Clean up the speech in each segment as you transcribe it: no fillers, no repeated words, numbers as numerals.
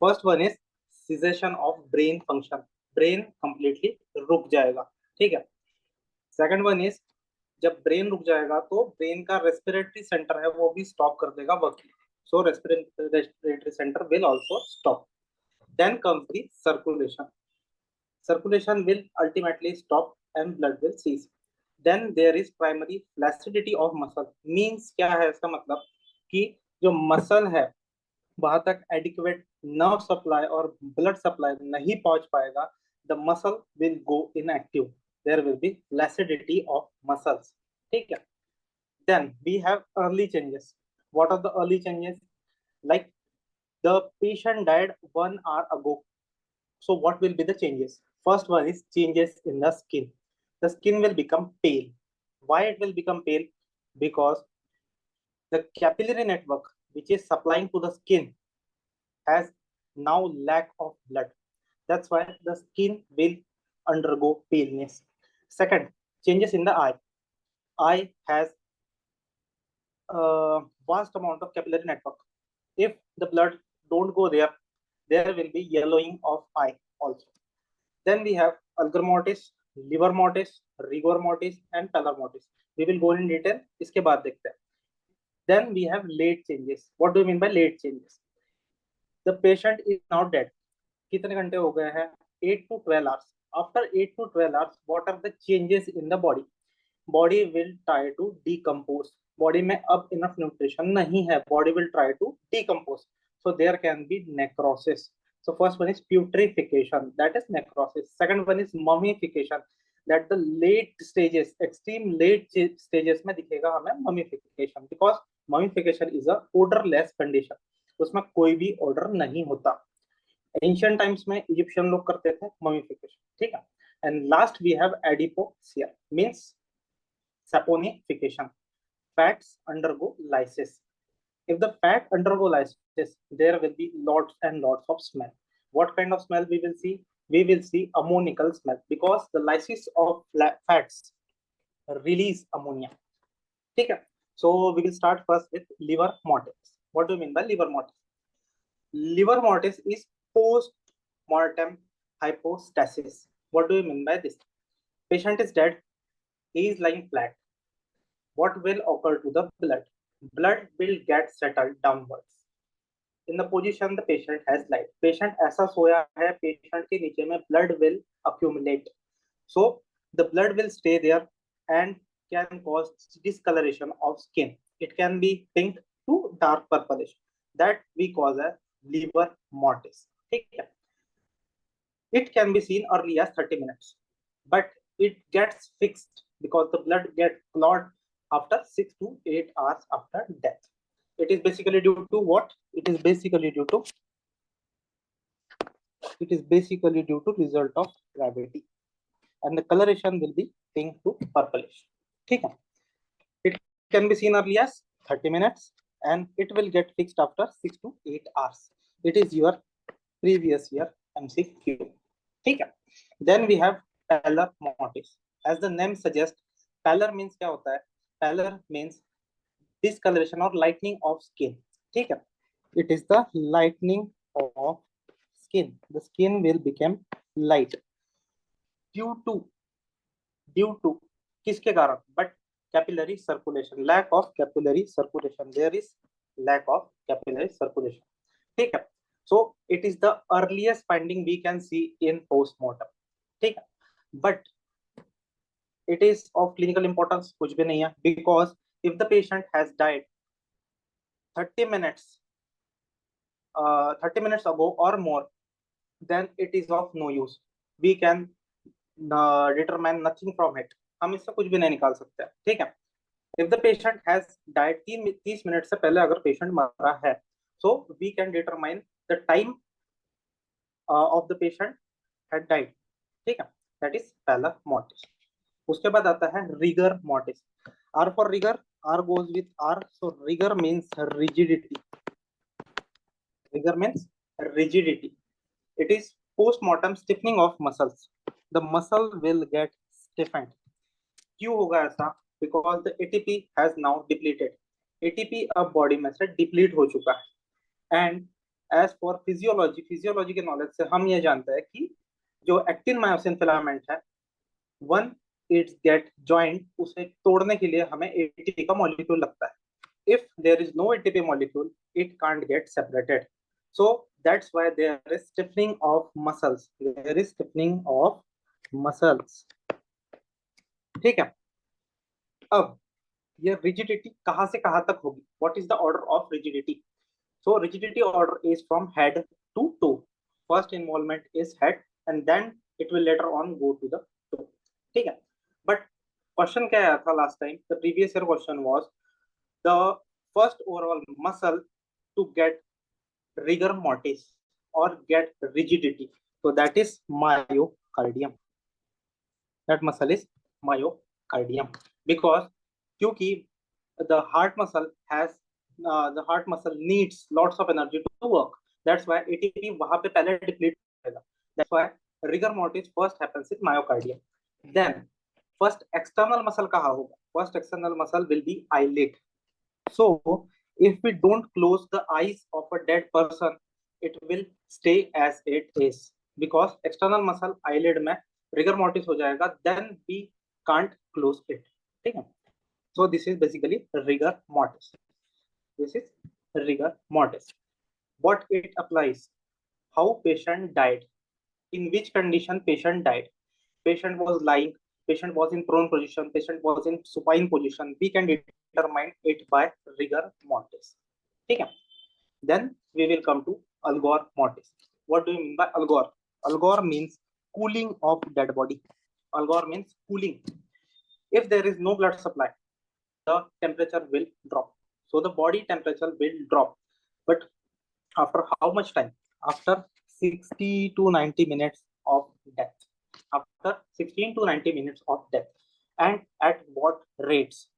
First one is cessation of brain function, brain completely रुक जाएगा, ठीक है। सेकंड वन इज जब ब्रेन रुक जाएगा तो ब्रेन का रेस्पिरेटरी सेंटर है वो भी स्टॉप कर देगा working, so respiratory centre will also stop. Then comes the circulation, circulation will ultimately stop and blood will cease. Then there is primary flaccidity of muscle, means क्या है इसका मतलब कि जो मसल है वहां तक एडिक्वेट नर्व सप्लाई और ब्लड सप्लाई नहीं पहुंच पाएगा, the muscle will go inactive, there will be flaccidity of muscles, ठीक है। Then we have early changes, what are the early changes, like the patient died 1 hour ago, so what will be the changes? First one is changes in the skin. The skin will become pale. Why it will become pale? Because the capillary network which is supplying to the skin has now lack of blood. That's why the skin will undergo paleness. Second, changes in the eye. Eye has a vast amount of capillary network. If the blood don't go there, there will be yellowing of eye also. Then we have ulcer mortis, liver mortis, rigor mortis, and pallor mortis. We will go in detail. इसके बाद देखते हैं. Then we have late changes. What do you mean by late changes? The patient is now dead. कितने घंटे हो गए हैं? 8 to 12 hours. After 8 to 12 hours, what are the changes in the body? Body will try to decompose. Body में अब enough nutrition नहीं है. Body will try to decompose. So there can be necrosis. So first one is putrefaction, that is necrosis. Second one is mummification, that the late stages, extreme late stages में दिखेगा हमें mummification, because mummification is a odorless condition. उसमें कोई भी odor नहीं होता. Ancient times में Egyptian लोग करते थे mummification, ठीक है. And last we have adipoxia, means saponification. Fats undergo lysis. If the fat undergo lysis, there will be lots and lots of smell. What kind of smell we will see? We will see ammonical smell, because the lysis of fats release ammonia. Okay. So we will start first with liver mortis. What do you mean by liver mortis? Liver mortis is post-mortem hypostasis. What do you mean by this? Patient is dead. He is lying flat. What will occur to the blood? Blood will get settled downwards in the position the patient has lied. Patient ऐसा सोया है, patient के नीचे में blood will accumulate. So the blood will stay there and can cause discoloration of skin. It can be pink to dark purplish. That we call as liver mortis. ठीक है. It can be seen early as 30 minutes, but it gets fixed because the blood gets clogged after 6 to 8 hours after death. It is basically due to what? It is basically due to result of gravity, and the coloration will be pink to purplish. ठीक है. It can be seen early as 30 minutes and it will get fixed after 6 to 8 hours. It is your previous year MCQ. ठीक है. Then we have pallor mortis. As the name suggests, pallor means क्या होता है? Pallor means discoloration or lightening of skin. ठीक है. It is the lightening of skin. The skin will become light due to किसके कारण? But capillary circulation, lack of capillary circulation. There is lack of capillary circulation. ठीक है. So it is the earliest finding we can see in postmortem. ठीक है. But it is of clinical importance कुछ भी नहीं है, because if the patient has died 30 minutes ago or more, then it is of no use. We can determine nothing from it. हम इससे कुछ भी नहीं निकाल सकते. ठीक है. If the patient has died 30 minute से पहले अगर patient मरा है, so we can determine the time of the patient had died. ठीक है. That is pallor mortis. उसके बाद आता है rigor mortis. R for rigor, R goes with R, so rigor means rigidity. Rigor means rigidity. It is post-mortem stiffening of muscles. The muscle will get stiffened. क्यों होगा ऐसा? Because the ATP has now depleted. ATP अब body में से deplete हो चुका है, and as for physiology, physiology के नॉलेज से हम ये जानते हैं कि जो एक्टिन मायोसिन फिलामेंट है, वन इट्स गेट जॉइंट, उसे तोड़ने के लिए हमें एटीपी का मॉलिक्यूल लगता है. If there is no ATP molecule, it can't get separated. So that's why there is stiffening of muscles. There is stiffening of muscles. ठीक है. अब ये rigidity कहाँ से कहाँ तक होगी? What is the order of rigidity? So rigidity order is from head to toe. First involvement is head, and then it will later on go to the toe. ठीक है. But question क्या आया था last time? The previous year question was the first overall muscle to get rigor mortis or get rigidity. So that is myocardium. That muscle is myocardium because क्योंकि the heart muscle has the heart muscle needs lots of energy to work. That's why ATP वहां पे पहले deplete होगा. That's why rigor mortis first happens in myocardium. Then first external muscle कहाँ होगा? First external muscle will be eyelid. So if we don't close the eyes of a dead person, it will stay as it is because external muscle eyelid में rigor mortis हो जाएगा, then we can't close it. ठीक है. So this is basically rigor mortis. This is rigor mortis. What it applies? How patient died? In which condition patient died? Patient was lying, patient was in prone position, patient was in supine position. We can determine it by rigor mortis. ठीक है. Then we will come to algor mortis. What do you mean by algor? Algor means cooling of dead body. Algor means cooling. If there is no blood supply, the temperature will drop. So the body temperature will drop. But after how much time? After 60 to 90 minutes of death. After 16 to 90 minutes of death. And at what rates?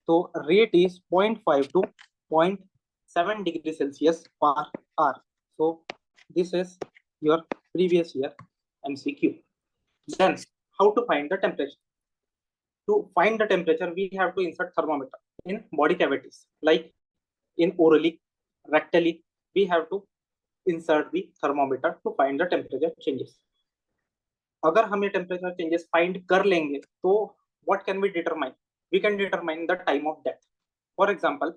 So rate is 0.5 to 0.7 degrees Celsius per hour. So this is your previous year MCQ. Then how to find the temperature? To find the temperature, we have to insert thermometer in body cavities, like in orally, rectally. We have to insert the thermometer to find the temperature changes. अगर हमें temperature changes find कर लेंगे तो what can we determine? We can determine the time of death. For example,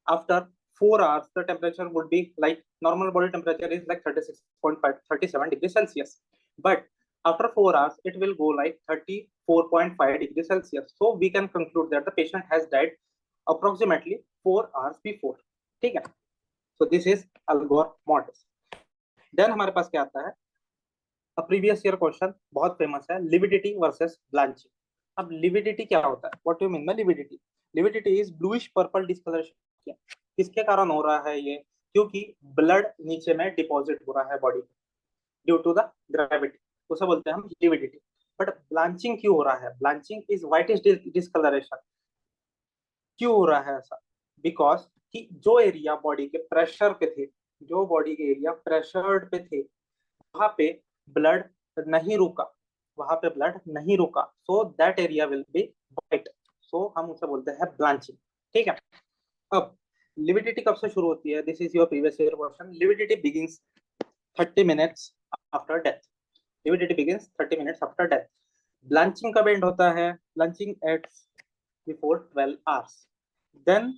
after 4 hours, the temperature would be like normal body temperature is like 36.5, 37 degrees Celsius. But after 4 hours, it will go like 34.5 degrees Celsius. So we can conclude that the patient has died approximately 4 hours before. ठीक है. So this is algor mortis. Then हमारे पास क्या आता है? A previous year question बहुत famous है, lividity versus blanching. अब lividity क्या होता है? What do you mean by lividity? Lividity is bluish purple discoloration. किसके कारण हो रहा है ये? क्योंकि ब्लड नीचे में डिपॉजिट हो रहा है बॉडी में ड्यू टू द ग्रेविटी, उसे बोलते हैं हम लिविडिटी. बट ब्लांचिंग क्यों हो रहा है? Blanching is whitish discolouration. क्यों हो रहा है ऐसा? बिकॉज कि जो एरिया बॉडी के प्रेशर पे थे, जो बॉडी के एरिया प्रेशर्ड पे थे, वहां पे ब्लड नहीं रुका, वहां पे ब्लड नहीं रुका. So that area will be white. So हम उसे बोलते हैं ब्लांचिंग. ठीक है. अब लिविडिटी कब से शुरू होती है? This is your previous year question. Lividity begins 30 minutes after death. Lividity begins 30 minutes after death. Blanching कब एंड होता है? Blanching ends before 12 hours. Then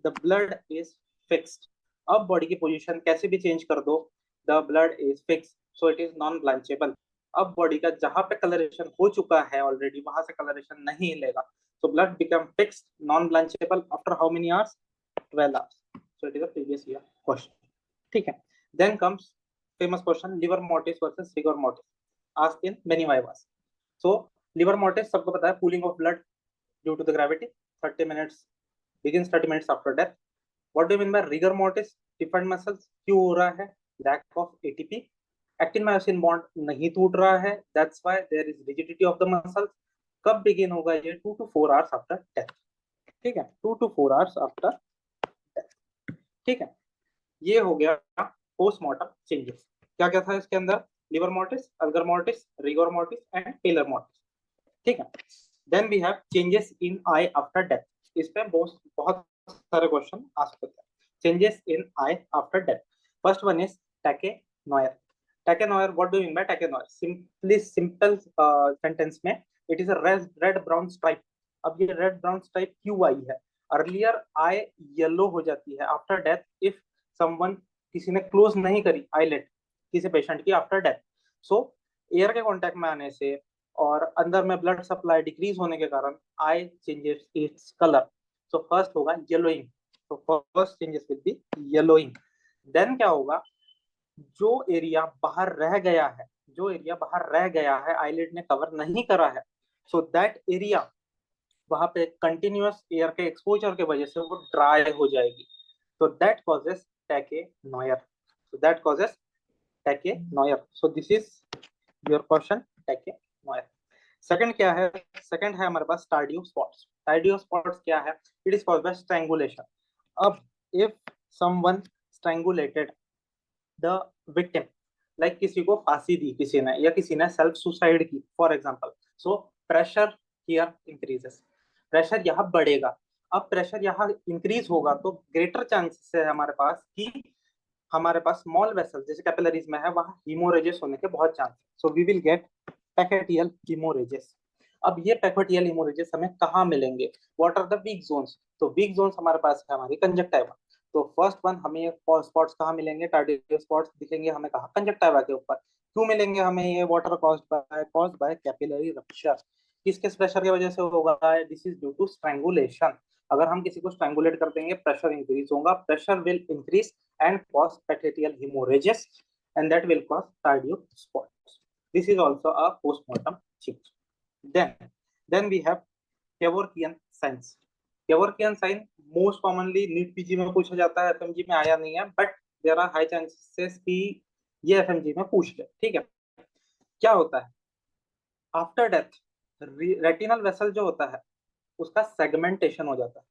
the blood is fixed. अब बॉडी की पोजीशन कैसे भी चेंज कर दो, the blood is fixed, so it is non blanchable. अब बॉडी का जहां पे कलरेशन हो चुका है ऑलरेडी, वहां से कलरेशन नहीं लेगा. So blood become fixed, non-blanchable after how many hours? 12 hours. So it is a previous year question. ठीक है. Then comes famous question, liver mortis versus rigor mortis, asked in many vivas. So liver mortis सबको पता है, cooling of blood due to the gravity. 30 minutes begins 30 minutes after death. What do you mean by rigor mortis? Stiffened muscles. क्यों हो रहा है? Lack of ATP. Actin myosin bond नहीं टूट रहा है. That's why there is rigidity of the muscles. कब begin होगा ये? 2 to 4 आवर्स आफ्टर डेथ. ठीक है. 2 to 4 आवर्स आफ्टर डेथ. ठीक है. ये हो गया पोस्टमार्टम चेंजेस. क्या क्या था इसके अंदर? Livor mortis, algor mortis, rigor mortis and tailor mortis. ठीक है. Then we have changes in eye after death. इस पे बहुत सारे क्वेश्चन आ सकते हैं. Changes in eye after death. First one is Tachynoir. Tachynoir, what do you mean by Tachynoir? Simply simple sentence में it is a red brown stripe. अब ये red brown stripe क्यों आई है? Earlier eye yellow हो जाती है after death if someone, किसी ने close नहीं करी eyelid किसी पेशेंट की आफ्टर डेथ. सो एयर के कांटेक्ट में आने से और अंदर में ब्लड सप्लाई डिक्रीज होने के कारण eye changes its colour. So first होगा येलोइंग. तो first changes will be yellowing. Then क्या होगा, जो एरिया बाहर रह गया है, जो एरिया बाहर रह गया है आईलिड ने कवर नहीं करा है, सो दैट एरिया वहां पे कंटिन्यूअस एयर के एक्सपोजर के वजह से वो ड्राई हो जाएगी. तो that causes tache noire. So that causes tache noire. So this is your question, tache noire. Second क्या है? सेकंड है हमारे पास टार्डियो स्पॉट्स. टार्डियो स्पॉट्स क्या है? It is caused by strangulation. अब if someone strangulated the victim, like किसी को फांसी दी किसी ने या किसी ने सेल्फ सुसाइड की for example, so pressure here increases. Pressure यहाँ बढ़ेगा. अब प्रेशर यहाँ इंक्रीज होगा तो ग्रेटर चांसेस है हमारे पास कि हमारे पास स्मॉल वेसल जैसे कैपिलरीज में है वहां हीमोरेजेस होने के बहुत chance. So we will get petechial haemorrhages. अब ये पैकेटियल हीमोरेजेस हमें कहाँ मिलेंगे? What are the weak zones? तो वीक जोन्स हमारे पास है हमारी कंजक्टिवा. तो फर्स्ट वन हमें ये स्पॉट्स कहाँ मिलेंगे? टार्डियो स्पॉट्स दिखेंगे हमें कहाँ? कंजक्टिवा के ऊपर. क्यों मिलेंगे हमें ये? Water caused by capillary rupture. किस किस प्रेशर की वजह से होगा? This is due to strangulation. अगर हम किसी को स्ट्रैंगुलेट कर देंगे प्रेशर इंक्रीज होगा. Pressure will increase and cause petechial hemorrhages and that will cause cardio spots. This is also a postmortem change. Then we have Kevorkian signs. Kevorkian sign most commonly NEET PG में पूछा जाता है, FMG में आया नहीं है, but there are high chances कि ये एफएमजी में पूछ ले. ठीक है, क्या होता है? आफ्टर डेथ रेटिनल वेसल जो होता है उसका सेगमेंटेशन हो जाता है.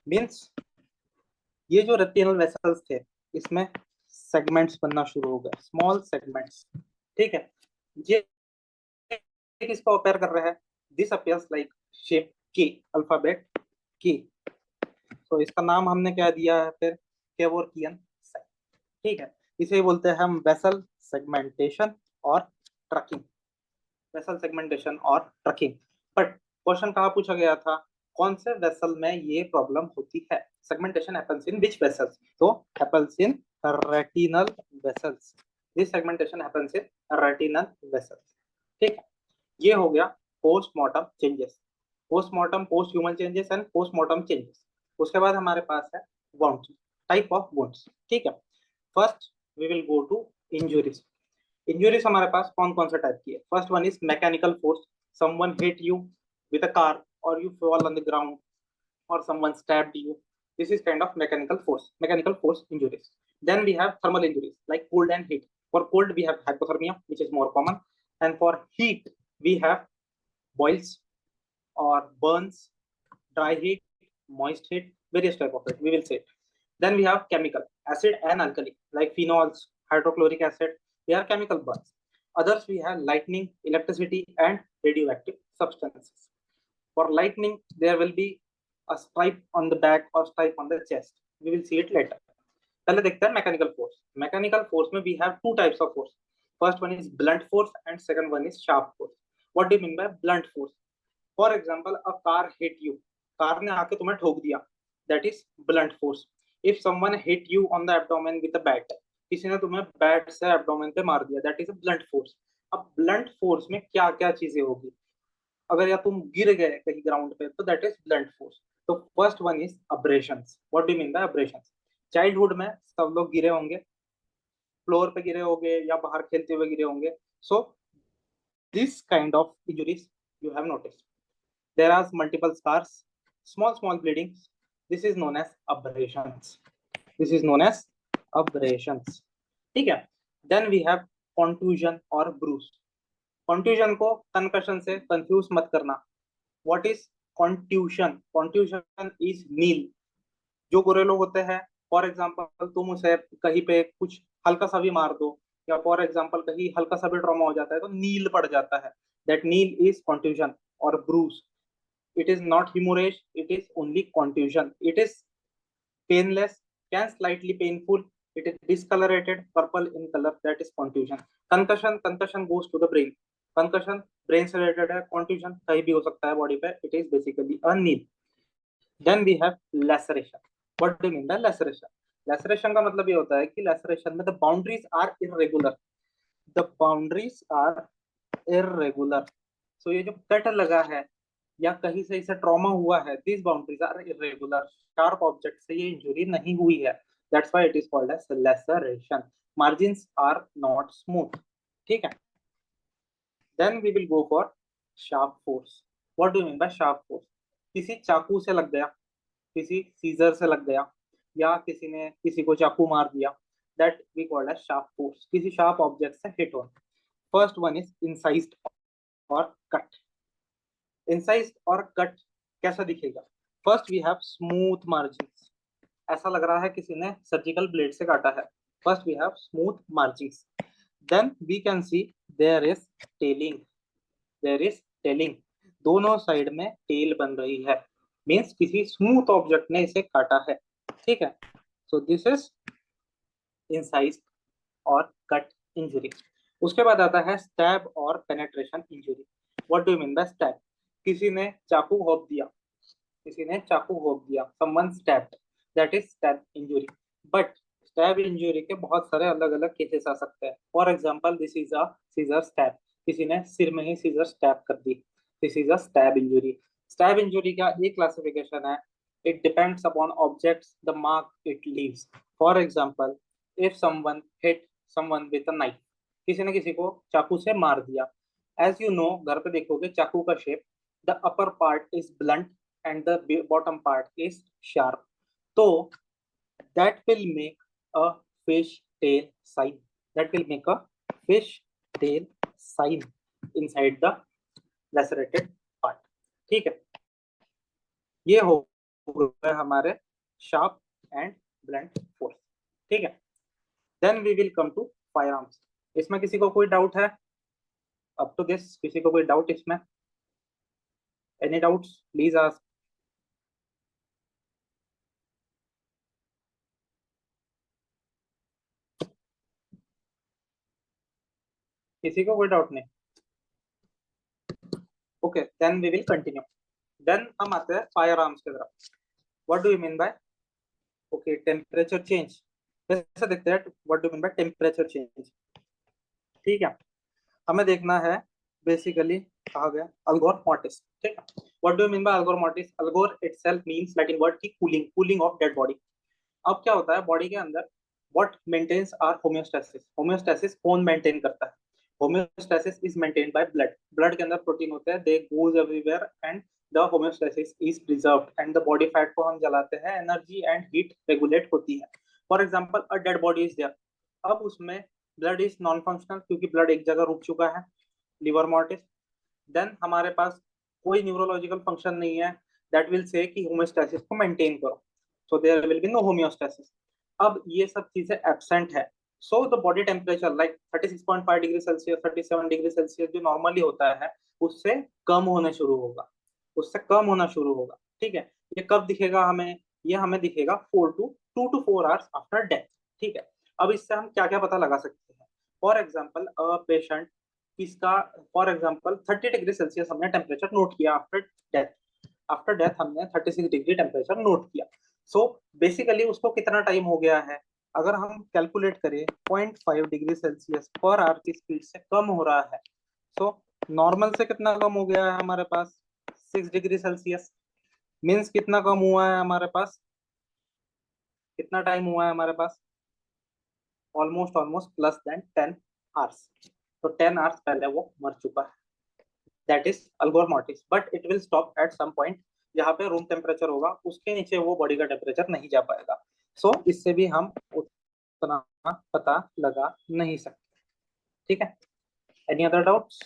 मींस ये जो रेटिनल वेसल्स थे इसमें सेगमेंट्स बनना शुरू हो गए, स्मॉल सेगमेंट्स. ठीक है, ये किसको अपेयर कर रहा है? दिस अपीयर्स लाइक शेप के, अल्फाबेट के. तो इसका नाम हमने क्या दिया है फिर? केवोर्कियन साइन. ठीक है, इसे बोलते हैं हम वेसल सेगमेंटेशन और ट्रकिंग. वेसल सेगमेंटेशन और ट्रकिंग. बट क्वेश्चन कहाँ पूछा गया था? कौन से वेसल में ये प्रॉब्लम होती है? Segmentation happens in which vessels? तो happens in retinal vessels. This segmentation happens in retinal vessels. ठीक है, ये हो गया postmortem changes. Postmortem, post human changes and postmortem changes. उसके बाद हमारे पास है वुंड्स, टाइप ऑफ वुंड्स. ठीक है, first we will go to injuries. Injuries हमारे पास कौन कौन सा टाइप की है? First one is mechanical force. Someone hit you with a car or you fall on the ground or someone stabbed you. This is kind of mechanical force injuries. Then we have thermal injuries like cold and heat. For cold we have hypothermia, which is more common, and for heat we have boils or burns, dry heat, moist heat, various type of it we will say. Then we have chemical, acid and alkali like phenols, hydrochloric acid. They are chemical burns. Others we have lightning, electricity and radioactive substances. For lightning there will be a stripe on the back or stripe on the chest. We will see it later. पहले देखते हैं mechanical force. Mechanical force में we have two types of force. First one is blunt force and second one is sharp force. What do you mean by blunt force? For example, a car hit you. Car ने आके तुम्हें ठोक दिया. That is blunt force. If someone hit you on the abdomen with a bat, किसी ने तुम्हें bat से abdomen पे मार दिया, that is a blunt force. अब blunt force में क्या क्या चीजें होगी? अगर या तुम गिर गए कहीं ग्राउंड पे तो दैट इज ब्लंट फोर्स. तो first one is abrasions. What do mean by abrasions? Childhood में सब लोग गिरे होंगे, फ्लोर पे गिरे होंगे या बाहर खेलते हुए गिरे होंगे. So this kind of injuries you have noticed. There are multiple scars, small bleedings. This is known as abrasions. This is known as abrasions. ठीक है, देन वी हैव कॉन्ट्यूजन और ब्रूस. कॉन्ट्यूजन को कंकशन से confuse मत करना. What is contusion? Contusion is नील. जो गोरे लोग होते हैं, फॉर एग्जांपल तुम उसे कहीं पे कुछ हल्का सा भी मार दो या फॉर एग्जांपल कहीं हल्का सा भी ट्रॉमा हो जाता है तो नील पड़ जाता है. दैट नील इज कॉन्ट्यूशन. और bruise, it is not haemorrhage, it is only contusion. It is painless, can slightly painful, it is discolorated purple in color, that is contusion. Concussion goes to the brain. Concussion brain से related है, contusion कहीं भी हो सकता है body पे, it is basically a knee. Then we have laceration. What do you mean by laceration? Laceration का मतलब ये होता है कि laceration में the boundaries are irregular. The boundaries are irregular. So ये जो कट लगा है या कहीं से इसे ट्रॉमा हुआ है, these boundaries are irregular. Sharp object से ये इंजुरी नहीं हुई है. That's why it is called as laceration. Margins are not smooth. ठीक है. Then we will go for sharp force. What do you mean by sharp force? किसी चाकू से लग गया, किसी सीजर से लग गया, या किसी ने किसी को चाकू मार दिया, that we call as sharp force. किसी sharp object से hit होना. First one is incised or cut. Incised और cut कैसा दिखेगा? First we have smooth margins. ऐसा लग रहा है किसी ने सर्जिकल ब्लेड से काटा है. First we have smooth margins. Then we can see there is tailing. There is tailing. दोनों साइड में टेल बन रही है. मीन्स किसी स्मूथ ऑब्जेक्ट ने इसे काटा है. ठीक है. सो दिस इज इंसाइज्ड और कट इंजरी. उसके बाद आता है स्टैब और penetration injury. What do you mean bye stab? किसी ने चाकू घोंप दिया, किसी ने चाकू घोंप दिया, someone stabbed, that is stab injury. But stab injury के बहुत सारे अलग अलग केसेस आ सकते हैं. For example this is a scissor stab. किसी ने सिर में ही सीजर स्टैब कर दी, this is a stab injury. Stab injury का एक क्लासिफिकेशन है, it depends upon objects the mark it leaves. For example, if someone hit someone with a knife, किसी ने किसी को चाकू से मार दिया. As you know, घर पे देखोगे चाकू का shape, the upper part is blunt and the bottom part is sharp. तो that will make a fish tail sign. That will make a fish tail sign inside the lacerated part. ठीक है. ये हो गए हमारे शार्प एंड ब्लंट फोर्स. ठीक है. Then we will come to firearms. इसमें किसी को कोई डाउट है? अप टू दिस किसी को कोई डाउट इसमें? Any doubts please ask. किसी को कोई डाउट नहीं? Okay, then we will continue. Then हम आते हैं फायर आर्म्स की तरफ. What do you mean by okay temperature change? कैसे देखते हैं what do you mean by temperature change? ठीक है. हमें देखना है बेसिकली कहा गया अल्गोर मॉर्टिस. ठीक है. What do you mean by algor mortis? Algor itself means Latin word की कूलिंग ऑफ डेड बॉडी. अब क्या होता है बॉडी के अंदर, what maintains our homeostasis. Homeostasis कौन मेंटेन करता है? Homeostasis is maintained by blood. Blood के अंदर प्रोटीन होते हैं, they goes everywhere and the homeostasis is preserved and the body fat को हम जलाते हैं, एनर्जी एंड हीट रेगुलेट होती है. For example a dead body is there. अब उसमें ब्लड इज नॉन फंक्शनल क्योंकि ब्लड एक जगह रुक चुका है, लिवर मॉर्टिस. देन हमारे पास कोई न्यूरोलॉजिकल फंक्शन नहीं है दैट विल से कि होम्योस्टैसिस को मेंटेन करो, so there will be no homeostasis. अब ये सब चीजें एब्सेंट है, so the body temperature like 36.5 degree Celsius 37 degree Celsius जो नॉर्मली होता है उससे कम होने शुरू होगा, उससे कम होना शुरू होगा. ठीक है. ये कब दिखेगा हमें? ये हमें दिखेगा 2 to 4 आवर्स आफ्टर डेथ. ठीक है. अब इससे हम क्या क्या पता लगा सकते हैं? फॉर एग्जाम्पल अ पेशेंट किसका, फॉर एग्जाम्पल 30 डिग्री सेल्सियस हमने टेम्परेचर नोट किया आफ्टर डेथ. आफ्टर डेथ हमने 36 डिग्री टेम्परेचर नोट किया. सो बेसिकली उसको कितना टाइम हो गया है? अगर हम कैलकुलेट करें 0.5 डिग्री सेल्सियस पर आवर की स्पीड से कम हो रहा है, सो नॉर्मल से कितना कम हो गया है हमारे पास? 6 डिग्री सेल्सियस. मीन्स कितना कम हुआ है हमारे पास? कितना टाइम हुआ है हमारे पास? Almost plus then 10 hours. तो 10 आवर्स पहले वो मर चुका है. That is algor mortis. But it will stop at some point. जहाँ पे रूम टेम्परेचर होगा उसके नीचे वो बॉडी का टेम्परेचर नहीं जा पाएगा. सो इससे भी हम उतना पता लगा नहीं सकते. ठीक है. Any other doubts?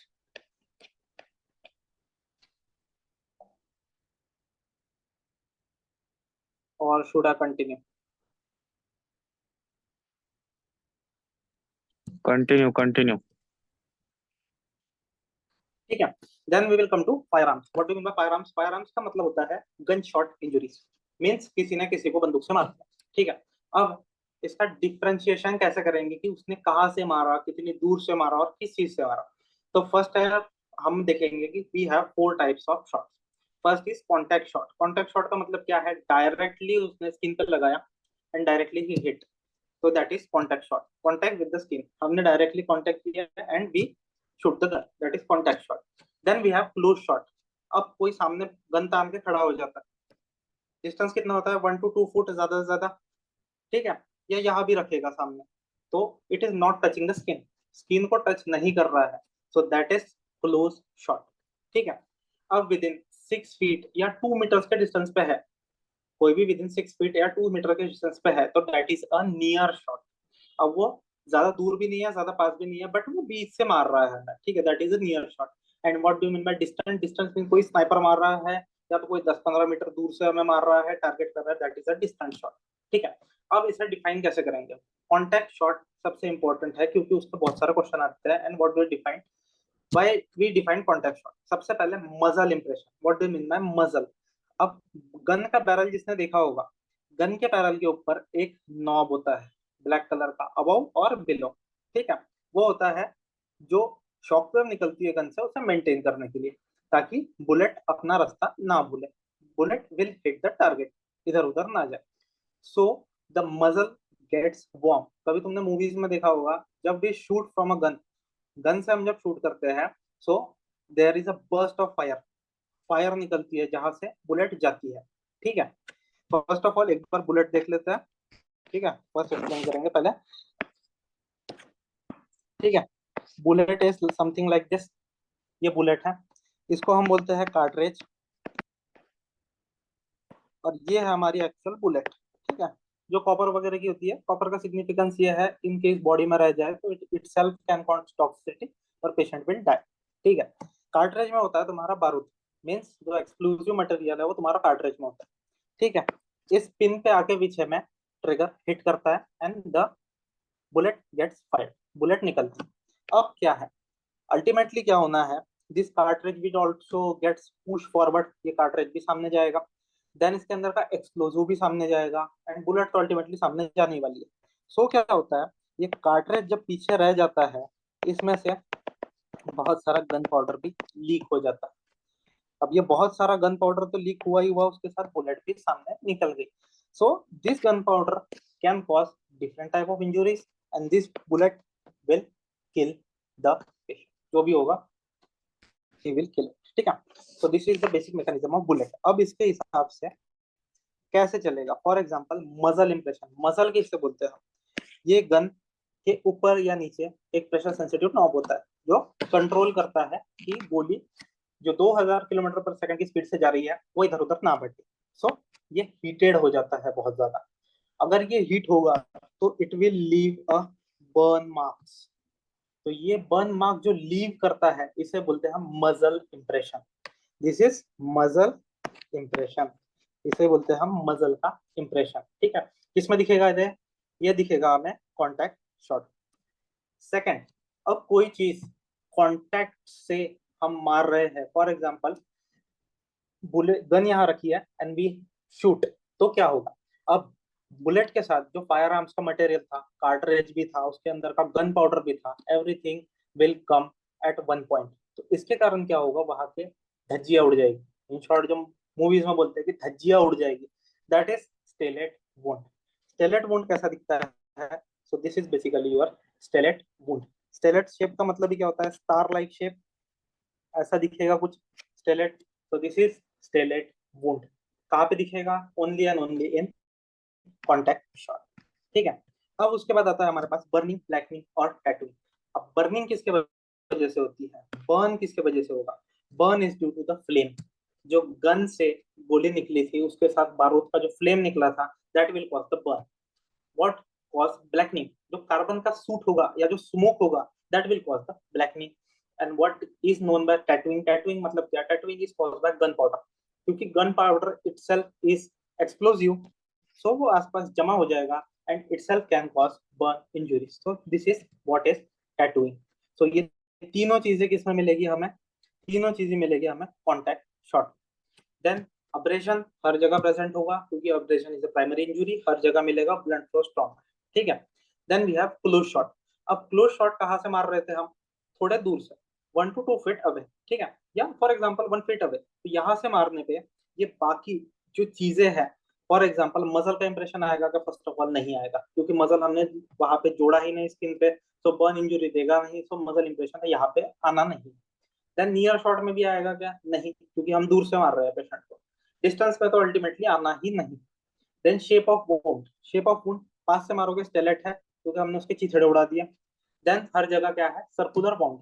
और शुड आई कंटिन्यू? कंटिन्यू. ठीक है. Then we will come to firearms. What do you mean by fire arms? Fire arms का मतलब होता है गन शॉट इंजरीज. मींस किसी ने किसी को बंदूक से मार दिया. ठीक है. अब इसका डिफरेंशिएशन कैसे करेंगे कि उसने कहाँ से मारा, कितनी दूर से मारा और किस चीज से मारा। तो फर्स्ट है, हम देखेंगे कि we have 4 types of shot. First is contact shot. Contact shot का मतलब क्या है, डायरेक्टली उसने स्किन पर लगाया एंड डायरेक्टली ही हिट, तो that is contact shot. Contact with the skin, हमने डायरेक्टली कॉन्टैक्ट किया and we shoot the gun, that is contact shot. Then we have close shot. अब कोई सामने गन तान के खड़ा हो जाता है, डिस्टेंस कितना होता है, 1 to 2 फुट ज्यादा से ज्यादा, ठीक है, या यहाँ भी रखेगा सामने, तो it is not touching the skin, skin को टच नहीं कर रहा है, सो दैट इज क्लोज शॉट, ठीक है। अब विद इन 6 फीट या 2 मीटर्स के डिस्टेंस पे है, कोई भी विद इन 6 फीट या 2 मीटर के डिस्टेंस पे है, तो that is a near shot. अब वो ज्यादा दूर भी नहीं है, ज्यादा पास भी नहीं है, बट वो बीच से मार रहा है, ठीक है, that is a near shot. And what do mean by distance, distance mean कोई स्नाइपर मार रहा है या तो कोई 10-15 मीटर दूर से हमें मार रहा है, टारगेट कर रहा है, that is a distance shot, ठीक है। अब इसे डिफाइन कैसे करेंगे। कॉन्टैक्ट शॉट सबसे इंपॉर्टेंट है क्योंकि उसका बहुत सारे क्वेश्चन आते हैं। And what do define, why we define contact shot, सबसे पहले muzzle impression. What do mean by muzzle. अब गन का बैरल जिसने देखा होगा, गन के बैरल के ऊपर एक नॉब होता है ब्लैक कलर का, अबव और बिलो, ठीक है। वो होता है जो शॉकवेव निकलती है गन से उसे मेंटेन करने के लिए, ताकि बुलेट अपना रास्ता ना भूले, bullet will hit the target, इधर उधर ना जाए। So the muzzle gets warm. कभी तुमने मूवीज में देखा होगा, जब we shoot from a gun, gun से हम जब शूट करते हैं, so there is a burst of fire, fire निकलती है जहां से बुलेट जाती है, ठीक है। फर्स्ट ऑफ ऑल एक बार बुलेट देख लेते हैं, ठीक है, फर्स्ट एक्सप्लेन करेंगे पहले, ठीक है। Bullet is something like this, ये बुलेट है, इसको हम बोलते हैं कार्ट्रेज, और ये है हमारी एक्चुअल बुलेट, ठीक है। जो कॉपर वगैरह की होती है, कॉपर का सिग्निफिकेंस ये है, इन केस बॉडी में रह जाए तो it itself can cause toxicity और पेशेंट विल डाई, ठीक है। कार्ट्रेज में होता है तुम्हारा बारूद, मीन्स जो एक्सप्लोसिव मटेरियल है वो तुम्हारा कार्ट्रेज में होता है, ठीक है। इस पिन पे आके पीछे में ट्रिगर हिट करता है and the bullet gets fired, bullet निकलती है। अब क्या है, अल्टीमेटली क्या होना है, this cartridge will also gets push forward, ये कार्ट्रिज भी सामने जाएगा, देन इसके अंदर का एक्सप्लोजिव भी सामने जाएगा, एंड बुलेट तो अल्टीमेटली सामने जाने वाली है। सो क्या होता है, ये कार्ट्रिज जब पीछे रह जाता है, इसमें से बहुत सारा गन पाउडर भी लीक हो जाता है। अब ये बहुत सारा गन पाउडर तो लीक हुआ ही हुआ, उसके साथ बुलेट भी सामने निकल गई। So this gun powder can cause different type of injuries and this bullet will kill the patient, जो भी होगा he will kill it, ठीक है। so this is the basic mechanism of bullet। अब इसके हिसाब से कैसे चलेगा, फॉर एग्जांपल मजल इंप्रेशन, मजल किससे बोलते हैं, ये गन के ऊपर या नीचे एक प्रेशर सेंसिटिव नॉब होता है जो कंट्रोल करता है कि गोली जो 2000 किलोमीटर पर सेकंड की स्पीड से जा रही है वो इधर उधर ना बढ़े। सो ये हीटेड हो जाता है बहुत ज्यादा, अगर ये हीट होगा तो it will leave a burn marks, तो ये बर्न मार्क जो लीव करता है इसे बोलते हैं हम मजल इंप्रेशन, दिस इज मजल इंप्रेशन, इसे बोलते हैं हम मजल का इंप्रेशन, ठीक है। किसमें दिखेगा ये दिखेगा हमें कॉन्टैक्ट शॉट। सेकंड, अब कोई चीज कॉन्टैक्ट से हम मार रहे हैं, फॉर एग्जांपल बुलेट गन यहाँ रखी है एंड वी शूट, तो क्या होगा, अब बुलेट के साथ जो फायर आर्म्स का मटेरियल था, कार्ट्रिज भी था, उसके अंदर का गन पाउडर भी था, everything will come at one point. तो इसके कारण क्या होगा, वहां पे धज्जियां उड़ जाएगी, इन शॉर्ट जो मूवीज में बोलते हैं कि धज्जियां उड़ जाएगी, that is stellate wound. Stellate wound कैसा दिखता है, so this is basically your stellate wound. Stellate shape का मतलब ही क्या होता है, स्टार लाइक शेप, ऐसा दिखेगा कुछ स्टेलेट, तो दिस इज स्टेलेट वुंड। कहाँ पे दिखेगा, only and only in contact shot, ठीक है। अब उसके बाद आता है हमारे पास बर्निंग, ब्लैकनिंग और टैटूइंग। अब बर्निंग किसके वजह से होती है, बर्न किसके वजह से होगा, burn is due to the flame, जो गन से गोली निकली थी उसके साथ बारूद का जो फ्लेम निकला था, that will cause the burn. What cause blackening, जो कार्बन का सूट होगा या जो स्मोक होगा, that will cause the blackening. And what is known by tattooing, tattooing मतलब क्या, tattooing is caused by gunpowder, क्योंकि gunpowder itself is explosive, so वो आसपास जमा हो जाएगा and itself can cause burn injuries, so this is what is tattooing. So ये तीनों चीजें किसमें मिलेगी हमें, तीनों चीजें मिलेगी हमें कॉन्टैक्ट शॉट। देन अब्रेशन हर जगह प्रेजेंट होगा क्योंकि abrasion is a primary injury, हर जगह मिलेगा, ब्लड फ्लो स्ट्रॉन्ग, ठीक है। Then we have close shot. अब क्लोज शॉट कहाँ से मार रहे थे हम, थोड़े दूर से, 1 to 2 फीट अवे, ठीक है, या फॉर एग्जाम्पल 1 फीट अवे, तो यहाँ से मारने पे ये बाकी जो चीजें हैं, फॉर एग्जाम्पल मसल का इंप्रेशन आएगा क्या, फर्स्ट ऑफ ऑल नहीं आएगा, क्योंकि मसल हमने वहां पे जोड़ा ही नहीं स्किन पे, तो बर्न इंजुरी देगा नहीं, तो मसल इंप्रेशन यहाँ पे आना नहीं। देन नियर शॉट में भी आएगा क्या, नहीं, क्योंकि हम दूर से मार रहे हैं पेशेंट को, डिस्टेंस पे तो अल्टीमेटली आना ही नहीं। Then shape of wound, shape of wound, पास से मारोगे स्टेलेट है क्योंकि हमने उसके चीथड़े उड़ा दिए। देन हर जगह क्या है, सर्कुलर बाउंड,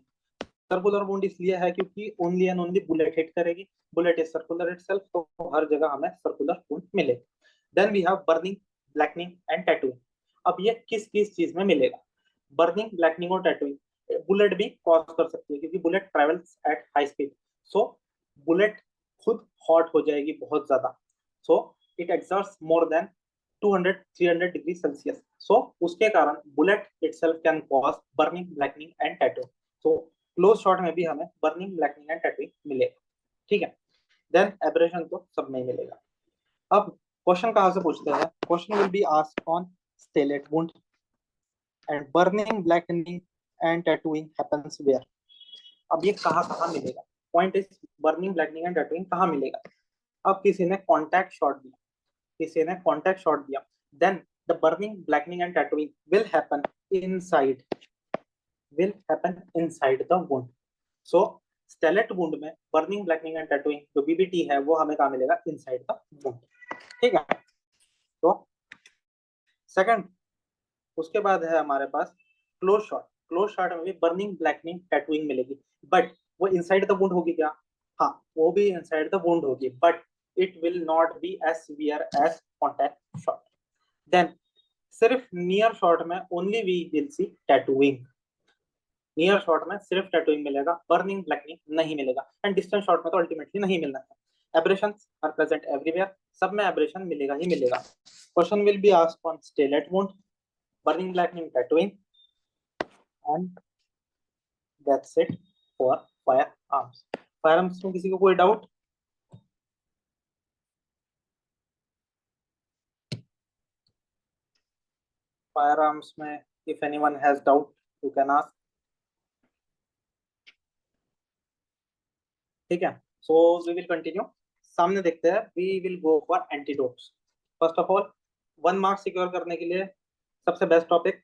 सर्कुलर वुंड इसलिए है क्योंकि only and only bullet hit करेगी, बुलेट इज सर्कुलर इटसेल्फ, तो हर जगह हमें सर्कुलर वुंड मिलेगा। Then we have burning, blackening and tattooing. अब ये किस किस चीज में मिलेगा, बर्निंग, ब्लैकनिंग और टैटूइंग बुलेट भी कॉज कर सकती है, क्योंकि bullet travels at high speed, so bullet खुद हॉट हो जाएगी बहुत ज्यादा, so it exerts more than 200-300 degree Celsius, so उसके कारण bullet itself can cause burning, blackening and tattoo. So close shot में भी हमें बर्निंग, ब्लैकनिंग एंड टैटूइंग मिलेगा, ठीक है। देन एब्रेशन तो सब में मिलेगा। अब क्वेश्चन कहाँ से पूछते हैं, question will be asked on stellate wound and burning, blackening and tattooing happens where. अब ये कहाँ कहाँ मिलेगा, point is burning, blackening and tattooing कहाँ मिलेगा। अब किसी ने कॉन्टैक्ट शॉट दिया, किसी ने कॉन्टैक्ट शॉट दिया, then the burning, blackening and tattooing will happen inside, will happen inside the wound. So stellate wound में बर्निंग, ब्लैकनिंग एंड टैटूइंग जो बीबीटी है वो हमें कहाँ मिलेगा, इनसाइड द वुंड, ठीक है। तो सेकंड, उसके बाद है हमारे पास क्लोज शॉट। क्लोज शॉट में भी बर्निंग, ब्लैकनिंग, टैटूइंग मिलेगी, बट वो इनसाइड द वुंड होगी क्या, हाँ वो भी इनसाइड द वुंड होगी, but it will not be as severe as contact shot. Then सिर्फ नियर शॉट में only we will see tattooing, near shot में सिर्फ टैटूइंग मिलेगा, बर्निंग, ब्लैकनिंग नहीं मिलेगा, एंड डिस्टेंस शॉट में तो अल्टीमेटली नहीं मिलना है। एब्रेशंस आर प्रेजेंट एवरीवेयर, सब में एब्रेशन मिलेगा ही मिलेगा। Question will be asked on stellate wound, burning, blackening, tattooing, and that's it for fire arms. Fire arms में किसी को कोई डाउट, फायर आर्म्स में if anyone has doubt you can ask, ठीक है। सो वी विल कंटिन्यू, सामने देखते हैं, we will go for antidotes. First of all 1 mark secure करने के लिए सबसे बेस्ट टॉपिक,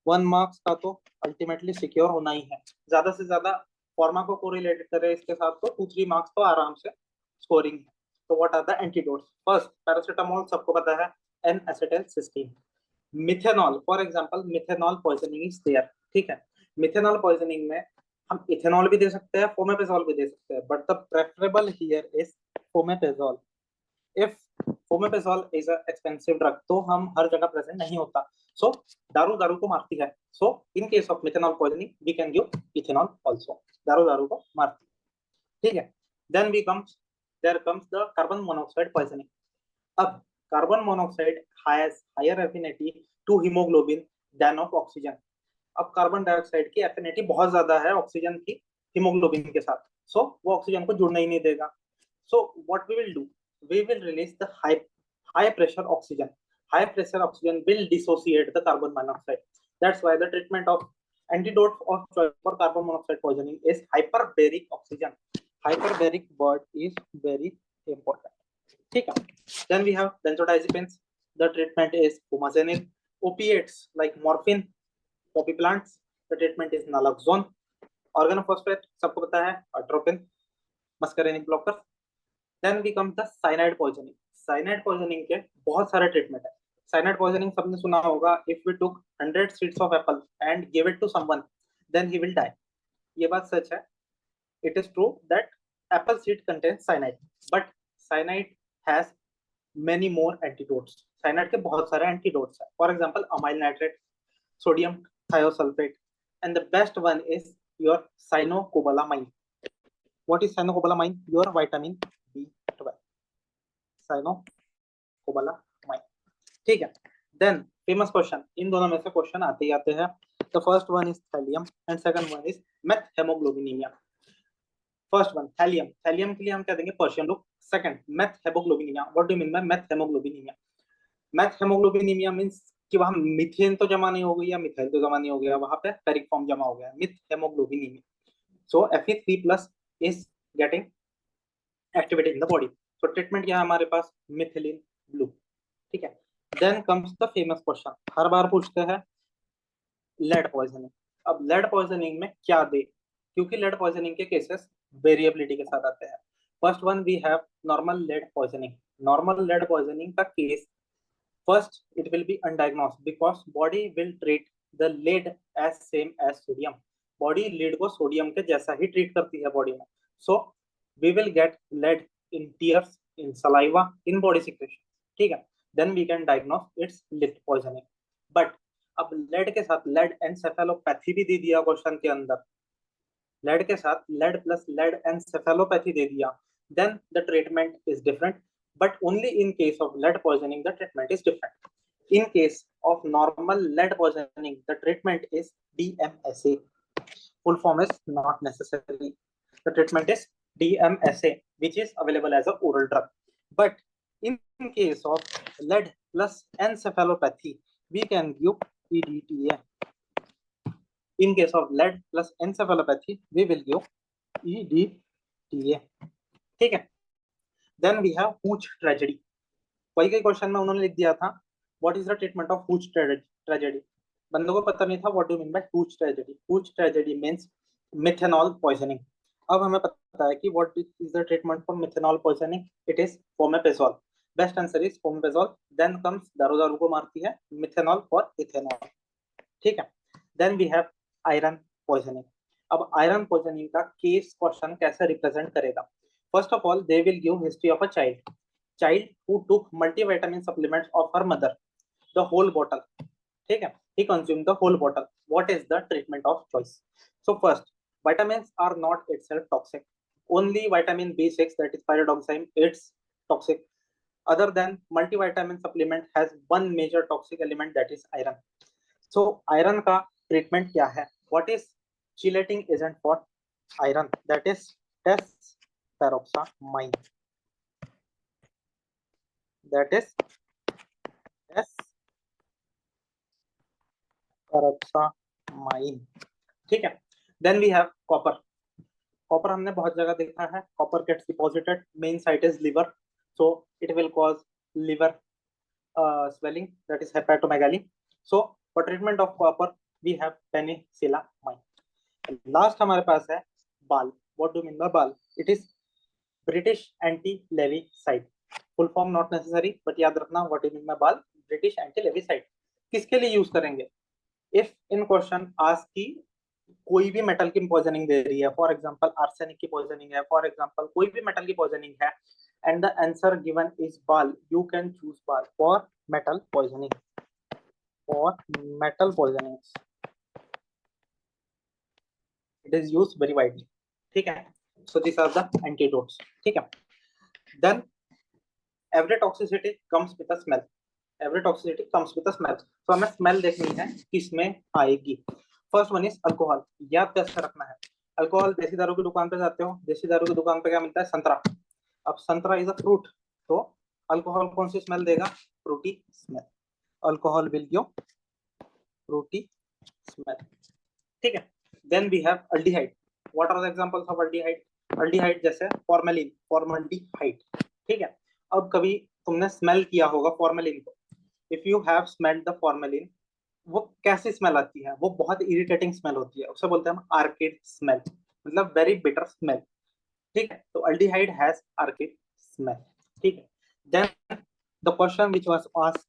1 मार्क्स का तो अल्टीमेटली सिक्योर होना ही है, ज्यादा से ज्यादा फॉर्मा को कोरिलेटेड करें इसके साथ तो 2-3 मार्क्स तो आराम से स्कोरिंग है। तो what are the antidotes, first paracetamol सबको पता है, N acetyl cysteine. Methanol, for example methanol poisoning is there, ठीक है। मिथेनॉल पॉइजनिंग में हम इथेनॉल भी दे सकते हैं, फोमेपेजोल भी दे सकते हैं, but the preferable here is fomepizole. If fomepizole is a expensive drug, तो हम हर जगह प्रेजेंट नहीं होता, सो दारू दारू को मारती है, so in case of methanol poisoning we can give ethanol also, दारू दारू को मारती है, ठीक है। Then we comes, there comes the carbon monoxide poisoning. अब carbon monoxide has higher affinity to haemoglobin than of oxygen. अब कार्बन डाइऑक्साइड की एफिनिटी बहुत ज्यादा है ऑक्सीजन की हीमोग्लोबिन के साथ, सो वो ऑक्सीजन को जुड़ने ही नहीं देगा। So what we will do? We will release the high pressure oxygen. High pressure oxygen will dissociate the carbon monoxide. That's why the treatment of antidote of choice for carbon monoxide poisoning is hyperbaric oxygen. Hyperbaric word is very important. ठीक है. Then we have benzodiazepines. The treatment is fumagenic. Opiates like morphine, poppy plants. The treatment is naloxone. Organophosphate सबको पता है, atropine, muscarinic blockers. Then we come the cyanide poisoning. Cyanide poisoning के बहुत सारे treatment है। Cyanide poisoning सबने सुना होगा, if we took 100 seeds of apple and give it to someone then he will die. ये बात सच है, it is true that apple seed contain cyanide, but cyanide has many more antidotes. Cyanide के बहुत सारे एंटीडोट्स है, for example amyl nitrate, sodium thiosulfate, and the best one is your cyanocobalamin. What is cyanocobalamin? Your vitamin B12, cyanocobalamin, ठीक है। Then famous question, इन दोनों में से question आते ही आते हैं। The first one is thallium and second one is methaemoglobinaemia. First one thallium, thallium के लिए हम क्या देंगे, पर्शियन लुक। सेकंड methaemoglobinaemia, what do you mean by methaemoglobinaemia? Methaemoglobinaemia means कि वहां मिथेन तो जमा नहीं हो गई या मिथाइल तो जमा नहीं हो गया, वहां पे फेरिक फॉर्म जमा हो गया, मिथ हेमोग्लोबिन ही में। So Fe3+ is getting activated in the body. तो ट्रीटमेंट क्या है हमारे पास, मिथिलिन ब्लू। ठीक है। Then comes the famous question, हर बार पूछते हैं, लेड पॉइजनिंग। अब लेड पॉइजनिंग में क्या दे, क्योंकि लेड पॉइजनिंग के केसेस वेरिएबिलिटी के साथ आते हैं। First one we have normal lead poisoning. Normal lead poisoning का case, first it will be undiagnosed because body will treat the lead as same as sodium। body lead को sodium के जैसा ही treat करती है बॉडी में। so we will get lead in tears, in saliva, in body secretion। ठीक है। then we can diagnose its lead poisoning। but अब lead के साथ lead एनसेफेलोपैथी भी दे दिया क्वेश्चन के अंदर, लेड के साथ लेड प्लस लेड एनसेफेलोपैथी दे दिया, then the treatment is different। but only in case of lead poisoning the treatment is different। in case of normal lead poisoning the treatment is DMSA। full form is not necessary, the treatment is DMSA, which is available as a oral drug। but in case of lead plus encephalopathy we can give EDTA। in case of lead plus encephalopathy we will give EDTA। ठीक है। Then we have hooch tragedy. वही के question में उन्होंने लिख दिया था what is the treatment of hooch tragedy. बंदों को पता नहीं था what do mean by hooch tragedy. Hooch tragedy means methanol poisoning. अब हमें पता है कि what is the treatment for methanol poisoning, it is fomepizole. Best answer is fomepizole. Then comes दारू, दारू को मारती है मिथेनॉल फॉर इथेनॉल। ठीक है। Then we have iron poisoning. अब आयरन पॉइजनिंग का केस क्वेश्चन कैसे रिप्रेजेंट करेगा, first of all they will give history of a child who took multivitamin supplements of her mother, the whole bottle। ठीक है। he consumed the whole bottle। what is the treatment of choice? so first, vitamins are not itself toxic, only vitamin B6 that is pyridoxine it's toxic। other than multivitamin supplement has one major toxic element that is iron। so iron का treatment क्या है, what is chelating agent for iron, that is desperoxamine। that is desperoxamine। ठीक है। Then we have copper. Copper हमने बहुत जगह देखा है, copper gets deposited, main site is liver, so it will cause liver swelling, that is hepatomegaly। so for treatment of copper we have penicillamine। Last हमारे पास है बाल। what do you mean by बाल, it is British anti-leviside। Full form not necessary but याद रखना what do you mean bye बाल, British एंटी-लेविसाइड। किसके लिए यूज करेंगे, इफ इन क्वेश्चन आस्क की कोई भी मेटल की पॉइजनिंग दे रही है, फॉर एग्जांपल आर्सेनिक की पॉइजनिंग है, फॉर एग्जांपल कोई भी मेटल की पॉइजनिंग है and the answer given is BAL, you can choose BAL for metal poisoning. For metal poisoning it is used very widely. ठीक है। So this are the antidotes. ठीक है। Then every toxicity comes with a smell. Every toxicity comes with a smell. तो हमें smell देखनी है किसमें आएगी। First one is alcohol. याद कैसे रखना है, अल्कोहल, देसी दारू की दुकान पे जाते हो, देसी दारू की दुकान पे क्या मिलता है, संतरा। अब संतरा इज अ फ्रूट, तो अल्कोहल कौन सी स्मेल देगा, fruity smell. Alcohol will give fruity smell. ठीक है। Then we have aldehyde. What are the examples of aldehyde, aldehyde जैसे फॉर्मेलिन, फॉर्मल्डिहाइड। ठीक है। अब कभी तुमने स्मेल किया होगा फॉर्मेलिन को, if you have smelled the formalin, वो कैसी स्मेल आती है, वो बहुत इरिटेटिंग स्मेल होती है, उसे बोलते हैं हम आर्किड स्मेल, मतलब वेरी बिटर स्मेल। ठीक है। तो अल्डिहाइड हैज आर्किड स्मेल। ठीक है। Then the question which was asked,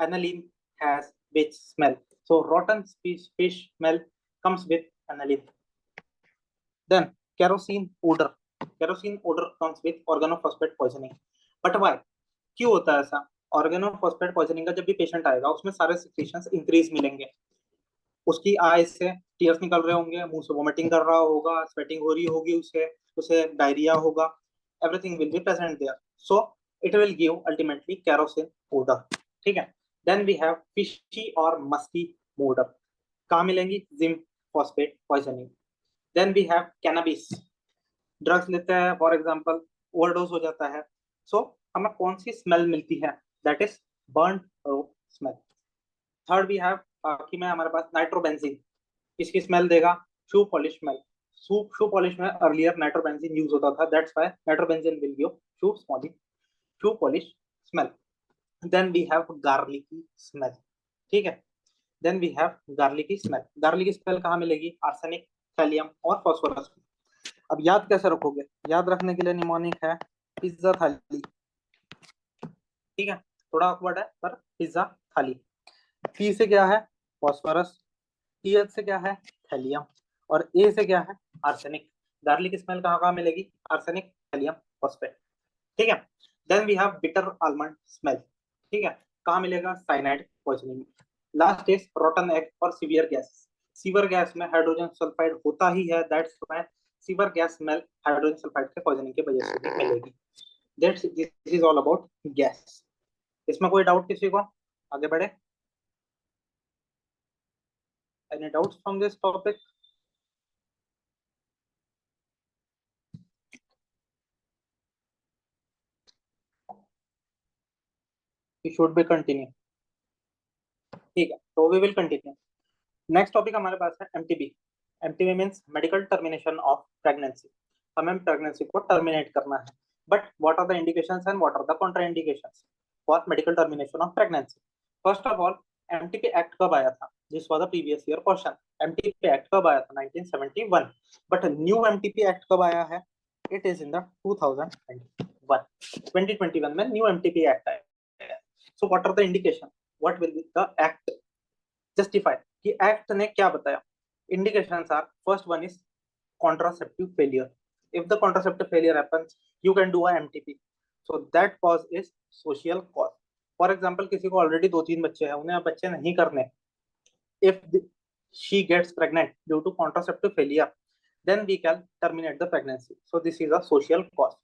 aniline has which smell, so rotten fish smell comes with aniline। then kerosene odor comes with organophosphate poisoning। but why, क्यों होता है ऐसा, ऑर्गेनोफॉस्फेट पॉइजनिंग का जब भी पेशेंट आएगा उसमें सारे सिक्रीशंस इंक्रीज मिलेंगे, उसकी आई से टीयर्स निकल रहे होंगे, मुंह से वोमिटिंग कर रहा होगा, स्वेटिंग हो रही होगी, उसे उसे डायरिया होगा, everything will be present there, so it will give ultimately kerosene odour. ठीक है। देन वी हैव फिशी और मस्की मोडर, कहाँ मिलेंगी, zinc phosphate poisoning. Then we have cannabis, drugs लेते हैं फॉर एग्जांपल, ओवरडोज हो जाता है, सो हमें कौन सी स्मेल मिलती है, that is burn rope smell. Third we have, बाकी में हमारे पास नाइट्रोबेंजीन, किसकी स्मेल देगा? Shoe polish smell. Shoe polish में अर्लियर नाइट्रोबेंजीन यूज होता था, that's why nitrobenzene will give shoe polish smell. Then we have garlicky smell, ठीक है। Then we have garlicky smell. Garlicky smell कहाँ मिलेगी? आर्सेनिक, थैलियम और phosphorus. अब याद कैसे रखोगे? याद रखने के लिए निमोनिक है पिज्जा थाली, ठीक है, थोड़ा ऑकवर्ड है पर पिज्जा थाली। पी से क्या है? फास्फोरस। टी एच से क्या है? थैलियम। और ए से क्या है? आर्सेनिक। गार्लिक स्मेल कहाँ कहाँ मिलेगी? आर्सेनिक, थैलियम, फॉस्फेट, ठीक है। Then we have bitter almond smell, ठीक है, कहाँ मिलेगा? Cyanide poisoning. Last is rotten egg और सीवियर गैस। सीवियर गैस में हाइड्रोजन सल्फाइड होता ही है, दैट्स व्हाई sewer gas smell hydrogen sulphide के पॉइजनिंग की वजह से भी मिलेगी। That's this is all about gas. इसमें कोई डाउट किसी को? आगे बढ़े? Any doubts from this topic? We should be continue, ठीक है, तो we will continue. Next topic हमारे पास है MTB. MTB means medical termination of pregnancy. हमें प्रेगनेंसी को टर्मिनेट करना है, but what are the indications and what are the contraindications for medical termination of pregnancy? First of all, MTP act कब आया था? This was the previous year question. MTP act कब आया था? 1971। बट न्यू एमटीपी एक्ट कब आया है? It is in the 2021। 2021 में न्यू एमटीपी एक्ट आया। So what are the indication? What will be the act justify कि एक्ट ने क्या बताया? Indications are, first one is contraceptive failure. If the contraceptive failure happens, you can do a MTP. So that cause is social cause. For example, किसी को already दो तीन बच्चे हैं, उन्हें अब बच्चे नहीं करने, if she gets pregnant due to contraceptive failure, then we can terminate the pregnancy. So this is a social cause.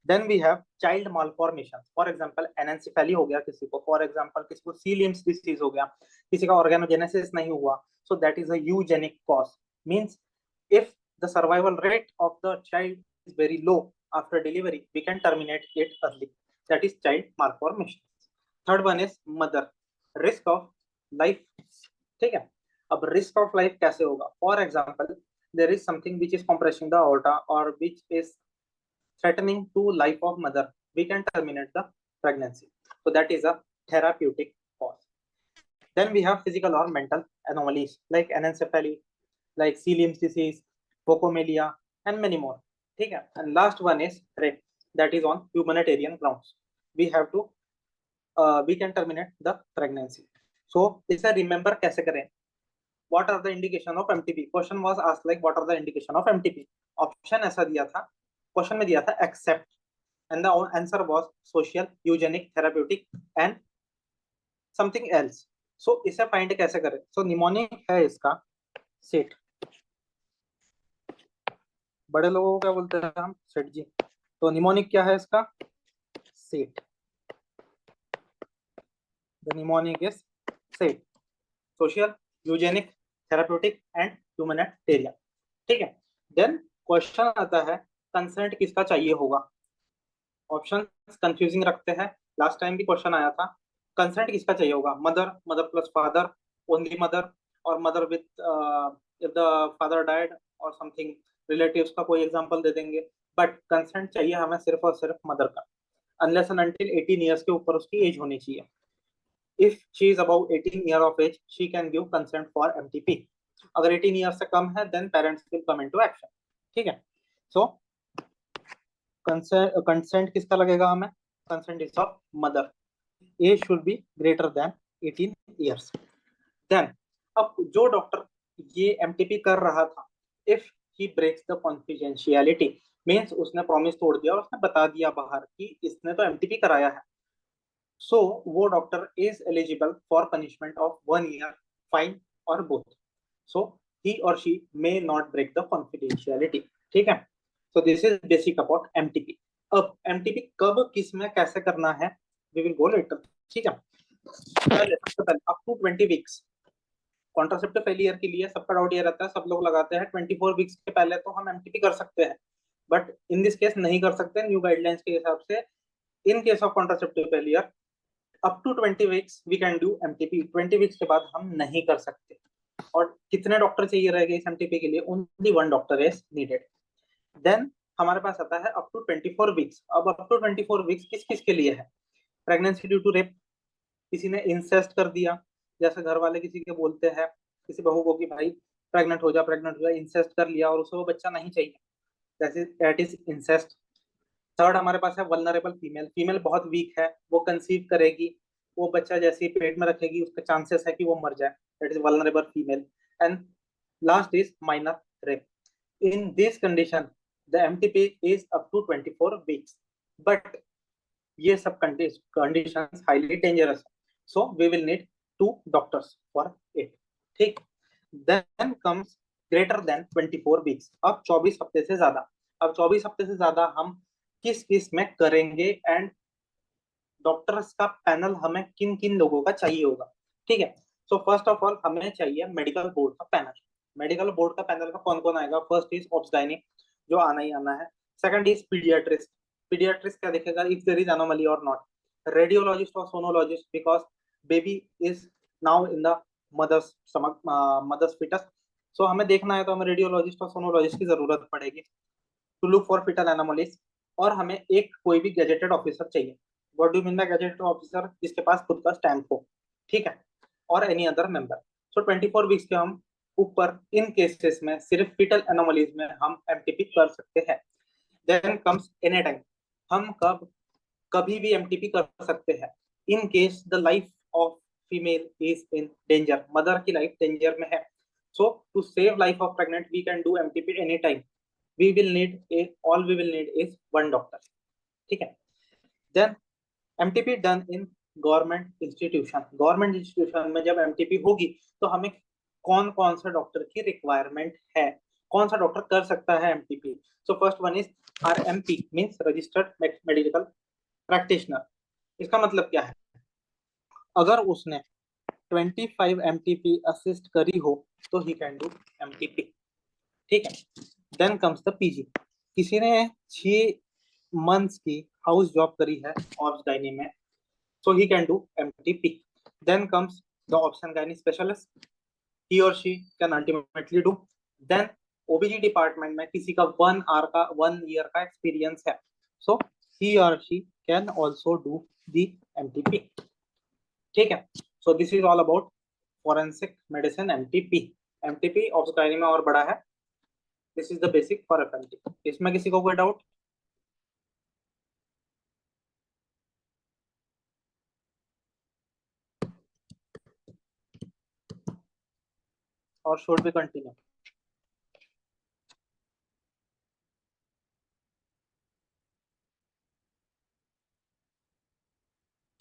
Then we have child malformations. For example, anencephaly हो गया किसी को, for example किसी को C. Liams disease हो गया, किसी का organogenesis नहीं हुआ, so that is a eugenic cause. Means if the survival rate of the child is very low after delivery, we can terminate it early. That is child malformation. Third one is mother, risk of life, ठीक है। अब risk of life कैसे होगा? For example, there is something which is compressing the aorta or which is threatening to life of mother, we can terminate the pregnancy. So that is a therapeutic cause. Then we have physical or mental anomalies like anencephaly, like C. Liams disease, phocomelia, and many more. ठीक है. And last one is rape, that is on humanitarian grounds. We have to we can terminate the pregnancy. So इसे remember कैसे करें? What are the indication of MTP? Question was asked like what are the indication of MTP? Option ऐसा दिया था, question में दिया था accept, and the answer was social, eugenic, therapeutic and something else. So इसे find कैसे करें? So mnemonic है इसका सेट, बड़े लोगों को क्या बोलते हैं हम? सेट जी। तो निमोनिक क्या है इसका? Set. The mnemonic is set, social, eugenic, therapeutic and humanitarian, ठीक है। देन क्वेश्चन आता है कंसेंट किसका चाहिए होगा? ऑप्शन कंफ्यूजिंग रखते हैं, लास्ट टाइम भी क्वेश्चन आया था। कंसेंट किसका चाहिए होगा? Mother, mother plus father, only mother, और mother with if the father died और समथिंग, रिलेटिव्स का कोई एग्जांपल दे देंगे, बट कंसेंट चाहिए हमें सिर्फ और सिर्फ मदर का, अनलेस एंड अनटिल 18 ईयर्स के ऊपर उसकी एज होनी चाहिए। If she is about 18 year of age, she can give consent for MTP. अगर 18 ईयर से कम है, then parents will come into action, ठीक है। सो कंसेंट किसका लगेगा हमें? Consent is of mother, age should be greater than 18 years. Then अब जो डॉक्टर ये एमटीपी कर रहा था, if he breaks the confidentiality, means उसने प्रॉमिस तोड़ दिया और उसने बता दिया बाहर कि इसने तो एमटीपी कराया है, सो वो doctor is eligible for punishment of 1 year, fine और बोथ। सो ही और she may not break the confidentiality, ठीक है। So this is basic about MTP. अब एमटीपी कब किस में कैसे करना है, वी विल गो लेटर, ठीक है। पहले सबसे पहले up to 20 weeks contraceptive failure के लिए सबका डाउट ये रहता है, सब लोग लगाते हैं 24 वीक्स के पहले तो हम एमटीपी कर सकते हैं, बट इन दिस केस नहीं कर सकते न्यू गाइडलाइंस के हिसाब से। In case of contraceptive failure up to 20 weeks we can do MTP. 20 weeks के बाद हम नहीं कर सकते। और कितने डॉक्टर चाहिए रहेगा इस एमटीपी के लिए? Only one doctor is needed. देन हमारे पास आता है अप टू 24 वीक्स। अब अप टू 24 वीक्स किस किस के लिए है? प्रेगनेंसी ड्यू टू रेप, किसी ने इंसेस्ट कर दिया, जैसे घर वाले किसी के बोलते हैं किसी बहू को कि भाई प्रेग्नेंट हो जा, इंसेस्ट कर लिया और उसे वो बच्चा नहीं चाहिए, दैट इज इंसेस्ट। थर्ड हमारे पास है वल्नरेबल फीमेल। फीमेल बहुत वीक है, वो कंसीव करेगी, वो बच्चा जैसे ही पेट में रखेगी उसका चांसेस है कि वो मर जाए, that is vulnerable female. And last is minor rape. In this condition the MTP is up to 24 weeks. But ये सब conditions highly dangerous, so we will need 2 doctors for it. ठीक। Then comes greater than 24 weeks. अब 24 हफ्ते से ज्यादा। अब 24 हफ्ते से ज्यादा हम किस किस में करेंगे एंड डॉक्टर्स का पैनल हमें किन किन लोगों का चाहिए होगा? ठीक है। सो फर्स्ट ऑफ ऑल हमें चाहिए मेडिकल बोर्ड का पैनल। मेडिकल बोर्ड का पैनल का कौन कौन आएगा? फर्स्ट इज ऑब्स्टाइनिक, जो आना ही आना है। Second is पीडियाट्रिस्ट। पीडियाट्रिस्ट क्या देखेगा? इफ देयर इज एनोमली और नॉट। रेडियोलॉजिस्ट और sonologist, because baby is now in the mother's stomach, mother's foetus. So हमें देखना है तो हमें रेडियोलॉजिस्ट और सोनोलॉजिस्ट की जरूरत पड़ेगी to look for fetal anomalies. और हमें एक कोई भी गैजेटेड ऑफिसर चाहिए। What do mean by gazetted officer? जिसके पास खुद का स्टैंप हो। ठीक है। और any other member. So 24 weeks के हम ऊपर इन केसेस में सिर्फ फिटल एनोमलीज में हम एमटीपी कर सकते हैं। Then comes any time. हम कभी भी एमटीपी कर सकते हैं in case the life of female is in danger, mother की लाइफ डेंजर में है। So to save life of pregnant we can do MTP any time. All we will need is one doctor। ठीक है। Then MTP done in government institution. Government institution में जब MTP होगी तो हमें कौन कौन सा डॉक्टर की रिक्वायरमेंट है, कौन सा डॉक्टर कर सकता है MTP? So first one is RMP, means registered medical practitioner. इसका मतलब क्या है? अगर उसने 25 एमटीपी असिस्ट करी हो तो ही कैन डू एमटीपी। ठीक है। Then comes the PG. किसी ने 6 मंथ्स की हाउस जॉब करी है ऑब्स गायनी में, so he can do MTP। Then comes the obs gynae specialist, he or she can ultimately do। Then OBG department में किसी का 1 ईयर का एक्सपीरियंस है, so he or she can also do the MTP। ठीक है। so this is all about forensic medicine MTP। MTP obs gynae में और बड़ा है। This is the basic for FMT। इसमें किसी को कोई डाउट? और शुड बी कंटिन्यू?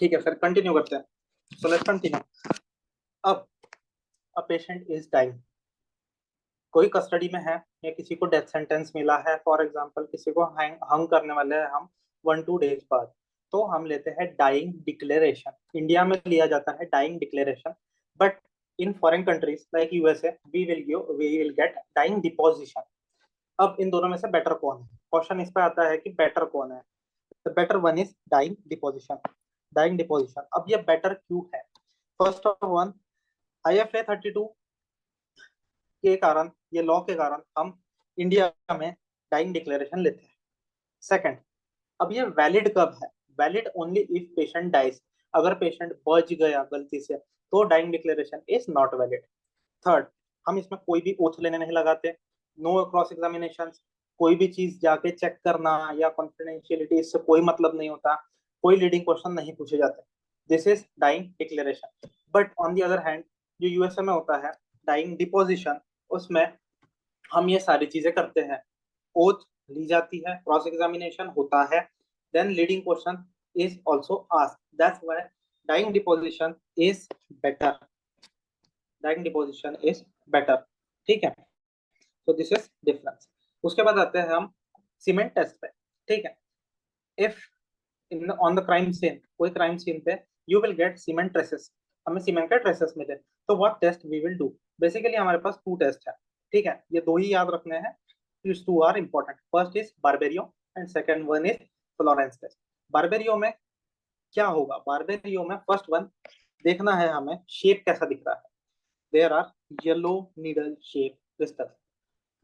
ठीक है, फिर कंटिन्यू करते हैं। So let's continue. अब अ पेशेंट इज डाइंग, कोई कस्टडी में है या किसी को डेथ सेंटेंस मिला है, फॉर एग्जांपल किसी को हंग करने वाले हैं हम 1-2 डेज बाद, तो हम लेते हैं डाइंग डिक्लेरेशन। इंडिया में लिया जाता है dying declaration, but in foreign countries like USA we will get dying deposition. अब इन दोनों में से बेटर कौन है? क्वेश्चन इस पे आता है कि बेटर कौन है। The better one is dying deposition. Dying deposition. अब ये बेटर क्यों है? फर्स्ट ऑफ वन, IFA 32 के कारण, ये लॉ के कारण हम इंडिया में डाइंग डिक्लेरेशन लेते हैं। सेकंड, अब ये वैलिड कब है? Valid only if patient dies. अगर पेशेंट बच गया गलती से तो dying declaration is not valid. Third, हम इसमें कोई भी ओथ लेने नहीं लगाते, नो क्रॉस एग्जामिनेशन, कोई भी चीज जाके चेक करना या कॉन्फिडेंशियलिटी, इससे कोई मतलब नहीं होता, कोई लीडिंग क्वेश्चन नहीं पूछे जाते। This is dying declaration. But on the other hand जो यूएसए में होता है डाइंग डिपोजिशन, उसमें हम ये सारी चीजें करते हैं। ओथ ली जाती है, क्रॉस एग्जामिनेशन होता है, then leading question is also asked. That's why dying deposition is better. Dying deposition is better. ठीक है। तो दिस इज डिफरेंस। उसके बाद आते हैं हम सीमेंट टेस्ट पे। ठीक है। If in on the crime scene, कोई क्राइम सीन पे you will get semen traces, हमें सीमेंट के ट्रेसेस मिले, तो what test we will do? Basically हमारे पास 2 टेस्ट है। ठीक है, ये 2 ही याद रखने हैं। These 2 are important. First is Barberio and second one is Florence test. Barberio में क्या होगा बारबेरियो में? फर्स्ट वन देखना है हमें, शेप कैसा दिख रहा है। There are yellow needle shape crystal.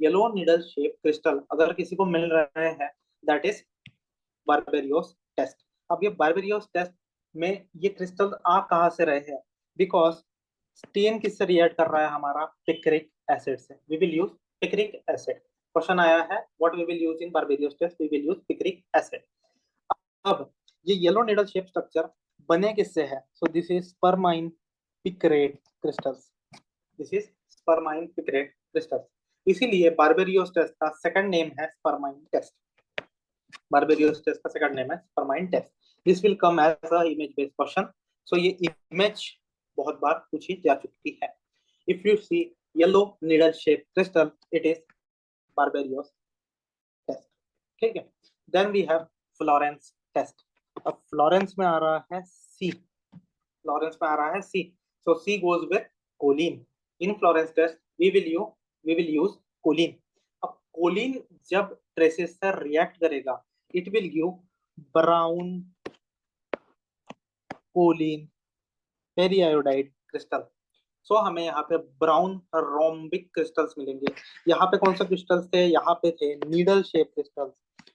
Yellow needle shape crystal अगर किसी को मिल रहे हैं, दैट इज बारबेरियोस टेस्ट। अब ये बारबेरियोस टेस्ट में ये क्रिस्टल आ कहाँ से रहे हैं? बिकॉज स्टेन किससे रिएक्ट कर रहा है हमारा? पिक्रिक एसिड से। We will use picric acid. Question आया है what we will use in Barberio's test, we will use picric acid. अब ये येलो निडल शेप स्ट्रक्चर बने किससे है? So this is spermine picrate crystals. This is spermine picrate crystals. इसीलिए Barberio's test का second name है spermine test. Barberio's test का second name है spermine test. This will come as a image based question. So ये image बहुत बार पूछी जा चुकी है। If you see yellow needle shape crystal, it is Barberio's test. ठीक है। Then we have Florence test. अब फ्लोरेंस में आ रहा है सी। फ्लोरेंस में आ रहा है C. So C goes with choline. In Florence test we will use choline. अब कोलिन जब ट्रेसेस से रिएक्ट करेगा, it will give brown choline periodide crystal. So हमें यहाँ पे ब्राउन रोम्बिक क्रिस्टल्स मिलेंगे। यहाँ पे कौन से क्रिस्टल्स थे? यहाँ पे थे नीडल शेप क्रिस्टल्स।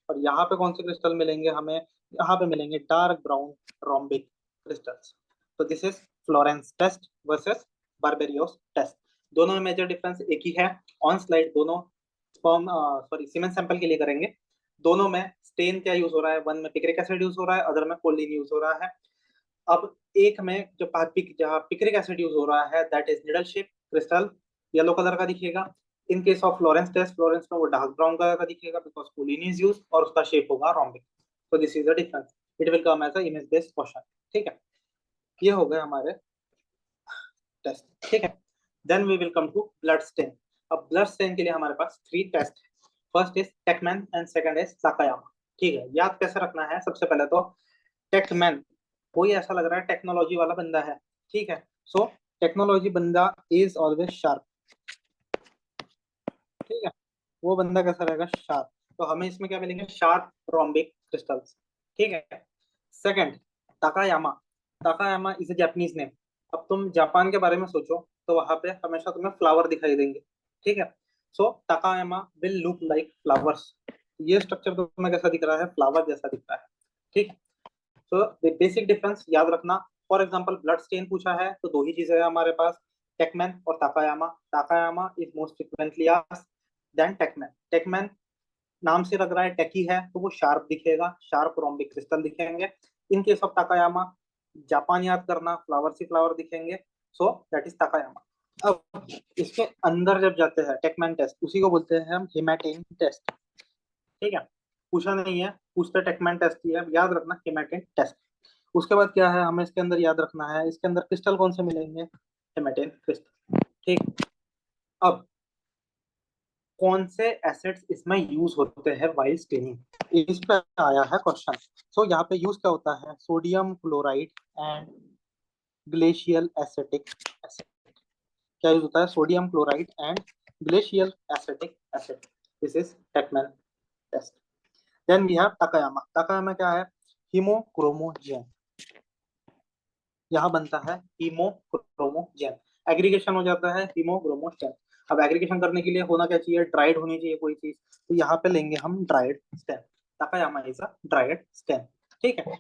और यहाँ पे कौन से क्रिस्टल मिलेंगे हमें? यहाँ पे मिलेंगे डार्क ब्राउन रोम्बिक क्रिस्टल्स। तो this is Florence test versus Barberio's test. दोनों में मेजर डिफरेंस एक ही है। ऑन स्लाइड दोनों स्पर्म सॉरी सीमेंट सैंपल के लिए करेंगे। दोनों में स्टेन क्या यूज हो रहा है? वन में पिक्रिक एसिड यूज हो रहा है, अदर में कोलिन यूज हो रहा है। अब एक में जो जहाँ पिक्रिक एसिड यूज हो रहा है, that is needle shape crystal, yellow colour का दिखेगा। In case of Florence test, Florence में वो डार्क ब्राउन कलर का दिखेगा बिकॉज कोलिन इज यूज और उसका शेप होगा रोम्बिक। तो this is the difference. It will come as a image based question. ठीक है, ये हो गए हमारे टेस्ट। ठीक है, then we will come to blood stain. अब ब्लड स्टेन के लिए हमारे पास 3 टेस्ट है। First is Teichmann and second is Takayama. ठीक है, याद कैसे रखना है? सबसे पहले तो टेकमैन, कोई ऐसा लग रहा है टेक्नोलॉजी वाला बंदा है। ठीक है, सो टेक्नोलॉजी बंदा इज ऑलवेज शार्प। ठीक है, वो बंदा कैसा रहेगा? शार्प। तो हमें इसमें क्या मिलेंगे? Sharp rhombic crystals. ठीक है। Second, Takayama. Takayama is a Japanese name. अब तुम जापान के बारे में सोचो तो वहां पे हमेशा तुम्हें फ्लावर दिखाई देंगे। ठीक है, सो ताकायामा विल लुक लाइक फ्लावर्स। ये स्ट्रक्चर तो तुम्हें कैसा दिख रहा है? फ्लावर जैसा दिख रहा है। ठीक है, तो बेसिक डिफरेंस याद रखना। फॉर एग्जांपल ब्लड स्टेन पूछा है तो दो ही चीजें हैं हमारे पास, टेकमैन और Takayama. Takayama is most frequently asked than Teichmann. Teichmann नाम से लग रहा है टेकी है तो वो शार्प दिखेगा, शार्प रोम्बिक क्रिस्टल दिखेंगे। In case of Takayama, Japan याद करना, फ्लावर सी फ्लावर दिखेंगे। So that is Takayama. अब इसके अंदर जब जाते हैं टेकमैन टेस्ट, उसी को बोलते हैं हम हेमाटिन टेस्ट। ठीक है, पूछा नहीं है, पूछते टेकमैन टेस्ट ही है, याद रखना हेमाटिन टेस्ट। उसके बाद क्या है हमें इसके अंदर याद रखना है? इसके अंदर क्रिस्टल कौन से मिलेंगे? हेमाटिन क्रिस्टल। ठीक, अब कौन से एसिड्स इसमें यूज होते हैं वाइल स्टेनिंग, इस पे आया है क्वेश्चन। सो यहाँ पे यूज क्या होता है? Sodium chloride and glacial acetic acid. क्या यूज होता है? Sodium chloride and glacial acetic acid. This is Teichmann test. Then we have Takayama. Takayama क्या है? हीमोक्रोमोजेन। यहाँ बनता है हीमोक्रोमोजेन, एग्रीगेशन हो जाता है हीमोक्रोमोजेन। अब एग्रीगेशन करने के लिए होना क्या चाहिए? ड्राइड होनी चाहिए कोई चीज, तो यहाँ पे लेंगे हम dried stem. Takayama is a dried stem. ठीक है,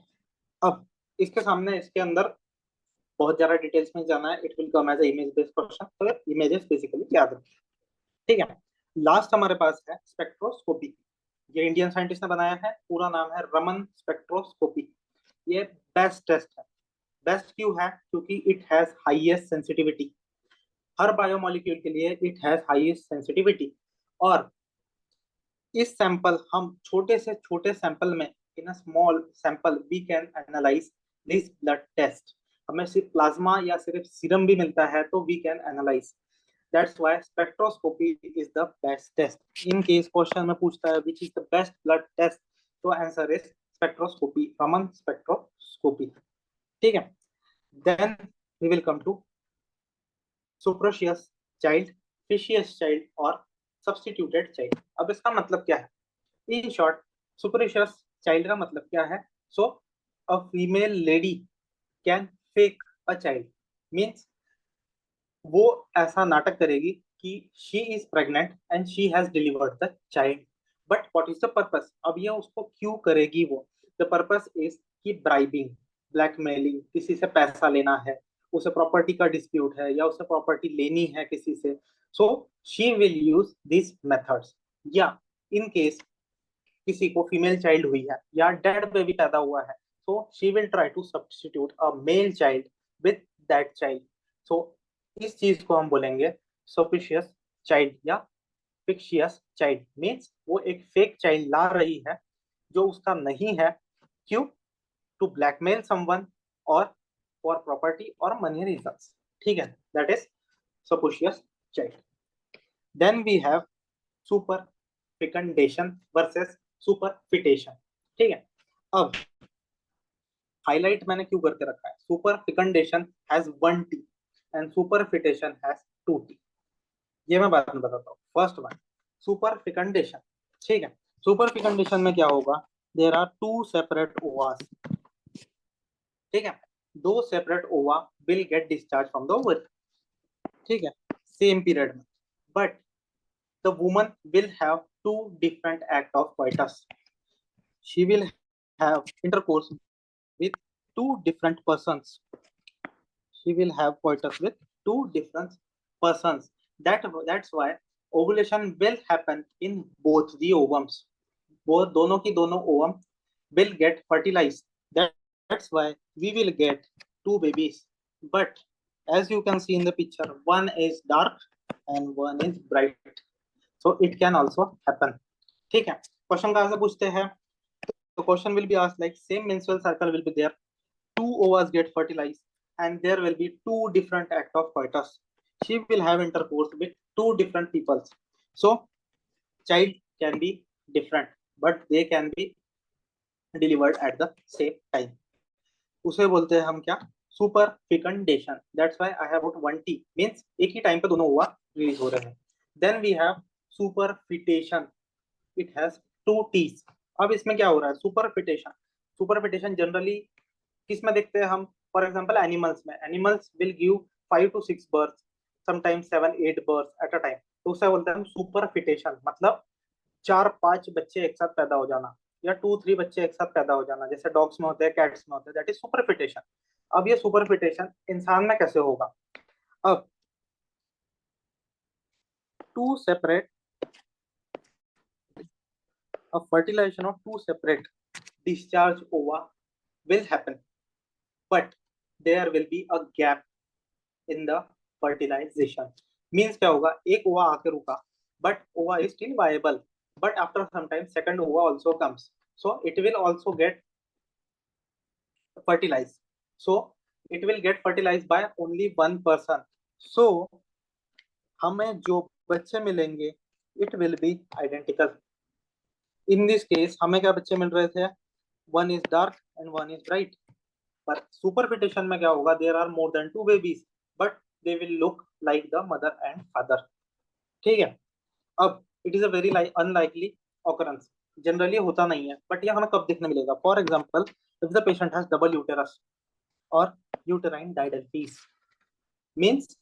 अब इसके सामने इसके अंदर बहुत ज्यादा डिटेल्स में जाना है, it will come as image based question, तो इमेजेस बेसिकली याद रखिए। ठीक है, लास्ट हमारे पास है स्पेक्ट्रोस्कोपी। ये इंडियन साइंटिस्ट ने बनाया है, पूरा नाम है रमन स्पेक्ट्रोस्कोपी। ये बेस्ट टेस्ट है। बेस्ट क्यों है? क्योंकि it has highest sensitivity. Her biomolecule के लिए इट हैज हाईएस्ट सेंसिटिविटी। और इस सैंपल, हम छोटे से छोटे सैंपल में, in a small sample we can analyse this blood test. हमें सिर्फ प्लाज्मा या सिर्फ सीरम भी मिलता है तो we can analyse. That's why spectroscopy is the best test. In case question में पूछता है which is the best blood test, तो answer is spectroscopy, Raman spectroscopy. ठीक है, then we will come to supposititious child, fictitious child और substituted child. अब इसका मतलब क्या है? इन शॉर्ट, सुपरशियस चाइल्ड का मतलब क्या है? सो a female lady can fake a child means वो ऐसा नाटक करेगी कि she is pregnant and she has delivered the child. But what is the purpose? अब ये उसको क्यों करेगी वो? The purpose is कि bribing, blackmailing, किसी से पैसा लेना है, उसे प्रॉपर्टी का डिस्प्यूट है या उसे प्रॉपर्टी लेनी है किसी से. So she will use these methods. या in case किसी को फीमेल चाइल्ड हुई है या डेड बेबी पैदा हुआ है, so she will try to substitute a male child with that child. So इस चीज को हम बोलेंगे सपिशियस चाइल्ड या फिक्शियस चाइल्ड. मीन्स वो एक फेक चाइल्ड ला रही है जो उसका नहीं है. क्यों? टू ब्लैकमेल समवन और फॉर प्रॉपर्टी और मनी रीजंस. ठीक है, that is suspicious child. Then we have super fecundation versus superfetation. ठीक है, अब हाईलाइट मैंने क्यों करके रखा है? Super fecundation has 1 T and superfetation has 2 T. ये मैं बाद में बताता हूँ. First one, super fecundation. ठीक है, सुपर फिकंडेशन में क्या होगा? There are 2 separate ovas. ठीक है, 2 सेपरेट ओवा will get discharge from the ovary. ठीक है, सेम पीरियड में. But the woman will have 2 different act of coitus. She will have intercourse with 2 different persons. She will have coitus with 2 different persons. That's why ovulation will happen in both the ovums. वो दोनों की दोनों ovum will get fertilized. That's why we will get 2 babies. But as you can see in the picture, one is dark and one is bright. So it can also happen. ठीक है, question कहाँ से पूछते हैं? The question will be asked like same menstrual cycle will be there, 2 ovas get fertilized, and there will be 2 different act of coitus. She will have intercourse with 2 different peoples. So child can be different, but they can be delivered at the same time. उसे बोलते हैं हम क्या? Super फिकंडेशन. That's why I have put 1T means एक ही time पे दोनों ओवा release हो रहे हैं. Then we have superfetation. It has 2 T's. अब इसमें क्या हो रहा है? सुपरफिटेशन. सुपरफिटेशन जनरली किस में देखते हैं हम? फॉर एग्जांपल एनिमल्स में. Animals will give 5 to 6 birds, sometimes 7 8 birds at a time. तो उसे बोलते हैं हम सुपरफिटेशन. मतलब 4-5 बच्चे एक साथ पैदा हो जाना या 2-3 बच्चे एक साथ पैदा हो जाना, जैसे डॉग्स में होते हैं, कैट्स में होते हैं. That is superfetation. अब ये सुपरफिटेशन इंसान में कैसे होगा? अब 2 separate a fertilization of 2 separate discharge ova will happen, but there will be a gap in the fertilization. Means क्या होगा? एक ओवा आके रुका, but ova is still viable, but after some time second ova also comes, so it will also get fertilized. So it will get fertilized by only one person. So हमें जो बच्चे मिलेंगे it will be identical. In this case हमें क्या बच्चे मिल रहे थे? One is dark and one is bright. पर सुपरफिटेशन में क्या होगा? There are more than 2 babies, but they will look like the mother and father. ठीक है, अब it is a very unlikely occurrence. Generally होता नहीं है, बट ये हमें कब देखने मिलेगा? For example, if the patient has double uterus or uterine didelphys. Means,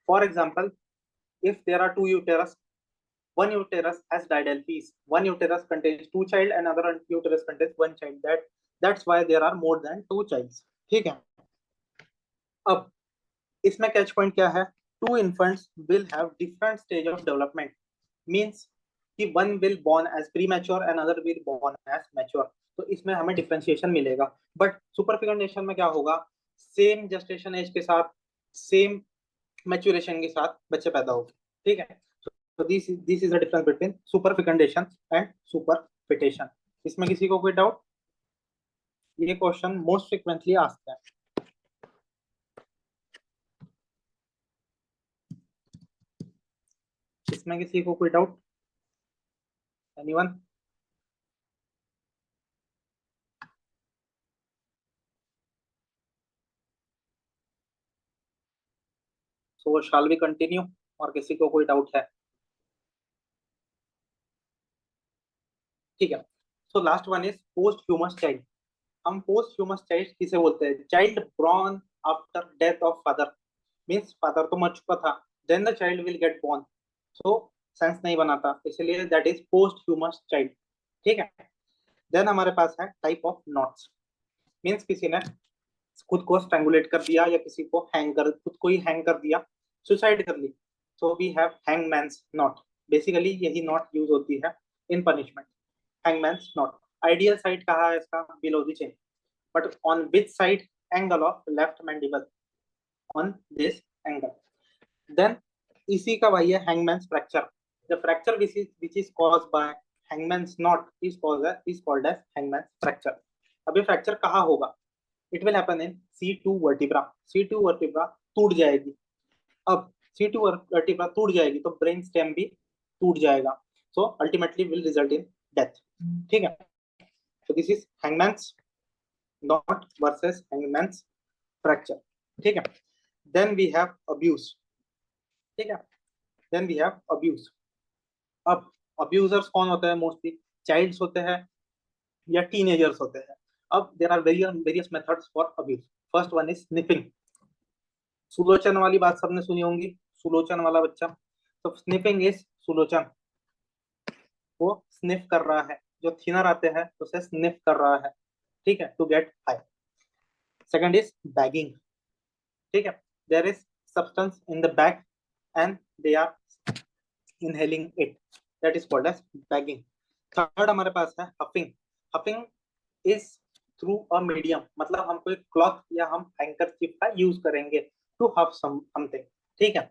for example, if there are 2 uterus, one uterus has didelphys, one uterus contains 2 child and another uterus contains 1 child. That's why there are more than 2 childs. ठीक है, अब इसमें catch point क्या है? 2 infants will have different stage of development. Means कि one will born as premature and another will born as mature. तो इसमें हमें डिफरेंशिएशन मिलेगा. बट सुपरफिकेशन में क्या होगा? सेम जेस्टेशन एज के साथ, सेम मैच्योरेशन के साथ बच्चे पैदा होंगे. ठीक है, so this is the difference between superfecundation and superfetation. इसमें किसी को कोई डाउट? ये क्वेश्चन मोस्ट फ्रीक्वेंटली आस्क्ड है. इसमें किसी को कोई doubt? Anyone? So shall we continue? और किसी को कोई डाउट है? ठीक है, so last one is posthumous child. हम पोस्टह्यूमस चाइल्ड किसे बोलते हैं? Child born after death of father, means father तो मर चुका था, then the child will get born, so sense नहीं बनाता, इसलिए दैट इज पोस्टह्यूमस चाइल्ड। ठीक है। देन हमारे पास है टाइप ऑफ नॉट्स, मीन्स किसी ने खुद को स्ट्रैंगुलेट कर दिया या किसी को खुद को ही हैंग कर दिया, सुसाइड कर ली, तो we have hangman's knot. Basically यही नॉट यूज होती है in punishment, hangman's knot. Ideal side कहाँ है इसका? Below the chin, but on which side? Angle of left mandible, on this angle. Then इसी का वही है hangman's fracture. The fracture which is caused by hangman's knot is called as hangman's fracture. अभी fracture कहाँ होगा? It will happen in C2 vertebra. C2 vertebra टूट जाएगी। अब C2 वर्टिब्रा टूट जाएगी तो ब्रेन स्टेम भी टूट जाएगा, so ultimately will result in death. ठीक है। so this is hangman's knot versus hangman's fracture। ठीक है। then we have abuse। ठीक है। then we have abuse। अब अब्यूजर्स कौन होते हैं? मोस्टली चाइल्ड्स होते हैं या टीनेजर्स होते हैं। अब there are various methods for abuse. First one is sniffing. Solution वाली बात सबने सुनी होंगी, सुलोचन वाला बच्चा। तो स्निफिंग इज सुलोचन, वो स्निफ कर रहा है, जो थिनर आते हैं उसे स्निफ कर रहा है, ठीक है, to get high. Second is bagging. ठीक है। There is substance in the bag and they are inhaling it, that is called as bagging. Third हमारे पास है huffing. Huffing is through a medium, मतलब हम कोई क्लॉथ या हम हैंकरचीफ का यूज करेंगे टू हफ समथिंग। ठीक है।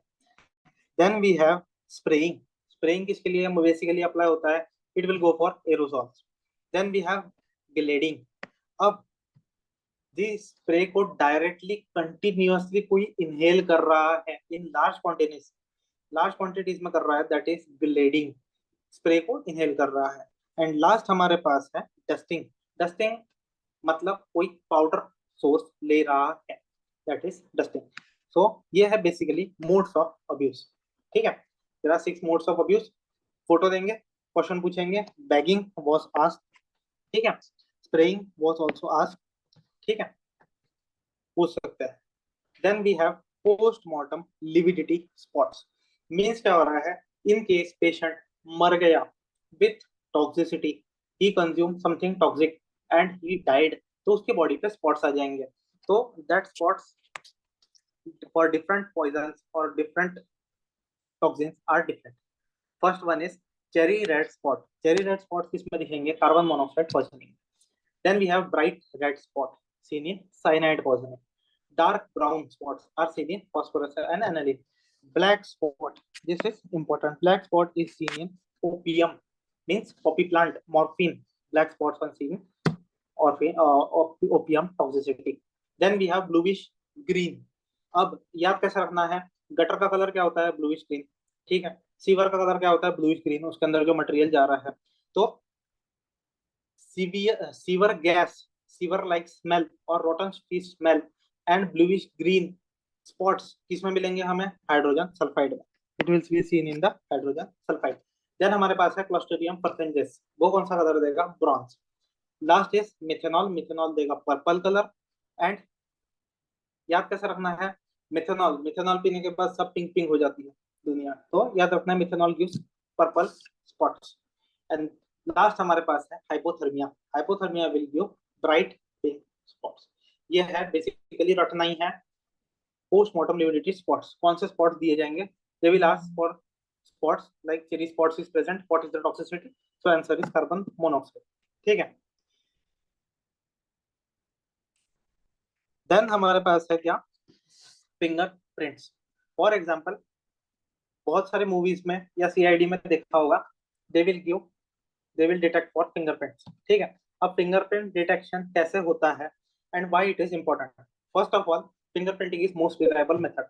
Then we have spraying. Spraying किसके लिए बेसिकली अप्लाई होता है? It will go for aerosols. Then we have ग्लेडिंग। अब दिस स्प्रे को डायरेक्टली कंटिन्यूअसली कोई इनहेल कर रहा है इन लार्ज क्वांटिटीज में कर रहा है, दैट इज ग्लेडिंग। स्प्रे को इनहेल कर रहा है। एंड लास्ट हमारे पास है डस्टिंग। डस्टिंग मतलब कोई पाउडर सोर्स ले रहा है, दैट इज डस्टिंग। सो ये है बेसिकली मोड्स ऑफ अब्यूज। ठीक है। There are 6 modes of abuse. Photo देंगे, क्वेश्चन पूछेंगे। बैगिंग वाज आस्क्ड, ठीक है। स्प्रेइंग वाज आल्सो आस्क्ड, ठीक है, पूछ सकते हैं। Then we have postmortem lividity spots. Means क्या हो रहा है? इन केस पेशेंट मर गया with toxicity, he consume something toxic and he died, तो उसकी बॉडी पे स्पॉट्स आ जाएंगे। तो that spots for different poisons और different toxins are different. First one is cherry red spot. Cherry red spot किस में दिखेंगे? Carbon monoxide poisoning. Then we have bright red spot seen in cyanide poisoning. Dark brown spots are seen in phosphorus and aniline. Black spot, this is important. Black spot is seen in opium, means poppy plant, morphine. Black spots are seen in opium toxicity. Then we have bluish green. अब याद कैसे रखना है? Gutter का colour क्या होता है? Bluish green, ठीक है। सीवर का कलर क्या होता है? ब्लूइश ग्रीन, उसके अंदर जो मटेरियल जा रहा है। तो sewer gas, sewer like smell और rotten fish smell and bluish green spots किस में मिलेंगे हमें? हाइड्रोजन सल्फाइड में। It will be seen in the hydrogen sulphide. Then हमारे पास है क्लस्ट्रिडियम परफेंजेस, वो कौन सा कलर देगा? Bronze. Last is methanol. Methanol देगा पर्पल कलर। एंड याद कैसे रखना है? मिथेनॉल, मिथेनॉल पीने के बाद सब पिंक पिंक हो जाती है दुनिया, तो याद रखना है methanol gives purple spots. And last हमारे पास है hypothermia. Hypothermia will give bright pink spots. ये है बेसिकली रटना ही है। पोस्टमार्टम लिविडिटी स्पॉट्स, कौन से स्पॉट्स दिए जाएंगे? They will ask for spots like cherry spots is present, what is the toxicity? So answer is carbon monoxide. ठीक है। देन हमारे पास है क्या? फिंगरप्रिंट्स। फॉर एग्जांपल बहुत सारे मूवीज में या सीआईडी में देखा होगा, दे will give, they will detect for fingerprints. ठीक है। अब फिंगरप्रिंट डिटेक्शन कैसे होता है and why it is important? First of all, fingerprinting is most reliable method.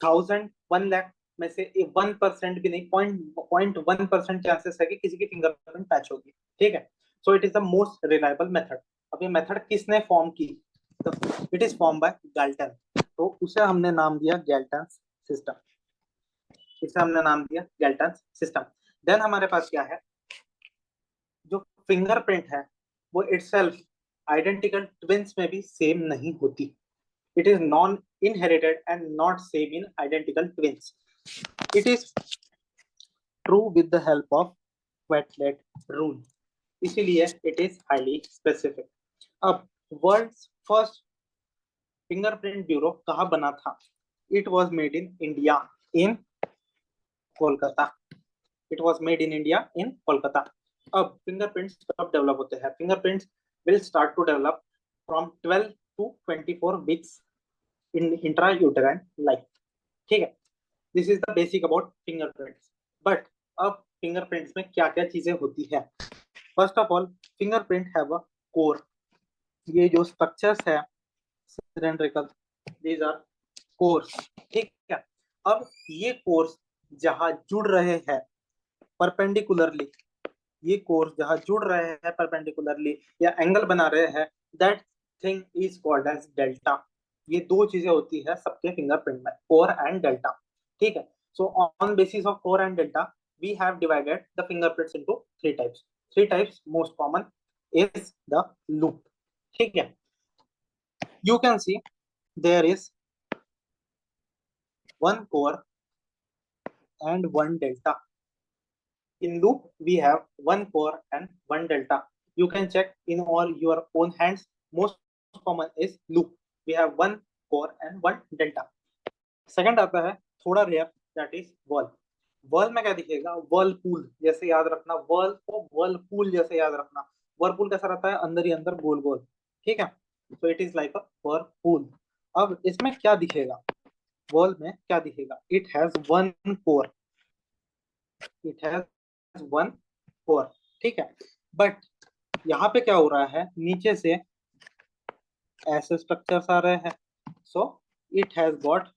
1,000 में से 1% भी नहीं, 0.1% चांसेस है कि किसी की फिंगरप्रिंट मैच होगी। ठीक है। सो it is the most reliable method. अब ये मेथड किसने फॉर्म की? तो it is form by Galton, तो उसे हमने नाम दिया गैल्टन सिस्टम। इसे हमने नाम दिया गैल्टन सिस्टम। देन हमारे पास क्या है? जो फिंगरप्रिंट है वो इटसेल्फ आइडेंटिकल ट्विंस में भी सेम नहीं होती. It is non inherited and not same in identical twins. It is true with the help of Quetelet rule. इसीलिए इट इज हाईली स्पेसिफिक. अब वर्ल्ड फर्स्ट फिंगरप्रिंट ब्यूरो कहाँ बना था? It was made in India in Kolkata. It was made in India in Kolkata. अब fingerprints कब develop होते हैं? Fingerprints will start to develop from 12 to 24 weeks in intrauterine life. ठीक है, this is the basic about fingerprints. But अब fingerprints में क्या क्या चीजें होती है? First of all, fingerprint have a core. ये जो स्ट्रक्चर्स है सिलेंड्रिकल, दीज आर कोर्स. ठीक है, अब ये कोर्स जहां जुड़ रहे हैं परपेंडिकुलरली, ये कोर्स जहां जुड़ रहे हैं परपेंडिकुलरली या एंगल बना रहे हैं, that thing is called as delta. ये दो चीजें होती है सबके फिंगरप्रिंट में, कोर एंड डेल्टा. ठीक है, so on basis of core and delta we have divided the fingerprints into three types. Three types, most common is the loop. ठीक है, you can see there is one core and one delta. In loop we have one core and one delta. You can check in all your own hands. Most common is loop. We have one core and one delta. Second आता है थोड़ा rare, that is whirl. Whirl में क्या दिखेगा? Whirlpool जैसे याद रखना, whorl को वर्लपूल जैसे याद रखना. वर्लपूल कैसा रहता है? अंदर ही अंदर गोल गोल. ठीक है, सो it is like a Whirlpool. अब इसमें क्या दिखेगा? वर्ल में क्या दिखेगा? It has one core. It has one core. ठीक है, बट यहाँ पे क्या हो रहा है? नीचे से ऐसे स्ट्रक्चर्स आ रहे हैं. So it has got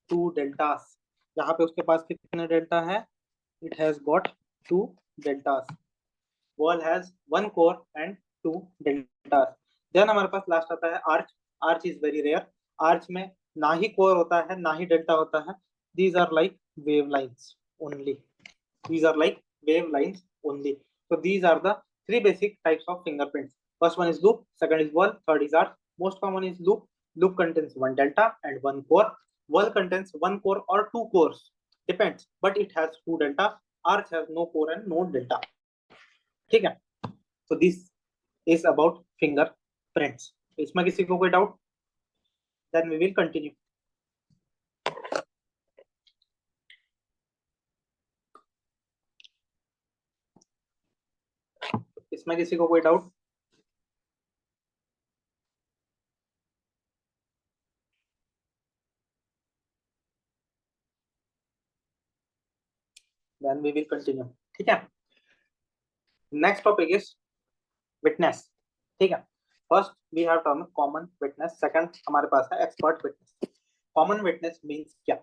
two deltas. यहाँ पे उसके पास कितने डेल्टा है? It has got two deltas. Wall has one core and two deltas. Then हमारे पास लास्ट आता है arch. Arch is very rare. Arch में ना ही core होता है ना ही delta होता है. These are like wave lines only. These are like wave lines only. So these are the three basic types of fingerprints. First one is loop, second is wall, third is arch. Most common is loop. Loop contains one delta and one core. Wall contains one core or two cores. Depends, but it has two delta. Arch has no core and no delta. ठीक है, so this is about fingerprints. इसमें किसी को कोई doubt? Then we will continue. इसमें किसी को कोई doubt? Then we will continue. ठीक है, next topic is witness. ठीक है, first we have term common witness. Second हमारे पास है expert witness. Common witness means क्या?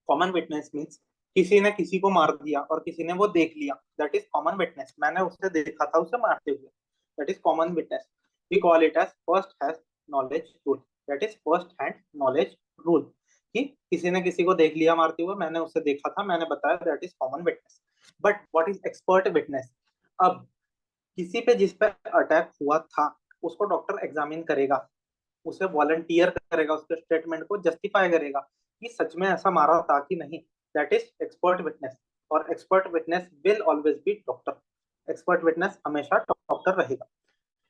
कॉमन विटनेस मींस किसी ने किसी को मार दिया और किसी ने वो देख लिया, दैट इज कॉमन विटनेस. मैंने उससे देखा था उसे मारते हुए, that is common witness. We call it as first hand knowledge rule. That is first hand knowledge rule, कि किसी ने किसी को देख लिया मारते हुए, मैंने उसे देखा था, मैंने बताया, that is common witness. But what is expert witness? अब किसी पे जिस पे अटैक हुआ था उसको डॉक्टर एग्जामिन करेगा, उसे वॉलंटियर करेगा, उसके स्टेटमेंट को जस्टिफाई करेगा कि सच में ऐसा मारा था कि नहीं. That is expert witness. और expert witness will always be doctor. Expert witness हमेशा डॉक्टर रहेगा.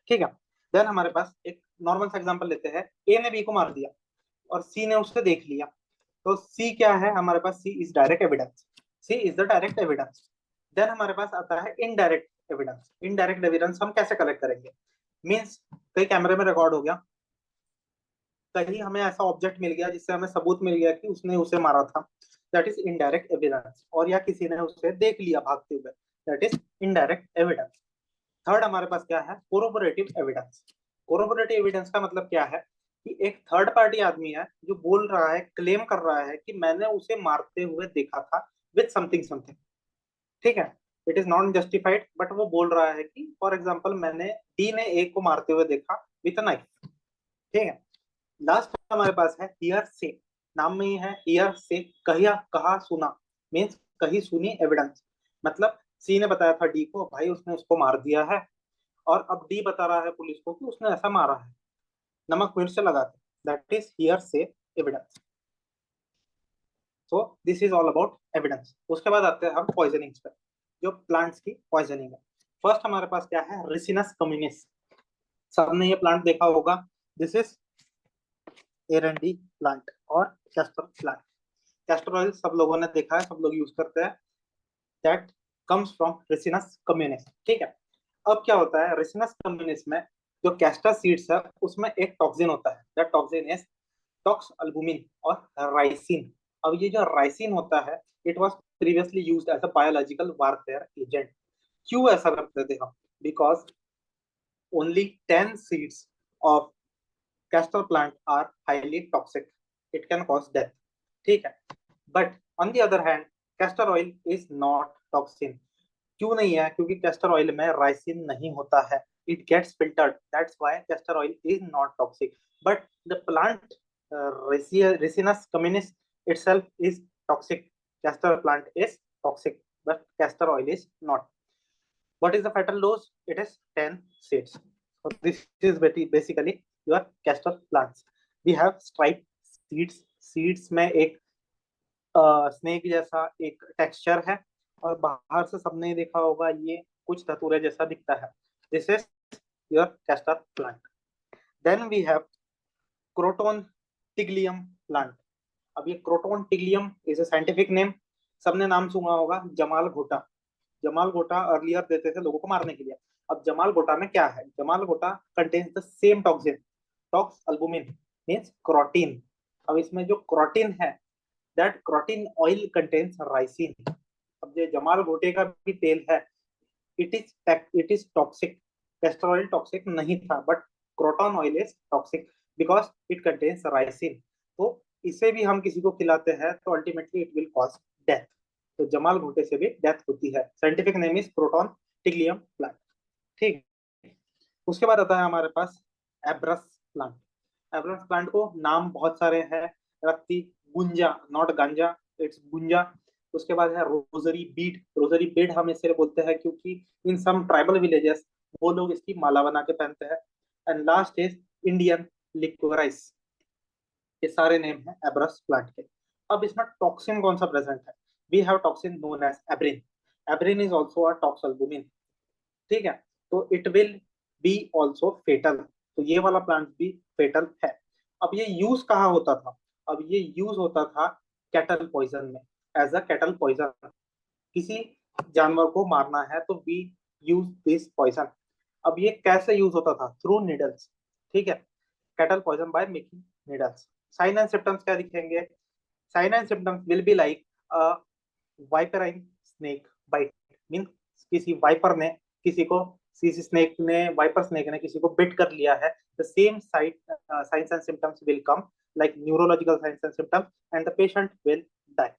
ठीक है, देन हमारे पास एक नॉर्मल सा एग्जांपल लेते हैं. ए ने बी को मार दिया और सी ने उसे देख लिया. तो सी क्या है हमारे पास? C is direct evidence. C is the direct evidence. Then हमारे पास आता है इनडायरेक्ट एविडेंस. इनडायरेक्ट एविडेंस हम कैसे कलेक्ट करेंगे? मींस कहीं कैमरे में रिकॉर्ड हो गया, कहीं हमें ऐसा ऑब्जेक्ट मिल गया जिससे हमें सबूत मिल गया कि उसने उसे मारा था, दैट इज इनडायरेक्ट एविडेंस. और या किसी ने उसे देख लिया भागते हुए, that is indirect evidence. Third हमारे पास क्या है? कोरोबोरेटिव एविडेंस. कोरोबोरेटिव एविडेंस का मतलब क्या है? कि एक थर्ड पार्टी आदमी है जो बोल रहा है, क्लेम कर रहा है कि मैंने उसे मारते हुए देखा था विथ समथिंग समथिंग. ठीक है, it is not justified, but वो बोल रहा है कि फॉर एग्जाम्पल मैंने डी ने ए को मारते हुए देखा विथ अ नाइफ. ठीक है, लास्ट हमारे पास है हियर से. नाम में ही है हियर से, कहिया, कहा, सुना. मीन्स कही सुनी एविडेंस. मतलब सी ने बताया था डी को, भाई उसने उसको मार दिया है, और अब डी बता रहा है पुलिस को कि उसने ऐसा मारा है नमक मिर्च लगा के, दैट इज हियर से evidence. So this is all about evidence. उसके बाद आते हैं हम पॉइजनिंग पे, जो प्लांट्स की पॉइजनिंग है। फर्स्ट हमारे पास क्या है, रिसिनस कम्युनिस। सबने ये प्लांट देखा होगा, दिस इज एरंडी प्लांट और कैस्टर प्लांट। कैस्टर ऑयल सब लोगों ने देखा है, सब लोग यूज करते हैं, that comes from Ricinus communis. ठीक है, अब क्या होता है रिसिनस कम्युनिस में, जो कैस्टर सीड्स है उसमें एक टॉक्सिन होता है, that toxin is toxalbumin और राइसिन। अब ये जो राइसिन होता है, it was previously used as a biological warfare agent. क्यों ऐसा करते थे हम, because only 10 seeds of castor plant are highly toxic. It can cause death. ठीक है, but on the other hand castor oil is not toxin. क्यों नहीं है, क्योंकि कैस्टर ऑयल में राइसिन नहीं होता है, it gets filtered, that's why castor oil is not toxic. But the plant Ricinus communis itself is toxic. Castor plant is toxic, but castor oil is not. What is the fatal dose? It is 10 seeds. So this is basically your castor plants. We have striped seeds. Seeds में एक snake जैसा एक texture है, और बाहर से सबने देखा होगा ये कुछ धतूरे जैसा दिखता है। This is your castor plant. Then we have croton tiglium plant. अब ये croton tiglium is a scientific name, सबने नाम सुना होगा जमाल घोटा। जमाल गोटा अर्लियर देते थे लोगों को मारने के लिए। अब जमाल गोटा में क्या है, जमाल गोटा contains the same toxin, toxalbumin means crotin. अब इसमें जो क्रोटीन है, that crotin oil contains ricin. अब ये जमाल गोटे का भी तेल है, it is toxic. Castor oil toxic नहीं था, but croton oil is toxic because it contains ricin. तो इसे भी हम किसी को खिलाते हैं तो ultimately it will cause death. तो जमाल घोटे से भी डेथ होती है। Scientific name is croton tiglium plant. ठीक, उसके बाद आता है हमारे पास एब्रस प्लांट। एब्रस प्लांट को नाम बहुत सारे हैं, रक्ति गुंजा, नॉट गांजा, इट्स गुंजा। उसके बाद है रोजरी बीड। रोजरी बीड हम इसलिए बोलते हैं क्योंकि इन सम ट्राइबल विलेजेस वो लोग इसकी माला बना के पहनते हैं। And last is Indian liquorice. ये सारे नेम है एब्रस प्लांट के। अब इसमें टॉक्सिन कौन सा प्रेजेंट है, we have toxin known as abrin. Abrin is also a toxalbumin. ठीक है, तो it will be also fatal. तो ये वाला प्लांट भी फेटल है। अब ये यूज कहाँ होता था, अब ये यूज होता था कैटल पॉइजन में, एज अ कैटल पॉइजन। किसी जानवर को मारना है तो वी यूज दिस पॉइजन। अब ये कैसे यूज होता था, थ्रू निडल्स। ठीक है, cattle poison by making needles. Sign and symptoms क्या दिखेंगे, sign and symptoms will be like viperine snake bite, mean किसी वाइपर ने किसी को, किसी स्नेक ने, वाइपर स्नेक ने किसी को बिट कर लिया है, the same signs and symptoms will come, like neurological signs and symptoms, and the patient will die.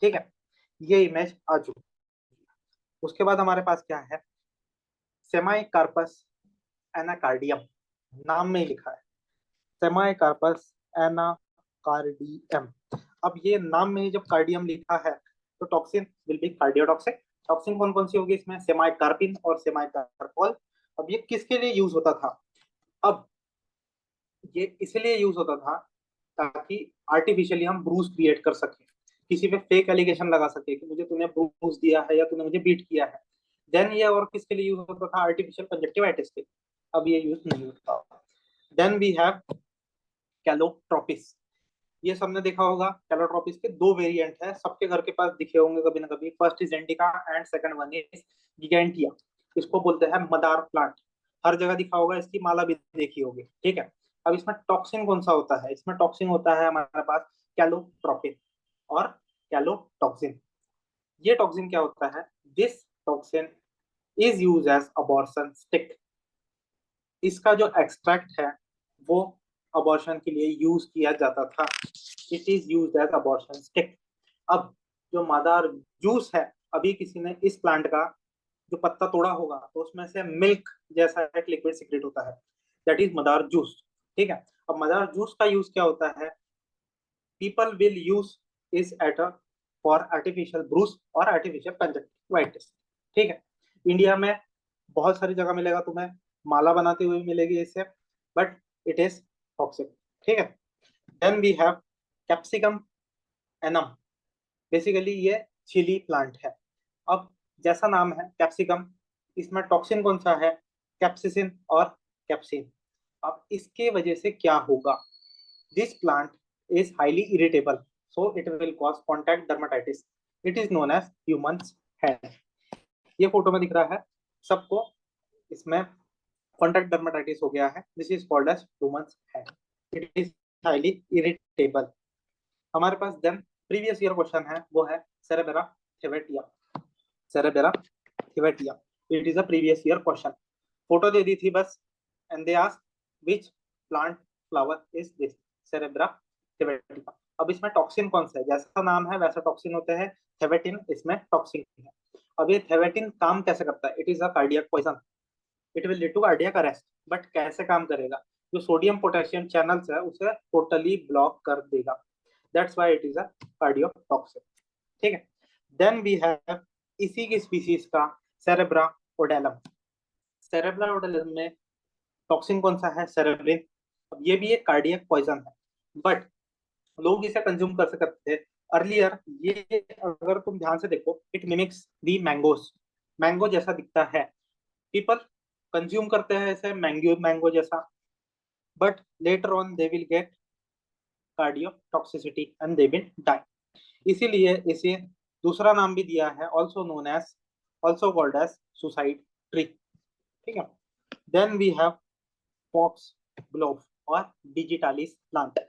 ठीक है, ये इमेज आ चुकी। उसके बाद हमारे पास क्या है, सेमाइकार्पस एनाकार्डियम, नाम में ही लिखा है सेमाइकार्पस एनाकार्डियम। अब ये नाम में ही जब कार्डियम लिखा है तो toxin will be cardiotoxic. Toxin कौन कौन सी होगी इसमें, सेमाइकार्पिन और सेमाइकार्पोल। अब ये किसके लिए यूज होता था, अब ये इसलिए यूज होता था ताकि आर्टिफिशियली हम ब्रूज क्रिएट कर सके, किसी पे फेक एलिगेशन लगा सके कि मुझे तूने ब्रूज दिया है या तूने मुझे बीट किया है। देन ये और किसके लिए यूज होता था, आर्टिफिशियल कंजक्टिवाइटिस के। अब ये यूज नहीं होता। Then we have calotropis. ये सबने देखा होगा, कैलोट्रोपिस के दो वेरिएंट है, सबके घर के पास दिखे होंगे कभी ना कभी। First is indica and second one is gigantea. इसको बोलते हैं मदार प्लांट, हर जगह दिखा होगा, इसकी माला भी देखी होगी। ठीक है, अब इसमें टॉक्सिन कौन सा होता है, इसमें टॉक्सिन होता है हमारे पास कैलोट्रोपिन और कैलोटॉक्सिन। ये टॉक्सिन क्या होता है, this toxin is use as abortion stick. इसका जो एक्सट्रैक्ट है वो अबॉर्शन के लिए यूज किया जाता था, it is use as abortion stick. अब जो मदार जूस है, अभी किसी ने इस प्लांट का जो पत्ता तोड़ा होगा तो उसमें से मिल्क जैसा एक लिक्विड सीक्रेट होता है, दैट इज मदार जूस। ठीक है, अब मदार जूस का यूज क्या होता है, people will use is at a for artificial Bruce और आर्टिफिशियल कंजक्टिवाइटिस। ठीक है, इंडिया में बहुत सारी जगह मिलेगा तुम्हें, माला बनाते हुए मिलेगी इससे, बट इट इज टॉक्सिक। ठीक है। Then we have capsicum annuum. Basically ये चिली प्लांट है। अब जैसा नाम है कैप्सिकम, इसमें टॉक्सिन कौन सा है? कैप्सिसिन और कैप्सिन। अब इसके वजह से क्या होगा? This plant is highly irritable, so it will cause contact dermatitis. It is known as humans head. ये फोटो में दिख रहा है सबको, इसमें कॉन्टैक्ट डर्माटाइटिस हो गया है। This is called as humans head. It is highly irritable. हमारे पास देन प्रीवियस ईयर क्वेश्चन है, वो है cerbera thevetia. Cerbera thevetia, it is a previous year question. Photo दे दी थी बस, and they asked which plant flower is this? Cerbera thevetica. अब इसमें टॉक्सिन कौन सा है? जैसा नाम है वैसा टॉक्सिन होते हैं, थेवेटिन इसमें टॉक्सिन है। अब ये थेवेटिन काम कैसे करता है? It is a cardiac poison, it will lead to cardiac arrest. But कैसे काम करेगा? जो सोडियम पोटेशियम चैनल्स है उसे टोटली ब्लॉक कर देगा। That's why it is a cardiotoxic. ठीक है। देन वी हैव इसी की स्पीसीज का सेरेब्रा ओडेलम। सेरेब्रा ओडेलम में टॉक्सिन कौन सा है? सेरेब्रिन। अब ये भी एक कार्डियक पॉइजन है, बट लोग इसे कंज्यूम कर सकते थे अर्लियर। ये अगर तुम ध्यान से देखो, it mimics the mangoes. Mango जैसा दिखता है, पीपल कंज्यूम करते हैं इसे मैंगो मैंगो जैसा, but later on they will get cardiotoxicity and they will die. इसीलिए इसे दूसरा नाम भी दिया है, also known as, also called as suicide tree. ठीक है। Then we have foxglove और डिजिटालिस प्लांट।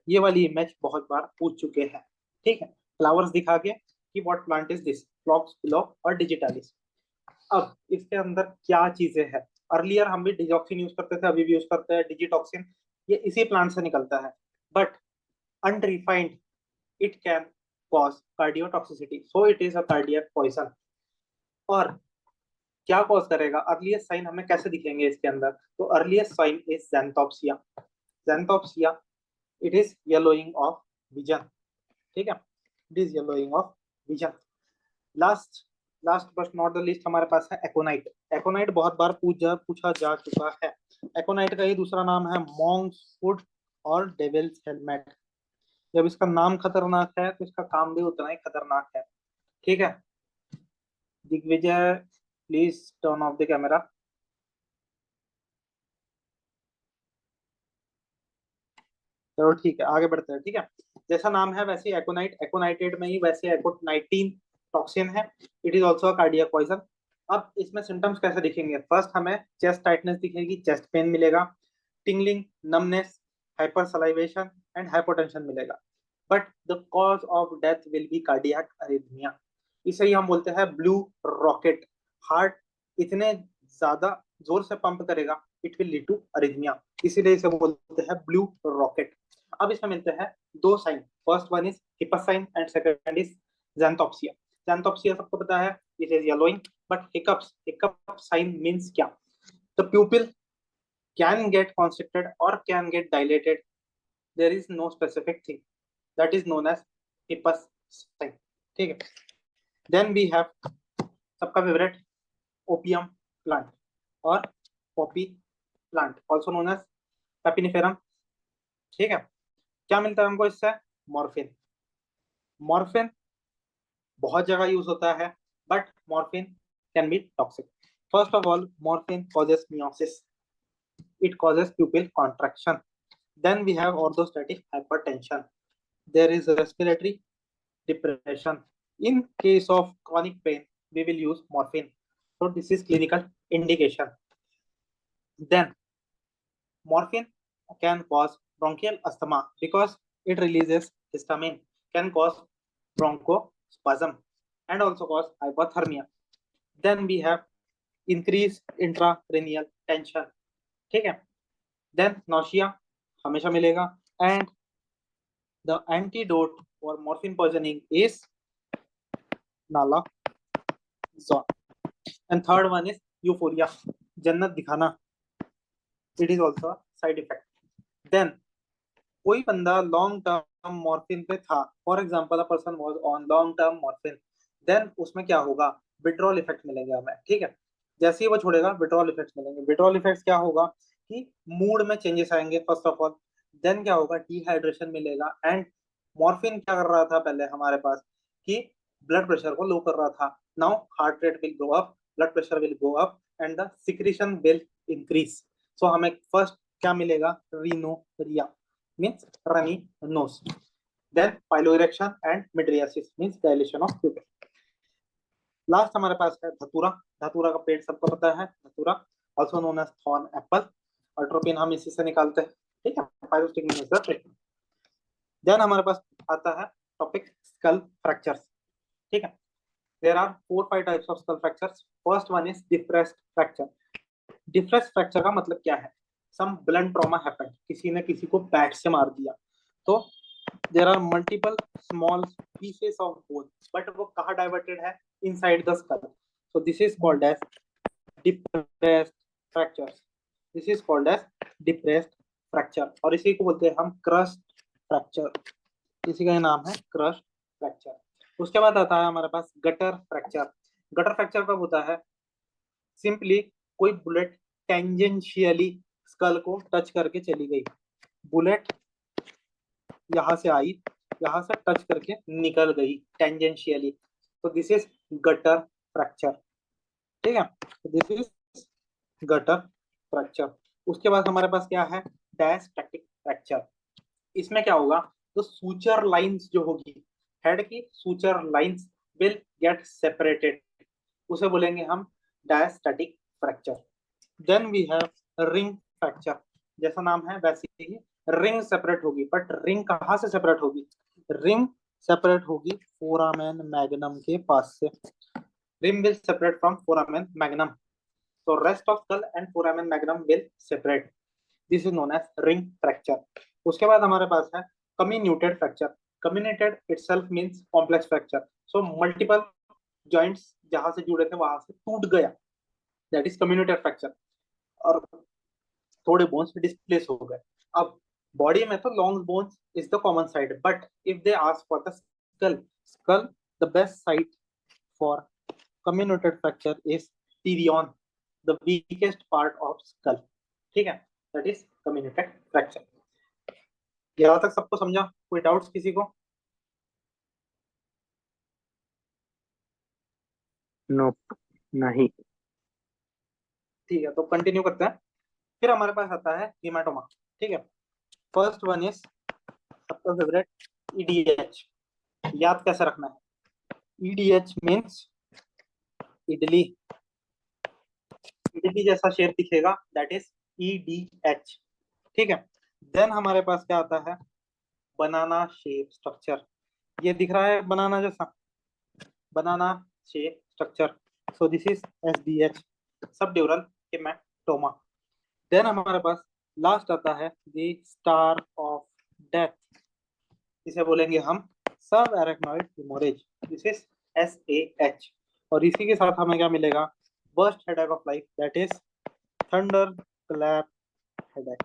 ये वाली इमेज बहुत बार पूछ चुके हैं। ठीक है। फ्लावर्स दिखा के कि what plant is this, foxglove और डिजिटालिस। अब इसके अंदर क्या चीजें हैं? अर्लियर हम भी डिजॉक्सिन यूज करते थे, अभी भी यूज करते हैं डिजिटॉक्सिन। ये इसी प्लांट से निकलता है, but unrefined it can cause cardiotoxicity, so it is a cardiac poison. और क्या कॉज करेगा? अर्लीस्ट साइन हमें कैसे दिखेंगे इसके अंदर? तो earliest sign is xanthopsia। xanthopsia, it is yellowing of vision. ठीक है। It is yellowing of vision. Last last but not the least हमारे पास है एकोनाइट। एकोनाइट बहुत बार पूछा जा चुका है। एकोनाइट का ही दूसरा नाम है मॉन्क्स फूड और डेविल्स हेलमेट। जब इसका नाम खतरनाक है तो इसका काम भी उतना ही खतरनाक है। ठीक है। Digvijay, please turn off the camera. चलो ठीक है, आगे बढ़ते हैं। ठीक है। जैसा नाम है वैसे एकोनाइट, एकोनाइटेड में ही वैसे एकोनाइटिन टॉक्सिन है। It is also cardiac poison. अब इसमें सिम्टम्स कैसे दिखेंगे? फर्स्ट हमें चेस्ट टाइटनेस दिखेगी, चेस्ट पेन मिलेगा, tingling, numbness, hyper salivation and hypotension मिलेगा। But the cause of death will be cardiac arrhythmia. इसे ही हम बोलते हैं ब्लू रॉकेट। हार्ट इतने ज्यादा जोर से पंप करेगा, it will lead to arrhythmia, इसीलिए इसे बोलते हैं ब्लू रॉकेट। अब इसमें मिलते हैं दो sign. First one is hippus sign and second is xanthopsia। xanthopsia सबको पता है, it is yellowing. But hiccups, hiccup sign means क्या? The pupil can get constricted or can get dilated. There is no specific thing, that is known as hippus sign। ठीक है। Then we have सबका favourite opium plant और poppy plant, also known as पेपिनिफेरम। ठीक है। क्या मिलता है हमको इससे? मॉर्फिन। मॉर्फिन बहुत जगह यूज होता है, but morphine can be toxic. First of all, morphine causes meiosis, it causes pupil contraction. Then we have orthostatic hypertension, there is respiratory depression. In case of chronic pain we will use morphine, so this is clinical indication. Then morphine can cause bronchial asthma because it releases histamine, can cause bronchospasm and also cause hypothermia. Then we have increased intracranial tension। ठीक है। Then nausea हमेशा मिलेगा, and the antidote for morphine poisoning is naloxone। And third one is euphoria, जन्नत दिखाना, it is also side effect. Then कोई बंदा long term morphine पे था, for example a person was on long term morphine, then उसमें क्या होगा? Withdrawal effect मिलेगा हमें। ठीक है। जैसे ही वो छोड़ेगा विड्रॉल इफेक्ट्स मिलेंगे। विड्रॉल इफेक्ट्स क्या होगा कि मूड में चेंजेस आएंगे फर्स्ट ऑफ ऑल, देन क्या होगा, डिहाइड्रेशन मिलेगा। एंड मॉर्फिन क्या कर रहा था पहले हमारे पास कि ब्लड प्रेशर को लो कर रहा था। Now heart rate will go up, blood pressure will go up and the secretion will increase. So हमें फर्स्ट क्या मिलेगा, rhinorrhoea means runny nose, then piloerection and mydriasis means dilation of pupil. Last हमारे पास है धतूरा। धतूरा का पेड़ सबको पता है, धतूरा also known as thorn apple. Atropine हम इसी से निकालते हैं, ठीक है, पाइरोस्टिग्मा इज द ट्रीटमेंट। देन हमारे पास आता है टॉपिक स्कल फ्रैक्चर्स, ठीक है। There are 4-5 types of skull fractures. First one is depressed fracture. Depressed fracture का मतलब क्या है, सम ब्लंट ट्रॉमा हैपेंड, किसी ने किसी को बैट से मार दिया, तो there are multiple small pieces of bone, but वो कहाँ डाइवर्टेड है, inside the skull, so this is called as depressed fractures. This is called as depressed fracture, और इसी को बोलते हैं हम क्रस्ट फ्रैक्चर, इसी का नाम है क्रस्ट फ्रैक्चर। उसके बाद आता है हमारे पास गटर फ्रैक्चर। गटर फ्रैक्चर कब होता है, सिंपली कोई बुलेट टेंजेंशियली स्कल को टच करके चली गई, बुलेट यहां से आई, यहां से टच करके निकल गई टेंजेंशियली, तो दिस इज गटर फ्रैक्चर, ठीक है, दिस इज गटर फ्रैक्चर। उसके बाद हमारे पास क्या है, डायस्टैटिक फ्रैक्चर। इसमें क्या होगा, तो सूचर लाइंस जो होगी, हेड की suture lines will get separated, उसे बोलेंगे हम diastatic fracture. Then we have ring fracture, जैसा नाम है वैसे ही रिंग सेपरेट होगी, बट रिंग कहाँ से सेपरेट होगी, रिंग सेपरेट होगी फोरामेन मैग्नम के पास से, ring will separate from foramen magnum, so rest of skull and foramen magnum will separate, this is known as ring fracture। उसके बाद हमारे पास है comminuted fracture। comminuted itself means complex fracture, so multiple joints जहां से जुड़े थे वहां से टूट गया, that is comminuted fracture, और थोड़े बोन्स डिस्प्लेस हो गए। अब बॉडी में तो long bones is the common side, but if they ask for the skull, school the best site for comminuted fracture is terion, the weakest part of skull, ठीक है, that is comminuted fracture। यहाँ तक सबको समझा, कोई doubts किसी को? नोप, नहीं। ठीक है, तो कंटिन्यू करते हैं। फिर हमारे पास आता है हेमाटोमा, ठीक है। फर्स्ट वन इज सबका फेवरेट ईडीएच। याद कैसे रखना है, ईडीएच मीन्स इडली, इडली जैसा शेप दिखेगा, दैट इज ईडीएच, ठीक है। देन हमारे पास क्या आता है, बनाना शेप स्ट्रक्चर, ये दिख रहा है बनाना जैसा, banana shape structure, so this is SDH, subdural haematoma. Then हमारे पास लास्ट आता है द स्टार ऑफ डेथ, इसे बोलेंगे हम subarachnoid haemorrhage, this is SAH. और इसी के साथ हमें क्या मिलेगा, worst headache of life, that is thunderclap headache,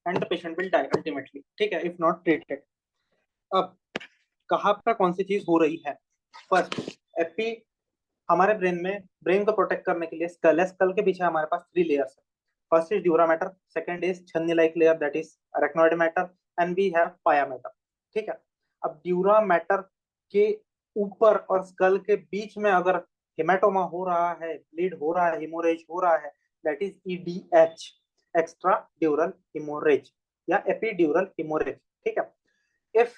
and the patient will die ultimately, ठीक है, इफ नॉट ट्रीटेड। अब कहाँ पे कौन सी चीज हो रही है, फर्स्ट एपी, हमारे ब्रेन में, ब्रेन को प्रोटेक्ट करने के लिए स्कल है, स्कल के पीछे हमारे पास 3 लेयर्स है। First is dura mater, second is छन्नी like layer, that is arachnoid mater, and we have pia mater, ठीक है। अब ड्यूरा मैटर के ऊपर और स्कल के बीच में अगर हेमाटोमा हो रहा है, ब्लीड हो रहा है, हेमोरेज हो रहा है, दैट इज ईडीएच, एक्स्ट्रा ड्यूरल हेमोरेज या एपीड्यूरल हेमोरेज, ठीक है। If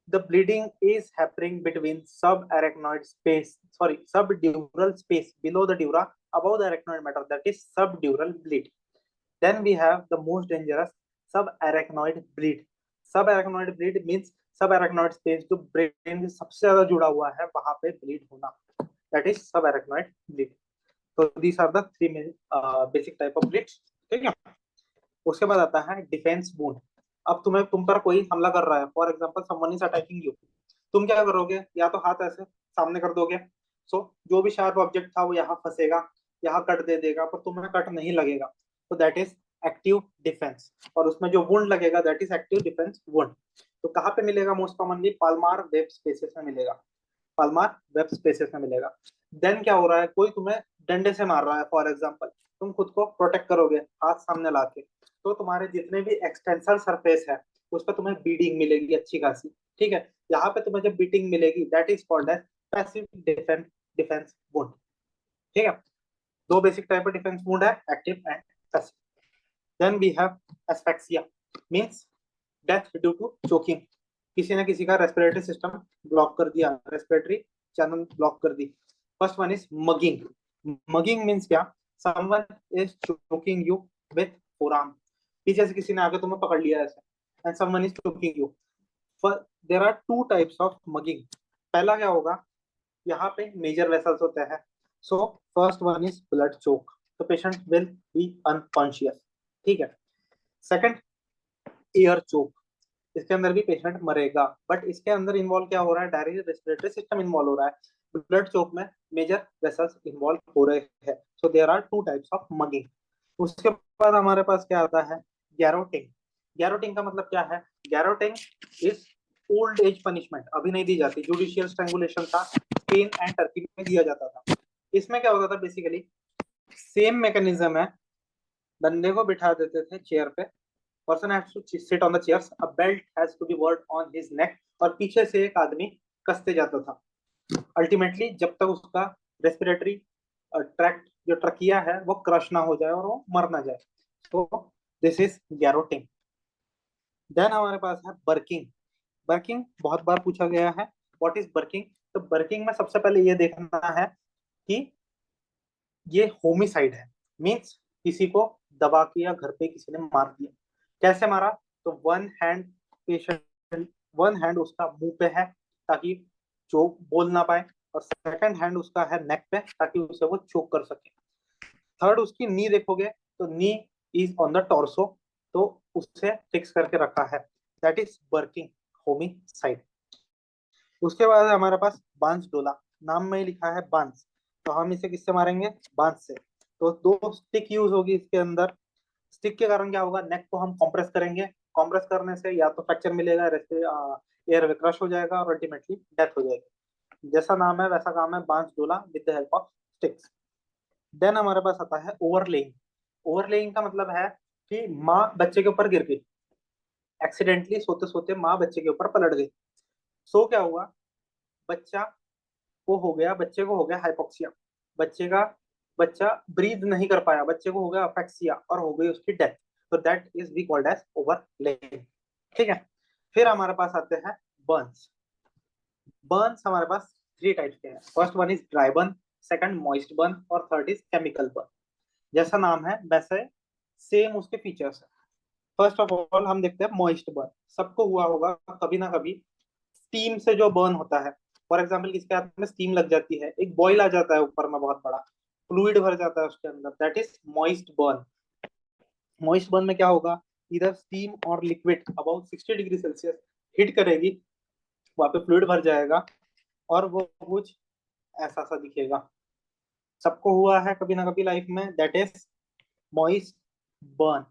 the bleeding is happening between subarachnoid space, sorry, subdural space below the dura above the arachnoid matter, that is subdural bleed, then we have the most dangerous subarachnoid bleed। subarachnoid bleed means subarachnoid space जो brain से सबसे ज्यादा जुड़ा हुआ है वहां पे bleed होना, that is subarachnoid bleed। तो these are the 3 main basic type of bleeds, ठीक है। उसके बाद आता है डिफेंस वुंड। अब तुम पर कोई हमला कर रहा है, for example someone is attacking you, तुम क्या करोगे, या तो हाथ ऐसे सामने कर दोगे, सो जो भी शार्प ऑब्जेक्ट था वो यहाँ फंसेगा, यहाँ कट दे देगा, पर तुम्हें कट नहीं लगेगा, तो दैट इज एक्टिव डिफेंस। और उसमें जो वुंड लगेगा that is active defence wound. तो कहाँ पे मिलेगा, मोस्ट कॉमनली पाल्मार वेब स्पेसेस में मिलेगा, पाल्मार वेब स्पेसेस में मिलेगा। देन क्या हो रहा है, कोई तुम्हें डंडे से मार रहा है फॉर एग्जाम्पल, तुम खुद को प्रोटेक्ट करोगे हाथ सामने लाके, तो तुम्हारे जितने भी एक्सटेंसल सरफेस है उस पर तुम्हें बीडिंग मिलेगी अच्छी खासी। ठीक है, यहाँ पे तुम्हें जब बीटिंग मिलेगी that is called as passive defence defence wound. ठीक है, दो basic type of defence wound है, active and passive. Then we have asphyxia, means death due to choking, किसी ने किसी का रेस्पिरेटरी सिस्टम ब्लॉक कर दिया, रेस्पिरेटरी चैनल ब्लॉक कर दी। First one is mugging. Mugging means क्या, someone is choking you with forearm, पीछे से किसी ने आके तुम्हें पकड़ लिया ऐसे, and someone is choking you. There are two types of mugging. पहला क्या होगा, यहाँ पे मेजर वेसल्स होते हैं, so first one is blood choke, the patient will be unconscious. ठीक है, सेकंड एयर चोक, इसके अंदर भी पेशेंट मरेगा, बट इसके अंदर इन्वॉल्व क्या हो रहा है, डायरेक्ट रेस्पिरेटरी सिस्टम इन्वॉल्व हो रहा है, ब्लड चोक में मेजर वेसल्स इन्वॉल्व हो रहे हैं। So there are two types of mugging. उसके बाद हमारे पास क्या आता है, गैरोटिंग। गैरोटिंग का मतलब क्या है, गैरोटिंग इज ओल्ड एज पनिशमेंट, अभी नहीं दी जाती, जुडिशियल स्ट्रैंगुलेशन था, स्पेन एंड टर्की में दिया जाता था। इसमें क्या होता था, बेसिकली सेम मैकेनिज्म है, बंदे को बिठा देते थे चेयर पे, person has to sit on the chairs, a belt has to be worn on his neck, और पीछे से एक आदमी कसते जाता था, अल्टीमेटली जब तक उसका रेस्पिरेटरी ट्रैक्ट जो ट्रकिया है वो क्रश ना हो जाए और वो मर ना जाए। तो दिस इज गैरोटिंग। देन हमारे पास है बर्किंग। बर्किंग बहुत बार पूछा गया है, व्हाट इज बर्किंग। तो बर्किंग में सबसे पहले ये देखना है कि ये होमिसाइड है, मींस किसी को दबा के या घर पे किसी ने मार दिया। कैसे मारा, तो one hand patient, one hand उसका मुंह पे है ताकि जो बोल ना पाए, और सेकंड हैंड उसका है नेक पे ताकि उसे वो चोक कर सके। थर्ड उसकी नी देखोगे तो नी इज ऑन द टॉर्सो, तो उसे फिक्स करके रखा है, दैट इज वर्किंग होमिसाइड। उसके बाद हमारे पास बांस डोला, नाम में ही लिखा है बांस, तो हम इसे किससे मारेंगे, बांस से। तो दो स्टिक यूज होगी इसके अंदर। स्टिक के कारण क्या होगा, नेक को हम कॉम्प्रेस करेंगे, कॉम्प्रेस करने से या तो फ्रैक्चर मिलेगा, एयर क्रश हो जाएगा और अल्टीमेटली डेथ हो जाएगी। जैसा नाम है वैसा काम है, बांस डोला with the help of sticks. Then हमारे पास आता है ओवरलेइंग। ओवरलेइंग का मतलब है कि माँ बच्चे के ऊपर गिर गई, एक्सीडेंटली सोते सोते माँ बच्चे के ऊपर पलट गई। सो क्या हुआ, बच्चा को हो गया, बच्चे को हो गया हाइपोक्सिया, बच्चे का बच्चा ब्रीथ नहीं कर पाया, बच्चे को हो गया अपेक्सिया और हो गई उसकी डेथ। तो that is be called as overlaying. ठीक है, फिर हमारे पास आते हैं बर्न्स। बर्न्स हमारे पास थ्री टाइप्स के हैं, first one is dry burn, second moist burn और थर्ड इज केमिकल बर्न। जैसा नाम है वैसे सेम उसके फीचर्स है। फर्स्ट ऑफ ऑल हम देखते हैं मॉइस्ट बर्न। सबको हुआ होगा कभी ना कभी, स्टीम से जो बर्न होता है, फॉर एग्जाम्पल किसके हाथ में स्टीम लग जाती है, एक बॉयल आ जाता है ऊपर में बहुत बड़ा, फ्लूइड भर जाता है उसके अंदर, that is moist burn. Moist burn में क्या होगा, इधर स्टीम और liquid about 60 degree Celsius hit करेगी, वहां पे फ्लूइड भर जाएगा और वो कुछ ऐसा सा दिखेगा। सबको हुआ है कभी ना कभी लाइफ में, दैट इज मॉइस्ट बर्न।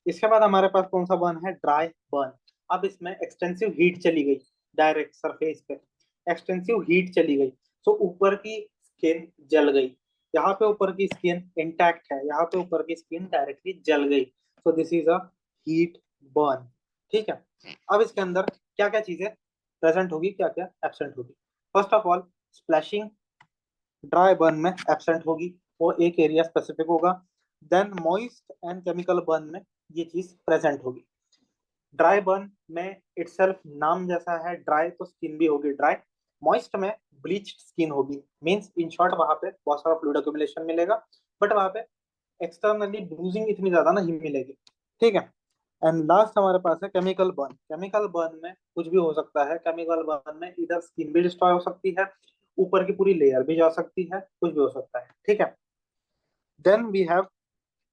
इसके बाद हमारे पास कौन सा बर्न है, ड्राई बर्न। अब इसमें एक्सटेंसिव हीट चली गई, डायरेक्ट सरफेस पे एक्सटेंसिव हीट चली गई, तो ऊपर की स्किन जल गई, यहाँ पे ऊपर की स्किन इंटैक्ट है, यहाँ पे ऊपर की स्किन डायरेक्टली जल गई, सो this is a heat burn. ठीक है, अब इसके अंदर क्या क्या चीजें प्रेजेंट होगी, क्या क्या एब्सेंट होगी। First of all splashing dry burn में एब्सेंट होगी, वो एक एरिया स्पेसिफिक होगा। Then moist and chemical burn में ये चीज प्रेजेंट होगी। ड्राई बर्न में इटसेल्फ नाम जैसा है, ड्राई तो स्किन भी होगी ड्राई, मॉइस्ट में ब्लीच्ड स्किन होगी, मींस इन शॉर्ट वहां पे बहुत सारा फ्लूइड एक्यूमुलेशन मिलेगा, बट वहां पे एक्सटर्नली ब्रूजिंग इतनी ज्यादा नहीं मिलेगी। ठीक है, एंड लास्ट हमारे पास है केमिकल बर्न। केमिकल बर्न में कुछ भी हो सकता है, केमिकल बर्न में इधर स्किन भी डिस्ट्रॉय हो सकती है, ऊपर की पूरी लेयर भी जा सकती है, कुछ भी हो सकता है। ठीक है, then we have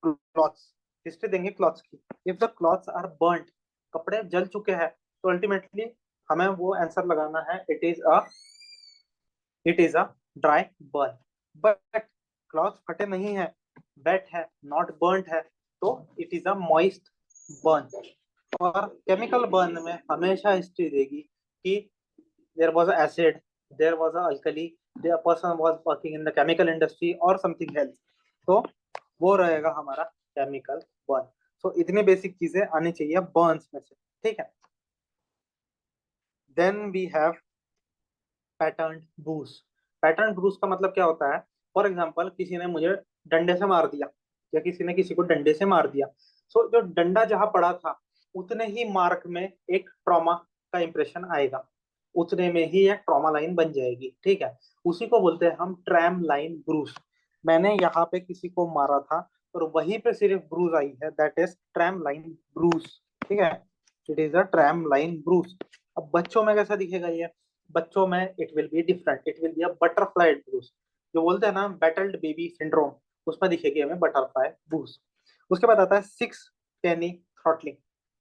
clothes. History देंगे क्लॉथ्स की। If the clothes are burnt, कपड़े जल चुके हैं, तो अल्टीमेटली हमें वो आंसर लगाना है, it is a dry burn. But cloth फटे नहीं है, वेट है, नॉट बर्न्ट है, तो it is a moist burn. और केमिकल बर्न में हमेशा हिस्ट्री देगी कि there was acid, there was alkali, the person was working in the chemical industry or something else, तो वो रहेगा हमारा केमिकल बर्न। सो इतनी बेसिक चीजें आनी चाहिए बर्न्स में से, ठीक है। Then we have pattern bruise. Pattern bruise का मतलब क्या होता है? फॉर एग्जांपल किसी ने मुझे डंडे से मार दिया या किसी ने किसी को डंडे से मार दिया, सो जो डंडा जहां पड़ा था उतने ही मार्क में एक ट्रॉमा का इंप्रेशन आएगा, उतने में ही एक ट्रॉमा लाइन बन जाएगी, ठीक है। उसी को बोलते हैं हम ट्रैम लाइन ब्रूस। मैंने यहाँ पे किसी को मारा था और वहीं पे सिर्फ ब्रूज आई है, that is tram line Bruce, ठीक है। It is a tram line Bruce. अब बच्चों में कैसा दिखेगा ये? बच्चों में it will be different, it will be a butterfly Bruce. जो बोलते हैं ना बैटल्ड बेबी सिंड्रोम, उसमें दिखेगी हमें बटरफ्लाई ब्रूस। उसके बाद आता है सिक्स पेनी थ्रॉटलिंग।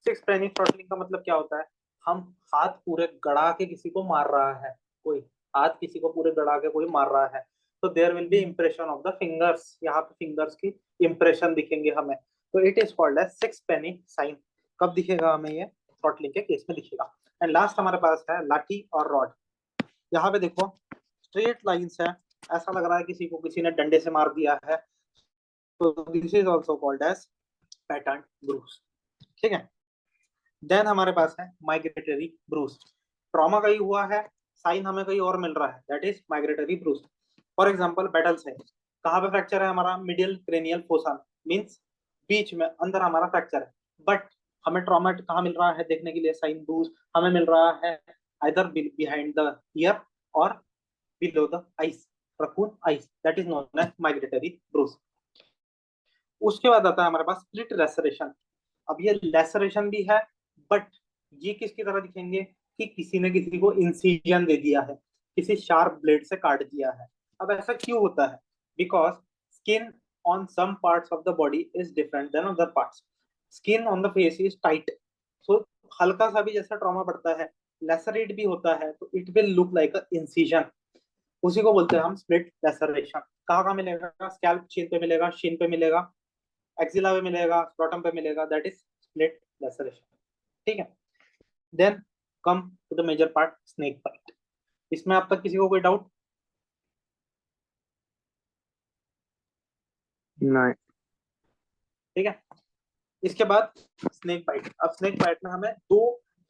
सिक्स पेनी थ्रॉटलिंग का मतलब क्या होता है? हम हाथ पूरे गड़ा के किसी को मार रहा है, कोई हाथ किसी को पूरे गड़ा के कोई मार रहा है, तो there will be impression of the fingers, यहाँ पे फिंगर्स की इंप्रेशन दिखेंगे हमें, तो it is called as six penny sign. कब दिखेगा हमें? ये थ्रॉटलिंग के केस में दिखेगा। एंड लास्ट हमारे पास है लाठी और रॉड। यहाँ पे देखो स्ट्रेट लाइंस है, ऐसा लग रहा है किसी को किसी ने डंडे से मार दिया है, तो this is also called as pattern bruise, ठीक है। देन हमारे पास है माइग्रेटरी ब्रूस। ट्रॉमा कहीं हुआ है, साइन हमें कहीं और मिल रहा है, that is migratory bruise. For example battle sign, कहाँ पे फ्रैक्चर है हमारा? मिडियल क्रेनियल फोसा, मींस बीच में अंदर हमारा फ्रैक्चर है, बट हमें ट्रॉमा कहाँ मिल रहा है देखने के लिए? साइन ब्रूस हमें मिल रहा है आइदर बिहाइंड द ईयर और below the eyes, raccoon eyes, that is known as migratory bruise. उसके बाद आता है हमारे पास स्प्लिट लेसरेशन। अब ये लेसरेशन भी है, बट ये किसकी तरह दिखेंगे कि किसी ने किसी को इंसिजन दे दिया है, किसी शार्प ब्लेड से काट दिया है। अब ऐसा क्यों होता है? Because skin on some parts of the body is different then other parts. Skin on the face is tight, so हल्का सा भी जैसा ट्रॉमा पड़ता है, लेसरेट भी होता है, तो it will look like a incision. उसी को बोलते हैं हम स्प्लिट लेसरेशन। कहाँ कहाँ मिलेगा? स्कैल्प चीन पे मिलेगा, शीन पे मिलेगा, एक्सिला पे मिलेगा, स्क्रॉटम पे मिलेगा, दैट इज स्प्लिट लेसरेशन, ठीक है। Then come to the major part, snake bite. इसमें अब तक किसी को कोई डाउट? नहीं। ठीक है। इसके बाद स्नेक बाइट। अब स्नेक बाइट में हमें दो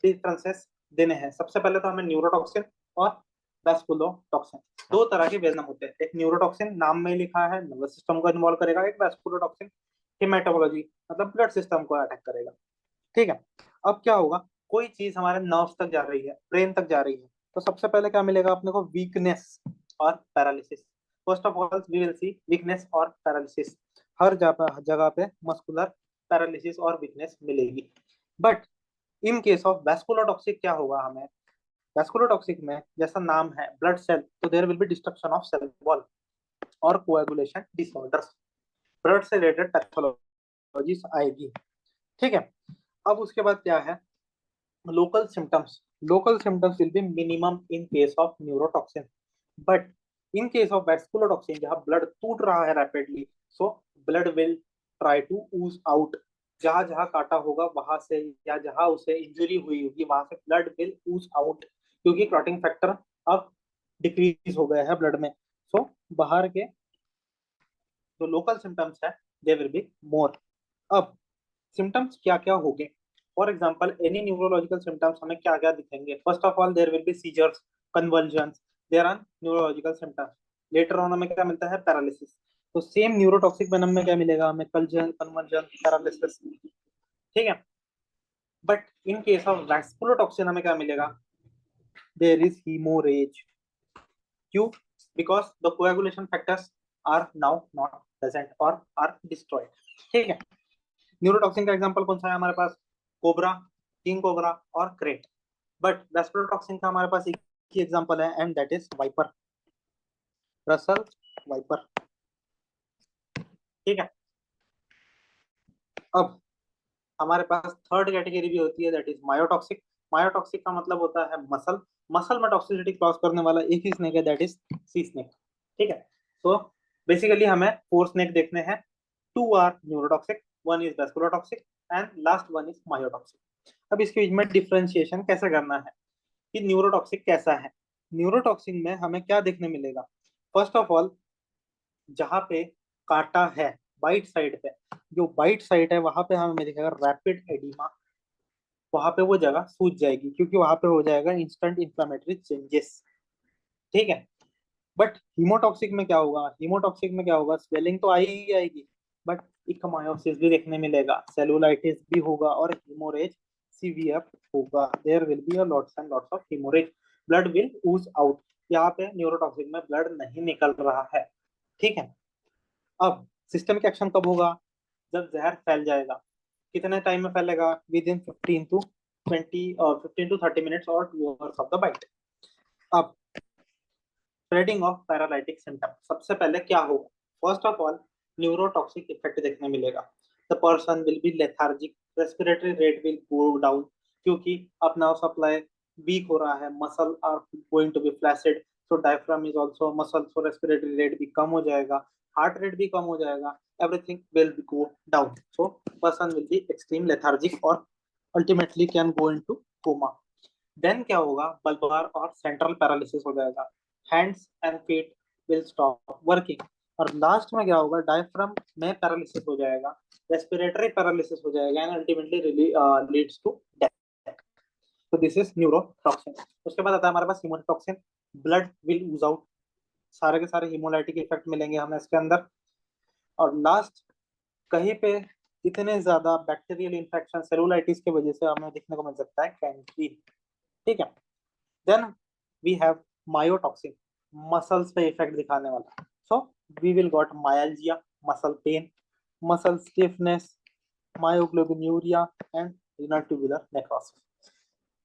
डिफरेंसेस देने हैं। सबसे पहले तो हमें न्यूरोटॉक्सिन और वैस्कुलोटॉक्सिन, दो तरह के वेनम होते हैं। एक न्यूरोटॉक्सिन नाम में लिखा है, नर्वस सिस्टम को इन्वॉल्व करेगा। एक वैस्कुलोटॉक्सिन हेमेटोलॉजी, मतलब ब्लड सिस्टम को अटैक करेगा, ठीक है। अब क्या होगा? कोई चीज हमारे नर्व्स तक जा रही है, ब्रेन तक जा रही है, तो सबसे पहले क्या मिलेगा अपने को? वीकनेस और paralysis. First of all we will see weakness और पैरालिसिस। हर जगह पे मस्कुलर पैरालिसिस और वीकनेस मिलेगी। But in case of vasculotoxic क्या होगा हमें? वैस्कुलोटॉक्सिक में जैसा नाम है ब्लड सेल, तो there will be destruction of cell wall और कोएगुलेशन डिसऑर्डर्स, ब्लड से रिलेटेड पैथोलॉजीज आएगी, ठीक है। अब उसके बाद क्या है? local symptoms. Local symptoms will be minimum in case of neurotoxin, but in case of vasculotoxin जहाँ blood टूट रहा है rapidly, so blood will try to ooze out. जहाँ जहाँ काटा होगा वहां से या जहाँ उसे इंजरी हुई होगी वहां से blood will ooze out, क्योंकि clotting factor अब डिक्रीज हो गया है ब्लड में, so बाहर के जो लोकल सिम्टम्स है दे विल बी मोर। अब सिम्टम्स क्या क्या होंगे? For example any neurological symptoms हमें क्या क्या दिखेंगे? First of all there will be seizures, convulsions, there are neurological symptoms. Later on हमें क्या मिलता है? पैरालिसिस। तो सेम न्यूरोटॉक्सिक वेनम में क्या मिलेगा हमें? कन्वर्जन, पैरालिसिस, ठीक है। But in case of vasculotoxin हमें क्या मिलेगा? There is haemorrhage. क्यों? Because the coagulation factors are now not present और आर डिस्ट्रॉयड, ठीक है। न्यूरोटॉक्सिन का एग्जांपल कौन सा है हमारे पास? कोबरा, किंग कोबरा और क्रेट। बट वेस्परोटॉक्सिन का हमारे पास एक ही एग्जांपल है, and that is viper, Russell viper, ठीक है। अब हमारे पास थर्ड कैटेगरी भी होती है, दैट इज मायोटॉक्सिक। मायोटॉक्सिक का मतलब होता है मसल। मसल में टॉक्सिसिटी क्रॉस करने वाला एक ही स्नेक है, दैट इज सी स्नेक, ठीक है। तो बेसिकली हमें फोर स्नेक देखने हैं, two are neurotoxic, one is vasculotoxic and last one is myotoxic. अब इसके बीच में डिफरेंशिएशन कैसे करना है कि न्यूरोटॉक्सिक कैसा है? न्यूरोटॉक्सिन में हमें क्या देखने मिलेगा? फर्स्ट ऑफ ऑल, जहाँ पे काटा है बाइट साइड पे, जो बाइट साइड है वहां पे हमें दिखेगा रैपिड एडिमा, वहां पे वो जगह सूज जाएगी क्योंकि वहां पे हो जाएगा इंस्टेंट इन्फ्लामेटरी चेंजेस। ठीक है। बट हीमोटॉक्सिक में क्या होगा? हीमोटॉक्सिक में क्या होगा? स्वेलिंग तो आई ही आएगी, बट इकमायोसिस भी देखने मिलेगा, सेलुलाइटिस भी होगा और हीमोरेज सीवियर होगा। There will be a lots and lots of haemorrhage, blood will ooze out. यहाँ पे न्यूरोटॉक्सिक में ब्लड नहीं निकल रहा है। ठीक है। अब सिस्टमिक एक्शन कब होगा? जब जहर फैल जाएगा। कितने टाइम में फैलेगा? विद इन 15 to 30 मिनट्स और 2 आवर्स ऑफ द बाइट। अब स्प्रेडिंग ऑफ पैरालाइटिक सिम्टम, सबसे पहले क्या होगा? First of all, neurotoxic effect देखने मिलेगा। The person will be lethargic, respiratory rate will go down क्योंकि अब नाउ सप्लाई वीक हो रहा है, muscle are going to be flaccid, so diaphragm is also muscle, so respiratory rate भी कम हो जाएगा, हार्ट रेट भी कम हो जाएगा, everything will go down, so person will be extreme lethargic और ultimately can go into coma. Then क्या होगा? बल्बार और सेंट्रल पैरालिसिस हो जाएगा, hands and feet will stop working. और लास्ट में क्या होगा? डायफ्राम में पैरालिसिस हो जाएगा, रेस्पिरेटरी पैरालिसिस हो जाएगा and ultimately leads to death. तो दिस इज न्यूरोटॉक्सिन। उसके बाद आता है हमारे पास hemotoxin. Blood will ooze out, सारे के सारे हीमोलाइटिक इफेक्ट मिलेंगे हमें इसके अंदर। और लास्ट, कहीं पे इतने ज्यादा बैक्टीरियल इन्फेक्शन सेलुलाइटिस की वजह से हमें देखने को मिल सकता है कैंक्रीन। ठीक है। Then we have myotoxin, muscles पे इफेक्ट दिखाने वाला। So we will got myalgia, muscle pain, muscle stiffness, myoglobinuria and renal tubular necrosis.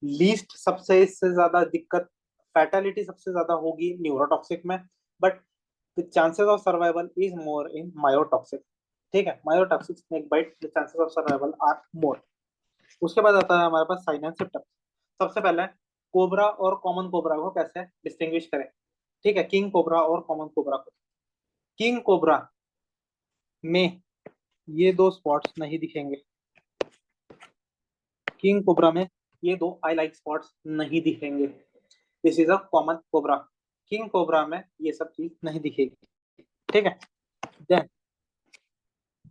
Least सबसे इससे ज्यादा दिक्कत, फैटेलिटी सबसे ज्यादा होगी न्यूरोटॉक्सिक में, but the chances of survival is more in myotoxic. ठीक है। Myotoxic snake bite, the chances of survival are more. उसके बाद आता है हमारे पास साइन एंड सिम्टम्स। सबसे पहले, कोबरा और कॉमन कोबरा को कैसे डिस्टिंग्विश करें? ठीक है। किंग कोबरा और कॉमन कोबरा को, किंग कोबरा में ये दो स्पॉट्स नहीं दिखेंगे, किंग कोबरा में ये दो आई लाइक स्पॉट्स नहीं दिखेंगे। This is a common cobra. King cobra में ये सब चीज नहीं दिखेगी। ठीक है। देन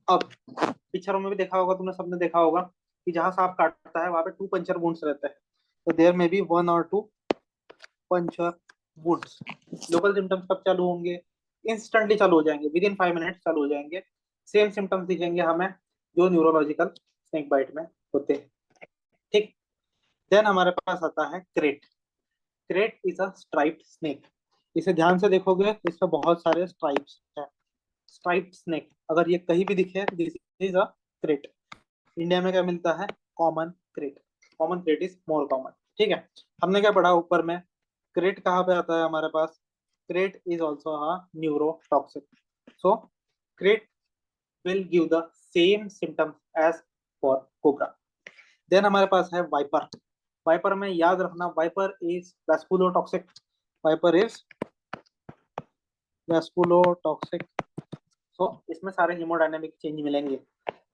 अब पिक्चरों में भी देखा होगा तुमने, सबने देखा होगा कि जहां सांप काटता है वहां पे 2 पंचर वुंड्स रहते हैं, तो there may be 1 or 2 puncture wounds. Local symptoms कब चालू होंगे? इंस्टेंटली चालू हो जाएंगे, विद इन 5 मिनट्स चालू हो जाएंगे। सेम सिम्टम्स दिखेंगे हमें जो न्यूरोलॉजिकल स्नेक बाइट में होते हैं। ठीक। देन हमारे पास आता है crate. Crate is a striped snake. इसे ध्यान से देखोगे, इसमें बहुत सारे स्ट्राइप्स हैं। स्ट्राइप्ड स्नेक, अगर ये कहीं भी दिखे, this is a crate. India में क्या मिलता है? Common crate. Common crate is more common. ठीक है। हमने क्या पढ़ा ऊपर में? क्रेट कहाँ पे आता है हमारे पास? Krait is also a neurotoxic, so krait will give the same symptoms as for cobra. Then हमारे पास है वाइपर। वाइपर में याद रखना, viper is vasculotoxic. Viper is vasculotoxic, so इसमें सारे हीमोडायनेमिक चेंज मिलेंगे।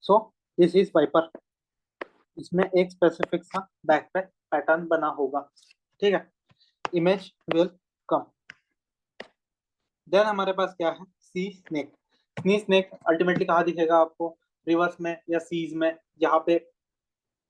So this is viper. इसमें एक स्पेसिफिक सा बैक पे पैटर्न बना होगा। ठीक है। Image will come. देन हमारे पास क्या है? सी स्नेक। सी स्नेक अल्टीमेटली कहाँ दिखेगा आपको? रिवर्स में या सीज में, जहाँ पे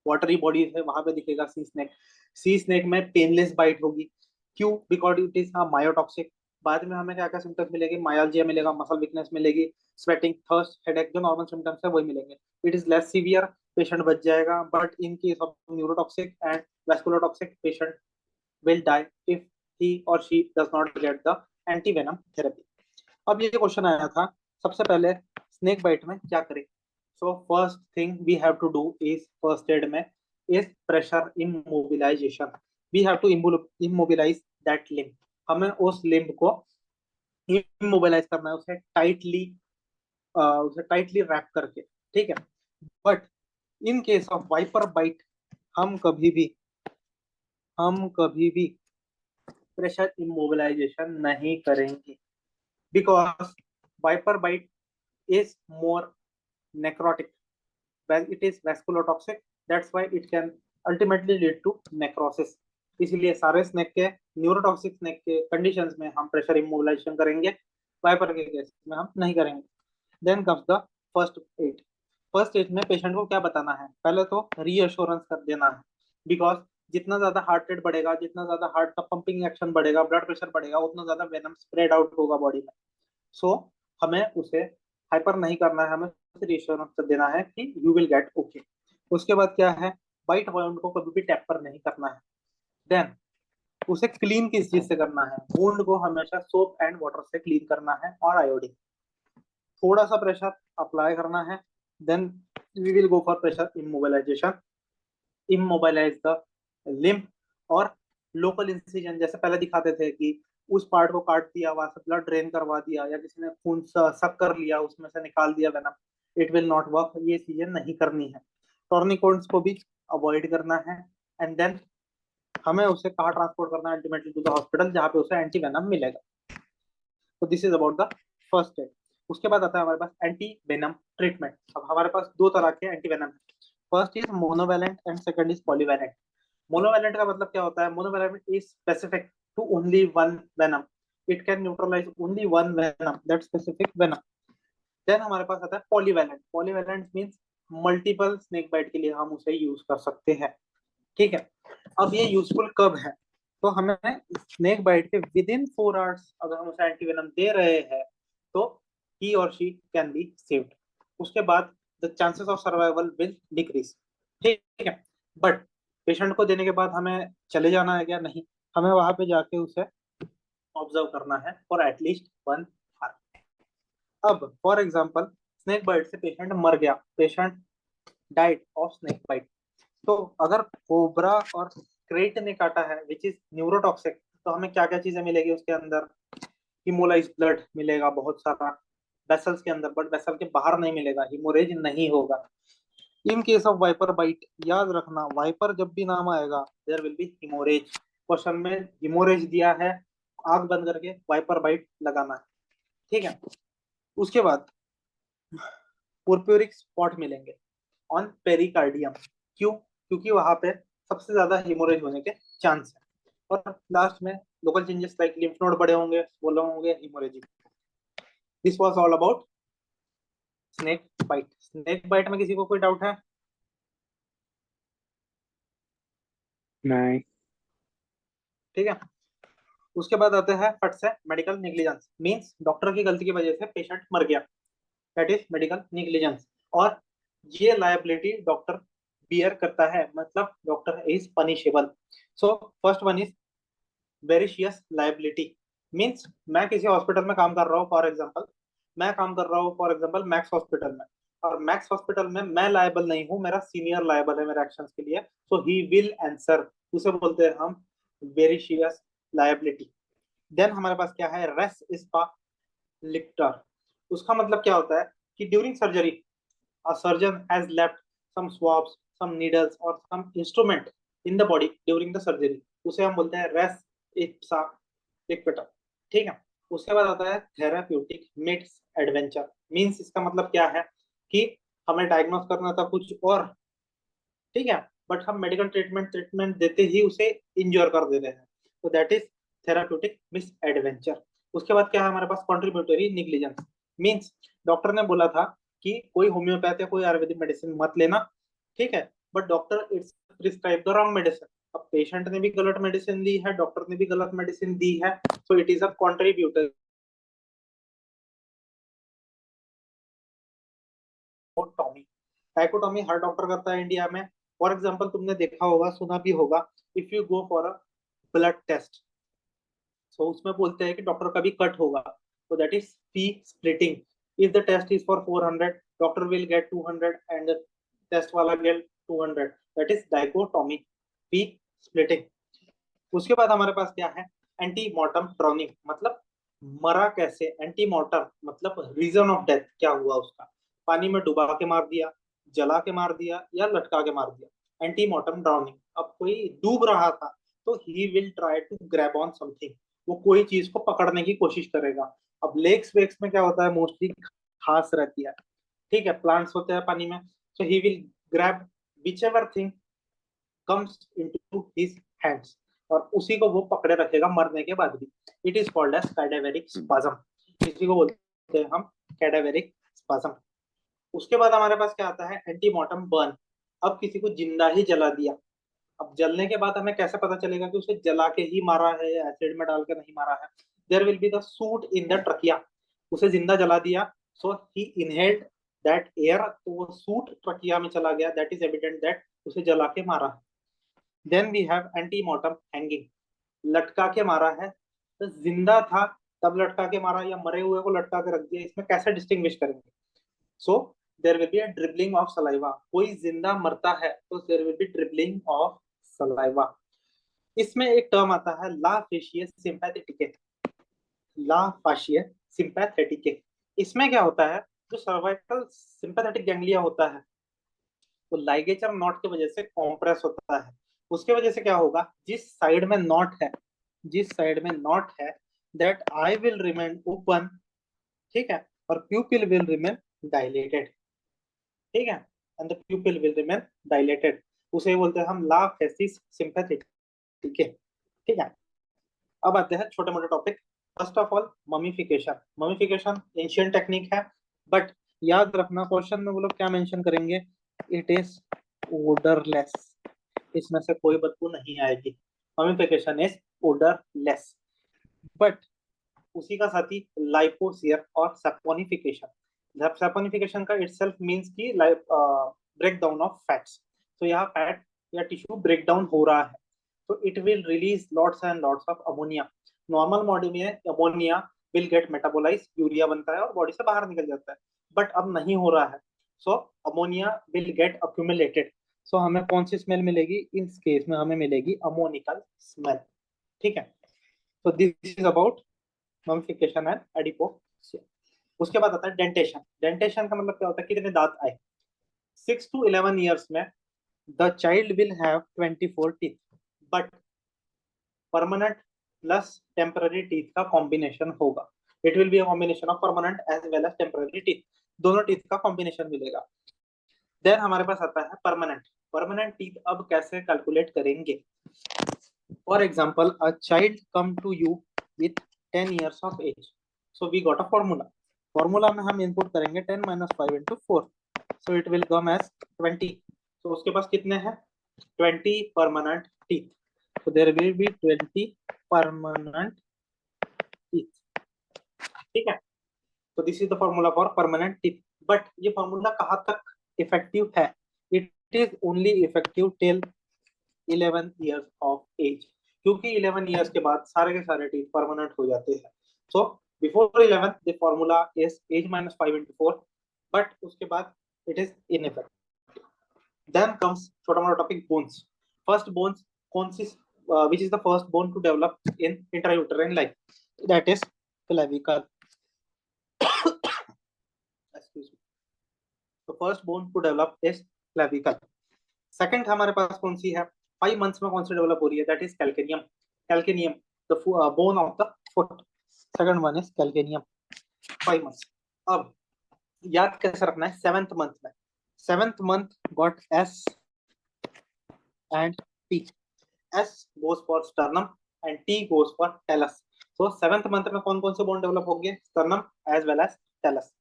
वाटरी बॉडीज है वहां पे दिखेगा सी स्नेक। सी स्नेक में पेनलेस बाइट होगी। क्यों? Because it is myotoxic. बाद में हमें क्या क्या सिम्टम्स मिलेंगे? मायालजिया मिलेगा, मसल वीकनेस मिलेगी, स्वेटिंग, थर्स्ट, हेडेक, जो नॉर्मल सिम्टम्स है वही मिलेंगे। It is less severe, patient बच जाएगा, but in case of neurotoxic and vasculotoxic, patient will die if he or she does not get the antivenom therapy. अब ये question आया था, सबसे पहले स्नेक बाइट में क्या करें? So first thing we have to do is, first aid में is pressure immobilization. We have to immobilize that limb. हमें उस लिम्ब को इमोबिलाइज करना है, उसे टाइटली रैप करके। ठीक है। But in case of viper bite हम कभी भी हम कभी भी प्रेशर इमोबिलाइजेशन नहीं करेंगे, because viper bite is more necrotic. When it is vasculotoxic, that's why it can ultimately lead to necrosis. इसलिए सारे स्नेक के न्यूरोटॉक्सिक स्नेक के कंडीशंस में हम प्रेशर इमोबिलाइजेशन करेंगे, वाइपर के केस में हम नहीं करेंगे। Then comes the first aid. First aid में पेशेंट को क्या बताना है, पहले तो रीअश्योरेंस कर देना है, बिकॉज जितना ज्यादा हार्ट रेट बढ़ेगा, जितना ज्यादा हार्ट का पंपिंग एक्शन बढ़ेगा, ब्लड प्रेशर बढ़ेगा, उतना ज्यादा वेनम स्प्रेड आउट होगा बॉडी में। सो हमें उसे हाइपर नहीं करना है, हमें रीअश्योरेंस कर देना है कि यू विल गेट ओके। उसके बाद क्या है, वाइट वाउंड को कभी भी टैपर नहीं करना है। देन उसे क्लीन किस चीज से करना है, वुंड को हमेशा सोप एंड वाटर से क्लीन करना है और आयोडीन। थोड़ा सा प्रेशर अप्लाई करना है। Then we will go for pressure immobilization, immobilize the limb. और लोकल इंसिजन, जैसे पहले दिखाते थे कि उस पार्ट को काट दिया, वहां से ब्लड ड्रेन करवा दिया, या किसी ने खून सक कर लिया, उसमें से निकाल दिया venom, it will not work, ये चीजें नहीं करनी है। टॉर्निकोन्स को भी अवॉइड करना है। एंड देन हमें उसे कहाँ ट्रांसपोर्ट करना है, अल्टीमेटली टू द हॉस्पिटल, जहाँ पे उसे एंटी वेनम मिलेगा। तो this is about the first add. उसके बाद आता है हमारे पास एंटी वेनम ट्रीटमेंट। अब हमारे पास दो तरह के anti venom. First is monovalent and second is polyvalent. Monovalent का मतलब क्या होता है, monovalent is specific to only one venom, it can neutralize only one venom, that specific venom. Then हमारे पास आता है polyvalent. Polyvalent means multiple snake bite के लिए हम उसे यूज कर सकते हैं। ठीक है, अब ये यूजफुल कब है, तो हमें स्नेक बाइट के विद इन 4 आवर्स अगर हम उसे एंटीवेनम दे रहे हैं तो ही और शी कैन बी सेव्ड। उसके बाद the chances of survival will decrease. ठीक है, बट पेशेंट को देने के बाद हमें चले जाना है क्या, नहीं, हमें वहां पे जाके उसे ऑब्जर्व करना है फॉर एटलीस्ट 1 आवर। अब फॉर एग्जाम्पल स्नेक बाइट से पेशेंट मर गया, patient died of snake bite, तो अगर कोबरा और क्रेट ने काटा है विच इज न्यूरोटॉक्सिक, तो हमें क्या क्या चीजें मिलेगी उसके अंदर, हिमोलाइज ब्लड मिलेगा बहुत सारा वेसल्स के अंदर, बट वेसल के बाहर नहीं मिलेगा, हिमोरेज नहीं होगा। In case of viper bite, याद रखना वाइपर जब भी नाम आएगा there will be haemorrhage. Question में हिमोरेज दिया है, आग बंद करके वाइपर बाइट लगाना है। ठीक है, उसके बाद पुरप्यूरिक स्पॉट मिलेंगे ऑन पेरिकार्डियम। क्यों, क्योंकि वहां पे सबसे ज्यादा हिमोरेज होने के चांस है। और लास्ट में local changes like lymph node बड़े होंगे, swollen होंगे, haemorrhagic. This was all about snake bite. Snake bite में किसी को कोई डाउट है? नहीं। ठीक है, उसके बाद आते हैं फट से मेडिकल नेग्लिजेंस, मींस डॉक्टर की गलती की वजह से पेशेंट मर गया, दैट इज मेडिकल नेग्लिजेंस। और ये लायबिलिटी डॉक्टर बियर करता है, मतलब doctor is punishable. So first one is vicarious liability. Means मैं किसी हॉस्पिटल में काम कर रहा हूँ, फॉर एग्जाम्पल मैं काम कर रहा हूँ फॉर एग्जाम्पल मैक्स हॉस्पिटल में, और मैक्स हॉस्पिटल में मैं लायबल नहीं हूँ, मेरा सीनियर लायबल है मेरे एक्शंस के लिए, सो ही विल आंसर, उसे बोलते हैं हम वेरिशियस लायबिलिटी। देन हमारे पास क्या है, रेस इस्पा लिक्टर। उसका मतलब क्या होता है कि during surgery a surgeon has left some swabs, some needles or some instrument in the body during the surgery, उसे हम बोलते हैं रेस इप्सा लिक्विटर। ठीक है, उसके बाद आता है थेराप्यूटिक मिड्स एडवेंचर। मींस इसका मतलब क्या है कि हमें डायग्नोस करना था कुछ और, ठीक है, बट हम मेडिकल ट्रीटमेंट ट्रीटमेंट देते ही उसे इंजोर कर देते हैं, तो that is therapeutic miss adventure. उसके बाद क्या है हमारे पास, कॉन्ट्रीब्यूटरी निग्लिजेंस। मींस डॉक्टर ने बोला था कि कोई होम्योपैथ या कोई आयुर्वेदिक मेडिसिन मत लेना, ठीक है, but doctor it's prescribe the wrong medicine. अब पेशेंट ने भी गलत मेडिसिन दी है, डॉक्टर ने भी गलत मेडिसिन दी है, सो it is a contributory dichotomy. Dichotomy her doctor करता है इंडिया में। फॉर एग्जाम्पल तुमने देखा होगा, सुना भी होगा, if you go for a blood test, so उसमें बोलते हैं कि डॉक्टर का भी कट होगा, तो that is fee splitting. If the test is for 400, doctor will get 200 and test वाला get 200, that is dichotomy, fee splitting. उसके बाद हमारे पास क्या है, एंटी मॉर्टम ड्रॉनिंग, मतलब मरा कैसे, एंटी मॉर्टम मतलब रीजन ऑफ डेथ क्या हुआ उसका, पानी में डुबा के मार दिया, जला के मार दिया, या लटका के मार दिया, एंटी मॉर्टम ड्रॉनिंग। अब कोई डूब रहा था तो he will try to grab on something, वो कोई चीज को पकड़ने की कोशिश करेगा। अब लेक्स वेक्स में क्या होता है, मोस्टली घास रहती है, ठीक है, प्लांट्स होते हैं पानी में, so he will grab whichever thing comes into his hands, और उसी को वो पकड़े रखेगा मरने के बाद भी। It is called as cadaveric spasm, इसी को बोलते हैं हम कैडावेरिक स्पाज्म। उसके बाद हमारे पास क्या आता है, एंटीमॉर्टम बर्न। अब किसी को जिंदा ही जला दिया, अब जलने के बाद हमें कैसे पता चलेगा कि उसे जला के ही मारा है या एसिड में डाल के नहीं मारा है? There will be the soot in the trachea, उसे जिंदा जला दिया, so he inhaled that air, तो वो सूट ट्रकिया में चला गया, दैट इज एविडेंट दैट उसे जला के मारा है। Then we have antemortem hanging, लटका के मारा है, तो जिंदा था तब लटका के मारा या मरे हुए को लटका के रख दिया, इसमें कैसे डिस्टिंग्विश करेंगे? So there will be a dribbling of saliva, कोई जिंदा मरता है तो there will be dribbling of saliva. इसमें एक टर्म आता है ला फेशियस सिंपैथेटिके, ला फाशिया सिंपैथेटिके। इसमें क्या होता है, जो सर्वाइकल सिंपैथेटिक गैंग्लिया होता है तो लाइगेचर नॉट की वजह से कॉम्प्रेस होता है। उसके वजह से क्या होगा, जिस साइड में नॉट है, जिस साइड में नॉट है, that I will remain open, ठीक है, और प्यूपिल विल रिमेन डायलेटेड, ठीक है, and the प्यूपिल will remain dilated, उसे बोलते हैं हम ला फेसिस सिंपैथेटिक, ठीक है। अब आते हैं छोटे मोटे topic. First of all mummification, mummification ancient technique है, बट याद रखना क्वेश्चन में वो लोग क्या मेंशन करेंगे, इट इज ओडरलेस, इसमें से कोई बदबू नहीं आएगी, ममीफिकेशन इज ओडरलेस। बट उसी का साथी लाइपोसियर और सैपोनिफिकेशन, सैपोनिफिकेशन का इटसेल्फ मींस की ब्रेक डाउन ऑफ फैट्स, तो यहाँ फैट या टिश्यू ब्रेक डाउन हो रहा है, तो it will release lots and lots of ammonia. Normal body में ammonia will get metabolize, urea बनता है और बॉडी से बाहर निकल जाता है, बट अब नहीं हो रहा है, सो अमोनिया विल गेट अक्यूमुलेटेड, सो हमें कौन सी स्मेल मिलेगी, इस केस में हमें मिलेगी अमोनिकल स्मेल, ठीक है। तो दिस इज अबाउट मम्फिकेशन एंड एडिपोक्सिया। उसके बाद आता है डेंटेशन। डेंटेशन का मतलब क्या होता है, कितने दांत आए। 6 to 11 ईयर्स में the child will have 24 teeth, but permanent plus temporary teeth का कॉम्बिनेशन होगा, it will be a combination of permanent as well as temporary teeth, दोनों टीथ का कॉम्बिनेशन मिलेगा। देन हमारे पास आता है परमानेंट, परमानेंट टीथ अब कैसे कैलकुलेट करेंगे। For example a child come to you with 10 years of age, so we got a formula, formula में हम इनपुट करेंगे 10 minus 5 into 4, so it will come as 20, so उसके पास कितने हैं 20 permanent teeth, so there will be 20 permanent teeth, ठीक है। तो this is the formula for permanent teeth, but ये फॉर्मूला कहाँ तक इफेक्टिव है, it is only effective till 11 years of age, क्योंकि 11 years के बाद सारे के सारे टीथ परमानेंट हो जाते हैं, so before 11 the formula is age minus 5 into 4, बट उसके बाद it is ineffective. Then comes छोटा मोटा टॉपिक बोन्स। फर्स्ट बोन्स कौन सी, which is the first bone to develop in intrauterine life, that is clavicle, excuse me, the first bone to develop is clavicle। Second हमारे पास कौन सी है, 5 months में कौन सी डेवलप हो रही है, that is calcaneum, calcaneum the bone of the foot, second one is calcaneum, 5 months। अब याद कैसे रखना है, 7th month में, 7th month got S and T, S goes for sternum and T goes for talus, तो 7th month में कौन कौन से बोन डेवलप होंगे, sternum as well as talus.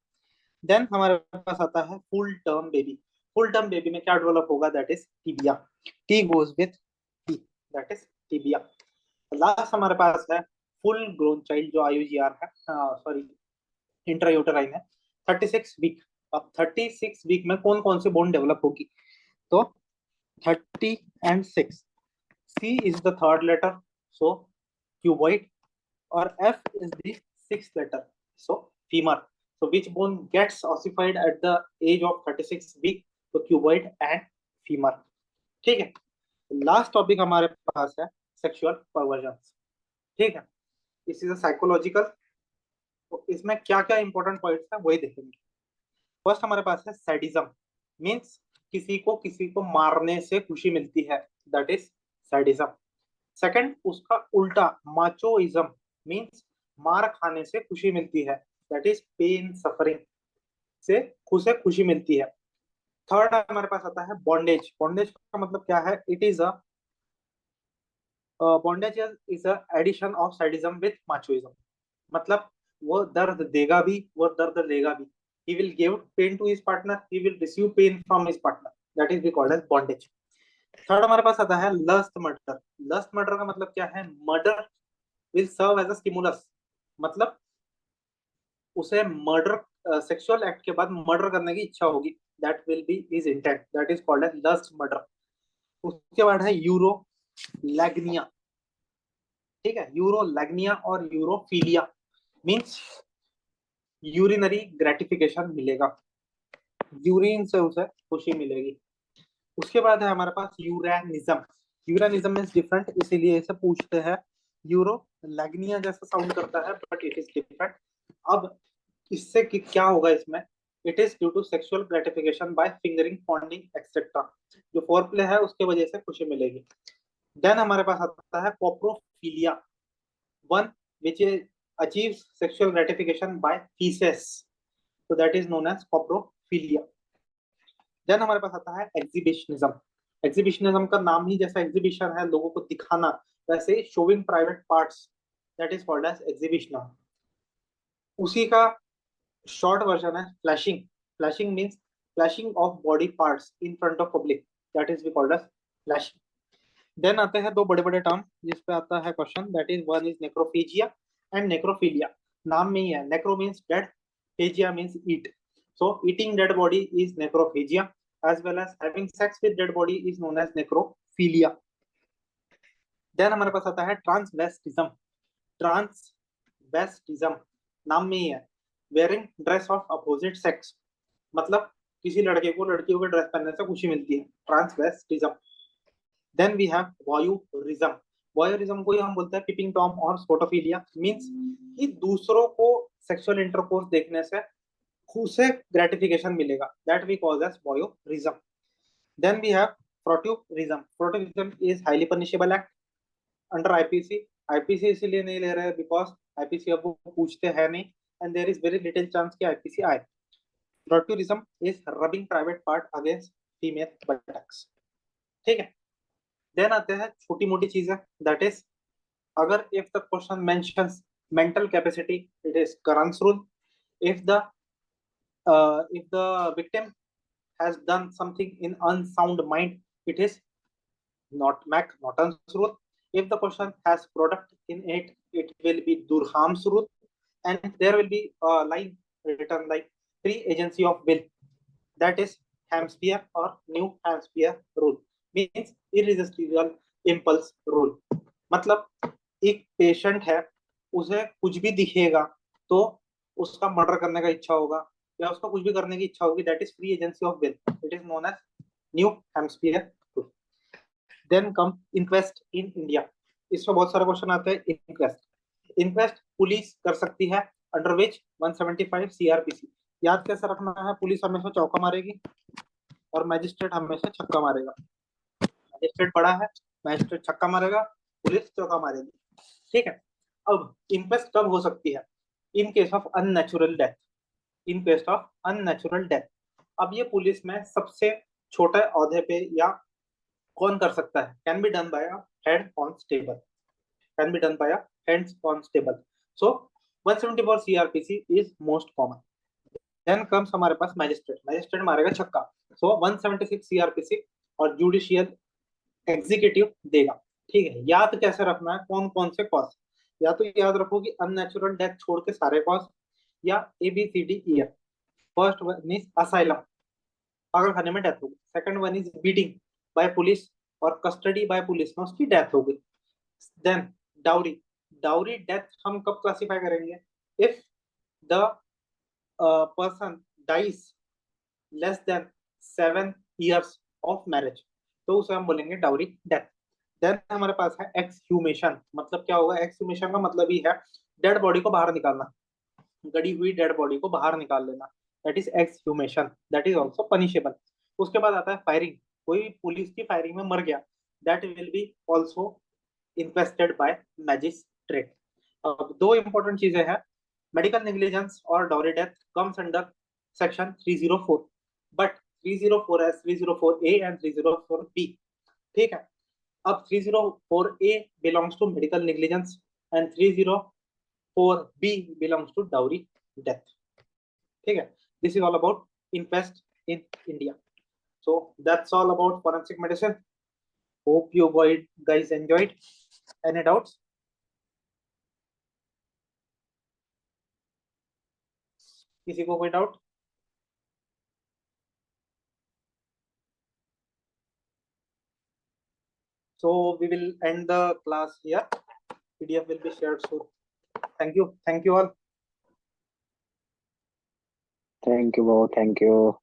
Then हमारे पास आता है full term baby, full term baby में क्या डेवलप होगा, that is tibia, T goes with T, that is tibia. Last हमारे पास है फुल ग्रोन चाइल्ड, जो आईयूजीआर है, सॉरी इंट्रायूटेराइन है, 36 वीक। अब 36 वीक में कौन कौन से बोन डेवलप होगी, तो 30 and 6, C is the third letter, so cuboid, और F is the sixth letter, so femur, so which bone gets ossified at the age of 36 week, तो cuboid and femur, ठीक है। लास्ट टॉपिक हमारे पास है sexual perversion, ठीक है, इस इज साइकोलॉजिकल, तो इसमें क्या क्या इंपॉर्टेंट पॉइंट्स है वही देखेंगे। फर्स्ट हमारे पास है सैडिज्म, मींस किसी को मारने से खुशी मिलती है, दैट इज सैडिज्म। सेकंड उसका उल्टा माचोइज्म, मींस मार खाने से खुशी मिलती है, दैट इज पेन सफरिंग से खुशी मिलती है। थर्ड हमारे पास आता है बॉन्डेज, बॉन्डेज का मतलब क्या है, it is a bondage is a addition of sadism with machoism, मतलब वो दर्द देगा भी, वो दर्द लेगा भी। he will give pain to his partner, he will receive pain from his partner, that is we called as bondage. Third हमारे पास आता है लस्ट मर्डर। लस्ट मर्डर का मतलब क्या है? Murder will serve as a stimulus, मतलब उसे मर्डर सेक्सुअल एक्ट के बाद मर्डर करने की इच्छा होगी, that will be his intent, that is called as lust murder. उसके बाद है यूरो लैग्निया, ठीक है, यूरो लैग्निया और यूरोफीलिया मींस यूरिनरी ग्रेटिफिकेशन मिलेगा, यूरिन से उसे खुशी मिलेगी। उसके बाद है हमारे पास यूरेनिज्म। यूरेनिज्म इज डिफरेंट, इसीलिए इसे पूछते हैं। यूरो लैग्निया जैसा साउंड करता है बट इट इज डिफरेंट। अब इससे क्या होगा इसमें? It is due to sexual gratification by fingering, fondling etcetera, जो फोरप्ले है उसके वजह से खुशी मिलेगी। देन हमारे पास आता है coprophilia, one which achieves sexual gratification by feces, so that is known as coprophilia. Then हमारे पास आता है एग्जीबिशनिज्म। एग्जीबिशनिज्म का नाम ही जैसा एग्जीबिशन है, लोगों को दिखाना, वैसे showing private parts, that is called as exhibition. उसी का शॉर्ट वर्जन है flashing. Flashing means flashing of body parts in front of public, that is we called as flashing. Then आते हैं दो बड़े बड़े टर्म जिस पे आता है question, that is one is necrophagia and necrophilia. नाम में ही है, necro means dead, phagia means eat, so eating dead body is necrophagia, as well as having sex with dead body is known as necrophilia. then हमारे पास आता है transvestism। transvestism नाम में ही है, wearing dress of opposite sex, मतलब किसी लड़के को लड़कियों के ड्रेस पहनने से खुशी मिलती है, transvestism। then we have voyeurism। voyeurism को ही हम बोलते हैं peeping tom और scotophilia, means कि दूसरों को सेक्सुअल इंटरकोर्स देखने से उसे ग्रेटिफिकेशन मिलेगा, that we call as voyeurism। Then we have frotteurism. Frotteurism is highly punishable act under IPC. IPC इसीलिए नहीं ले रहे हैं बिकॉज आईपीसी अब वो पूछते हैं नहीं, and there is very little chance कि आईपीसी आए। Frotteurism is rubbing private part against female buttocks, ठीक है। देन आते हैं छोटी मोटी चीजें, दैट इज अगर if the question mentions mental capacity, it is Curran's rule. If the victim has done something in unsound mind, it is not Norton's rule. If the question has product in it, it will be Durkheim's rule, and there will be a line written like free agency of will, that is Hampshire or New Hampshire rule, means irresistible impulse rule। मतलब एक patient है, उसे कुछ भी दिखेगा तो उसका murder करने का इच्छा होगा या उसको कुछ भी करने की इच्छा होगी, that is free agency of will, it is known as New Hampshire rule. Then come inquest in India. इसमें बहुत सारे क्वेश्चन आते हैं। इंक्वेस्ट पुलिस कर सकती है अंडर विच 175 सीआरपीसी। याद कैसे रखना है? पुलिस हमेशा चौका मारेगी और मैजिस्ट्रेट हमेशा छक्का मारेगा। मैजिस्ट्रेट बड़ा है, मैजिस्ट्रेट छक्का मारेगा, पुलिस चौका मारेगी, ठीक है। अब इंक्वेस्ट कब हो सकती है? In case of unnatural death. In case of unnatural death. अब ये पुलिस में सबसे छोटे औहदे पे या कौन कर सकता है? Can be done by a head constable, can be done by a head constable. So 174 CrPC is most common. Then comes हमारे पास मैजिस्ट्रेट। मैजिस्ट्रेट मारेगा छक्का, सो 176 सीआरपीसी और जुडिशियल एग्जीक्यूटिव देगा, ठीक है। याद कैसे रखना है? कौन कौन से कॉज? या तो याद रखो कि अननेचुरल डेथ छोड़ के सारे कॉज, या ABCDE। First one is asylum, पागल खाने में डेथ हो गई। Second one is beating by police और कस्टडी बाय पुलिस में उसकी डेथ हो गई। Then dowry. डाउरी डेथ हम कब क्लासिफाई करेंगे? If the person dies less than 7 years of marriage, तो उसे हम बोलेंगे डाउरी डेथ। देन हमारे पास है एक्सह्यूमेशन। मतलब क्या होगा? एक्सह्यूमेशन का मतलब ही है डेड बॉडी को बाहर निकालना, गड़ी हुई डेड बॉडी को बाहर निकाल लेना, that is exhumation, that is also punishable. उसके बाद आता है फायरिंग। कोई पुलिस की फायरिंग में मर गया, that will be also invested bye magistrate. अब दो इंपॉर्टेंट चीजें हैं, मेडिकल नेग्लिजेंस और dowry death comes under section 304, but 304 304A and 304B, ठीक है। अब 304A belongs to medical negligence and 304B belongs to dowry death. ठीक है, this is all about incest in India. So that's all about forensic medicine. Hope you guys enjoyed. Any doubts? किसी को कोई doubt? So we will end the class here. PDF will be shared soon. Thank you all. Thank you, bro. Thank you.